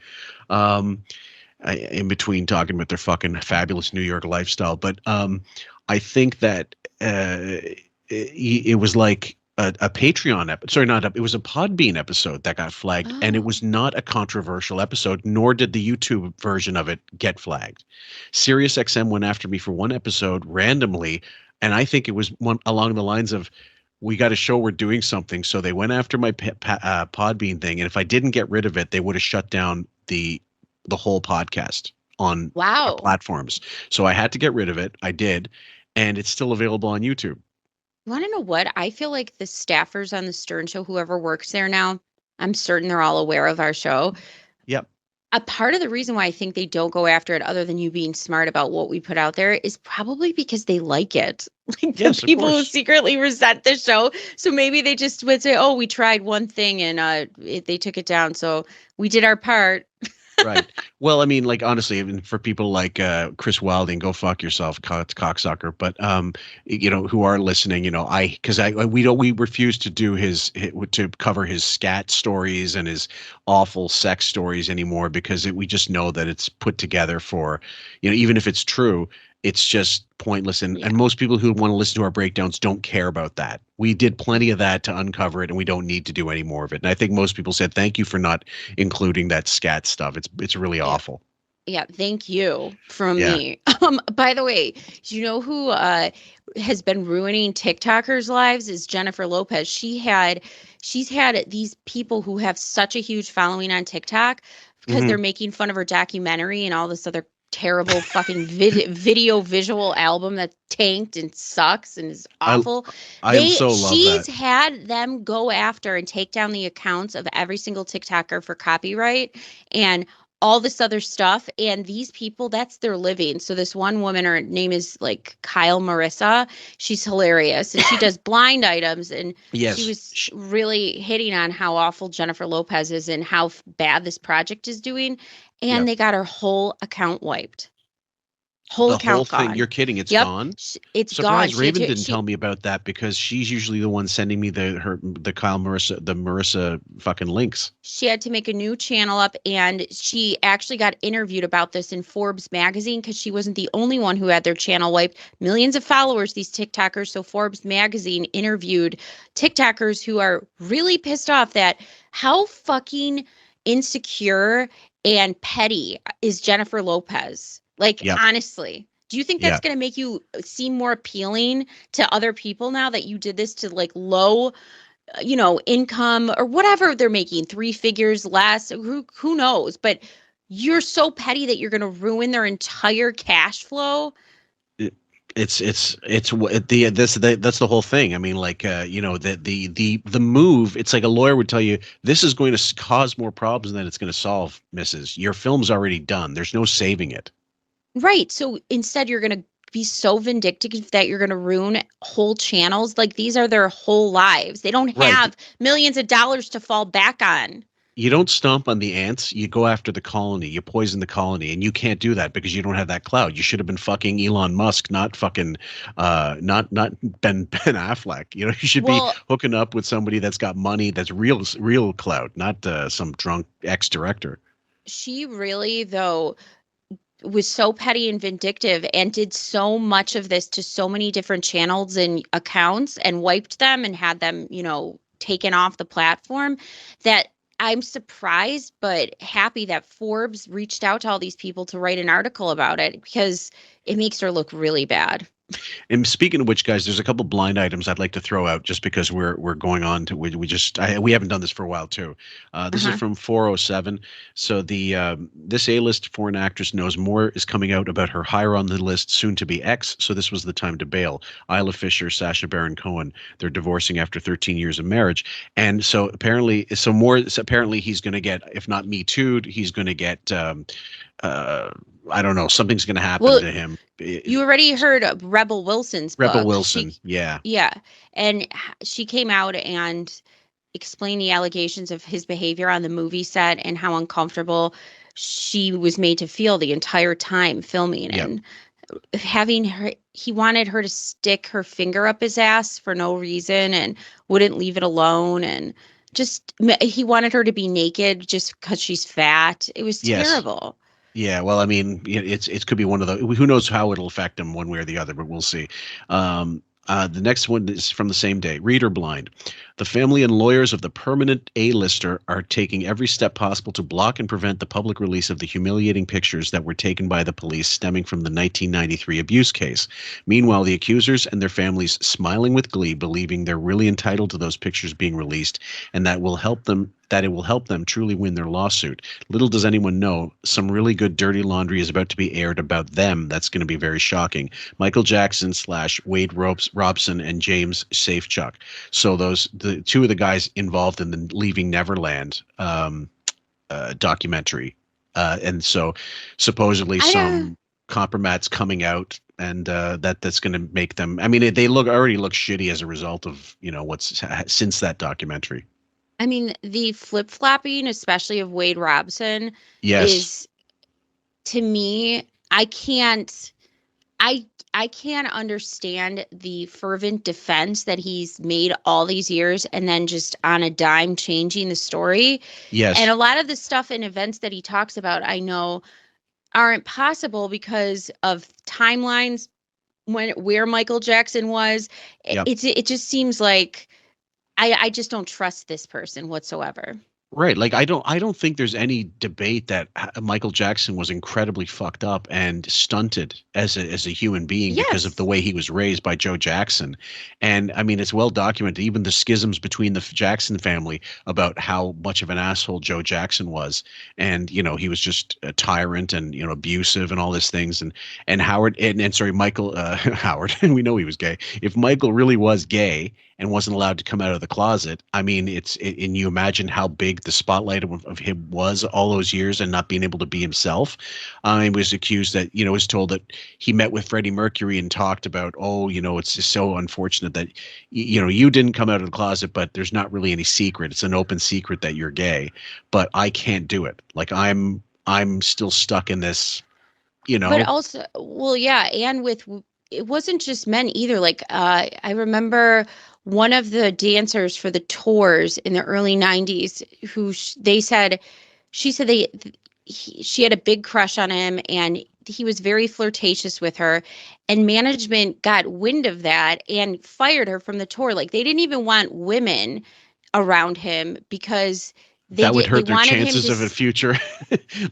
Speaker 1: In between talking about their fucking fabulous New York lifestyle. But I think that it was like a Patreon episode. Sorry, it was a Podbean episode that got flagged, and it was not a controversial episode, nor did the YouTube version of it get flagged. Sirius XM went after me for one episode randomly, and I think it was one along the lines of, we got to show we're doing something. So they went after my Podbean thing, and if I didn't get rid of it, they would have shut down the whole podcast on platforms. So I had to get rid of it. I did, and it's still available on YouTube.
Speaker 9: You want to know what? I feel like the staffers on the Stern Show, whoever works there now, I'm certain they're all aware of our show.
Speaker 1: Yep.
Speaker 9: A part of the reason why I think they don't go after it, other than you being smart about what we put out there, is probably because they like it. Like the people who secretly resent the show. So maybe they just would say, oh, we tried one thing and they took it down. So we did our part.
Speaker 1: Right. Well, I mean, like, honestly, even for people like Chris Wilding, go fuck yourself, cocksucker. But who are listening, we refuse to do to cover his scat stories and his awful sex stories anymore, because we just know that it's put together for, even if it's true, it's just pointless. And most people who want to listen to our breakdowns don't care about that. We did plenty of that to uncover it, and we don't need to do any more of it. And I think most people said, thank you for not including that scat stuff. It's really awful.
Speaker 9: Yeah, thank you from me. By the way, do you know who has been ruining TikTokers' lives is Jennifer Lopez. She's had these people who have such a huge following on TikTok because they're making fun of her documentary and all this other terrible fucking video visual album that tanked and sucks and is awful.
Speaker 1: I so love
Speaker 9: she's
Speaker 1: that.
Speaker 9: had them go after and take down the accounts of every single TikToker for copyright and all this other stuff. And these people, that's their living. So this one woman, her name is like Kyle Marissa. She's hilarious. And she does blind items. And she was really hitting on how awful Jennifer Lopez is and how bad this project is doing. And they got her whole account wiped. Whole account gone.
Speaker 1: You're kidding. It's gone.
Speaker 9: It's
Speaker 1: Surprised
Speaker 9: gone.
Speaker 1: Raven didn't tell me about that because she's usually the one sending me the Marissa fucking links.
Speaker 9: She had to make a new channel up, and she actually got interviewed about this in Forbes magazine because she wasn't the only one who had their channel wiped. Millions of followers, these TikTokers. So Forbes magazine interviewed TikTokers who are really pissed off that how fucking insecure and petty is Jennifer Lopez. Like, honestly, do you think that's going to make you seem more appealing to other people now that you did this to like low, income or whatever they're making, 3 figures less? Who knows? But you're so petty that you're going to ruin their entire cash flow.
Speaker 1: That's the whole thing. I mean, like, the move, it's like a lawyer would tell you, this is going to cause more problems than it's going to solve, Mrs. Your film's already done. There's no saving it.
Speaker 9: Right. So instead, you're going to be so vindictive that you're going to ruin whole channels. Like, these are their whole lives. They don't have millions of dollars to fall back on.
Speaker 1: You don't stomp on the ants. You go after the colony. You poison the colony, and you can't do that because you don't have that clout. You should have been fucking Elon Musk, not fucking, not Ben Affleck. You should be hooking up with somebody that's got money, that's real clout, not some drunk ex-director.
Speaker 9: She really, though, was so petty and vindictive and did so much of this to so many different channels and accounts and wiped them and had them, taken off the platform that I'm surprised but happy that Forbes reached out to all these people to write an article about it because it makes her look really bad.
Speaker 1: And speaking of which, guys, there's a couple blind items I'd like to throw out just because we're going on to we haven't done this for a while too. This is from 407. So this A-list foreign actress knows more is coming out about her higher on the list soon to be ex. So this was the time to bail. Isla Fisher, Sacha Baron Cohen. They're divorcing after 13 years of marriage, and so apparently he's going to get, if not Me Too'd, he's going to get. I don't know. Something's going to happen to him.
Speaker 9: You already heard of Rebel Wilson's book.
Speaker 1: Rebel Wilson, yeah.
Speaker 9: Yeah. And she came out and explained the allegations of his behavior on the movie set and how uncomfortable she was made to feel the entire time filming. Yep. And he wanted her to stick her finger up his ass for no reason and wouldn't leave it alone. And he wanted her to be naked just because she's fat. It was terrible.
Speaker 1: Yeah, well, I mean, it could be one of the. Who knows how it'll affect him one way or the other, but we'll see. The next one is from the same day. Reader blind. The family and lawyers of the permanent A-lister are taking every step possible to block and prevent the public release of the humiliating pictures that were taken by the police stemming from the 1993 abuse case. Meanwhile, the accusers and their families smiling with glee, believing they're really entitled to those pictures being released, and that it will help them truly win their lawsuit. Little does anyone know, some really good dirty laundry is about to be aired about them. That's going to be very shocking. Michael Jackson / Wade Robson and James Safechuck. So the two of the guys involved in the Leaving Neverland documentary. And so supposedly some compromise coming out, and that's going to make them. I mean, they already look shitty as a result of what's since that documentary.
Speaker 9: I mean, the flip-flopping, especially of Wade Robson, is, to me, I can't understand the fervent defense that he's made all these years and then just on a dime changing the story.
Speaker 1: Yes.
Speaker 9: And a lot of the stuff and events that he talks about, I know, aren't possible because of timelines where Michael Jackson was. Yep. It just seems like I just don't trust this person whatsoever.
Speaker 1: Right. Like, I don't think there's any debate that Michael Jackson was incredibly fucked up and stunted as a human being because of the way he was raised by Joe Jackson. And I mean, it's well documented, even the schisms between the Jackson family about how much of an asshole Joe Jackson was. And, you know, he was just a tyrant and, you know, abusive and all these things. And Howard and sorry, Michael Howard, and we know he was gay. If Michael really was gay and wasn't allowed to come out of the closet, I mean, and you imagine how big the spotlight of him was all those years and not being able to be himself. He was accused that, you know, was told that he met with Freddie Mercury and talked about, oh, you know, it's just so unfortunate that, you know, you didn't come out of the closet, but there's not really any secret. It's an open secret that you're gay, but I can't do it. Like, I'm still stuck in this, you know.
Speaker 9: But also, well, yeah, and it wasn't just men either. Like, I remember one of the dancers for the tours in the early 90s who she said she had a big crush on him and he was very flirtatious with her, and management got wind of that and fired her from the tour. Like, they didn't even want women around him because
Speaker 1: that would hurt their chances of a future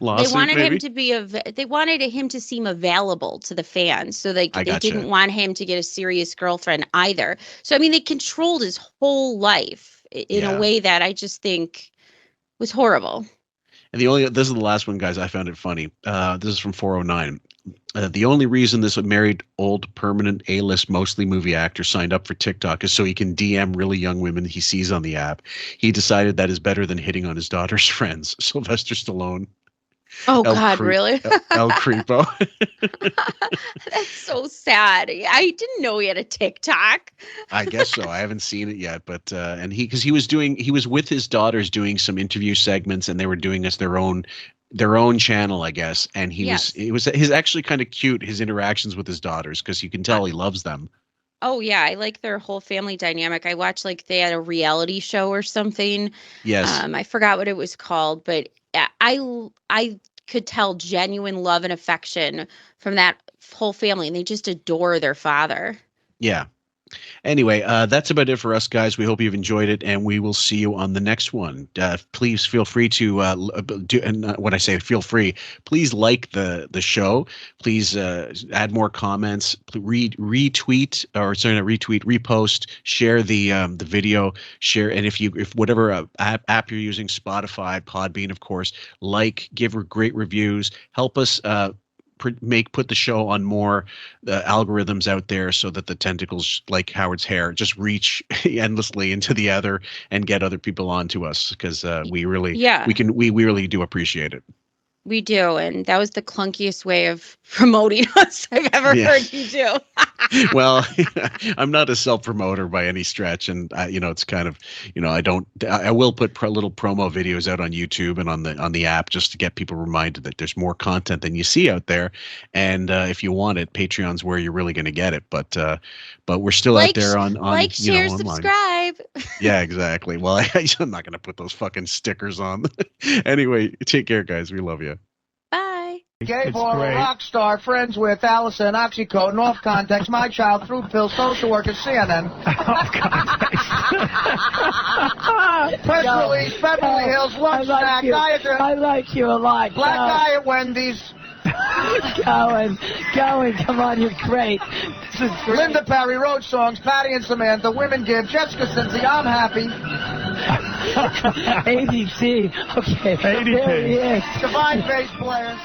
Speaker 1: lawsuit.
Speaker 9: They wanted him to be they wanted him to seem available to the fans, so they didn't want him to get a serious girlfriend either. So I mean, they controlled his whole life in a way that I just think was horrible. And
Speaker 1: this is the last one, guys. I found it funny. This is from 409. The only reason this married old permanent A-list mostly movie actor signed up for TikTok is so he can DM really young women he sees on the app. He decided that is better than hitting on his daughter's friends. Sylvester Stallone.
Speaker 9: Oh, God, really?
Speaker 1: El Creepo.
Speaker 9: That's so sad. I didn't know he had a TikTok.
Speaker 1: I guess so. I haven't seen it yet, but and he was with his daughters doing some interview segments, and they were doing their own channel, I guess. And he's actually kind of cute, his interactions with his daughters, because you can tell he loves them.
Speaker 9: Oh yeah, I like their whole family dynamic. I watched, like, they had a reality show or something.
Speaker 1: Yes.
Speaker 9: I forgot what it was called, but I could tell genuine love and affection from that whole family, and they just adore their father.
Speaker 1: Yeah. Anyway, that's about it for us, guys. We hope you've enjoyed it, and we will see you on the next one. Please feel free to when I say feel free, please like the show. Please add more comments. Repost, share the video, share, and if whatever app you're using, Spotify, Podbean, of course, give great reviews. Help us put the show on more algorithms out there so that the tentacles, like Howard's hair, just reach endlessly into the other and get other people onto us, because we really do appreciate it.
Speaker 9: We do, and that was the clunkiest way of promoting us I've ever heard you do.
Speaker 1: Well, I'm not a self-promoter by any stretch, and it's kind of, I will put little promo videos out on YouTube and on the app just to get people reminded that there's more content than you see out there, and if you want it, Patreon's where you're really going to get it. But we're still out there on
Speaker 9: share,
Speaker 1: online.
Speaker 9: Subscribe.
Speaker 1: Yeah, exactly. Well, I'm not going to put those fucking stickers on. Anyway, take care, guys. We love you.
Speaker 9: Bye.
Speaker 12: Gay boy, rock star, friends with Allison, Oxycontin, off context, my child, through pill, social worker, CNN. Off context. Press release, Beverly Hills, lunch snack, diet.
Speaker 16: I like you a lot.
Speaker 12: Black guy at Wendy's.
Speaker 16: Going, come on, you're great. This is great.
Speaker 12: Linda Perry, Road Songs, Patty and Samantha, Women Give, Jessica Cincy, I'm happy.
Speaker 16: ADT, okay.
Speaker 12: ADT. There he is. Divine bass player.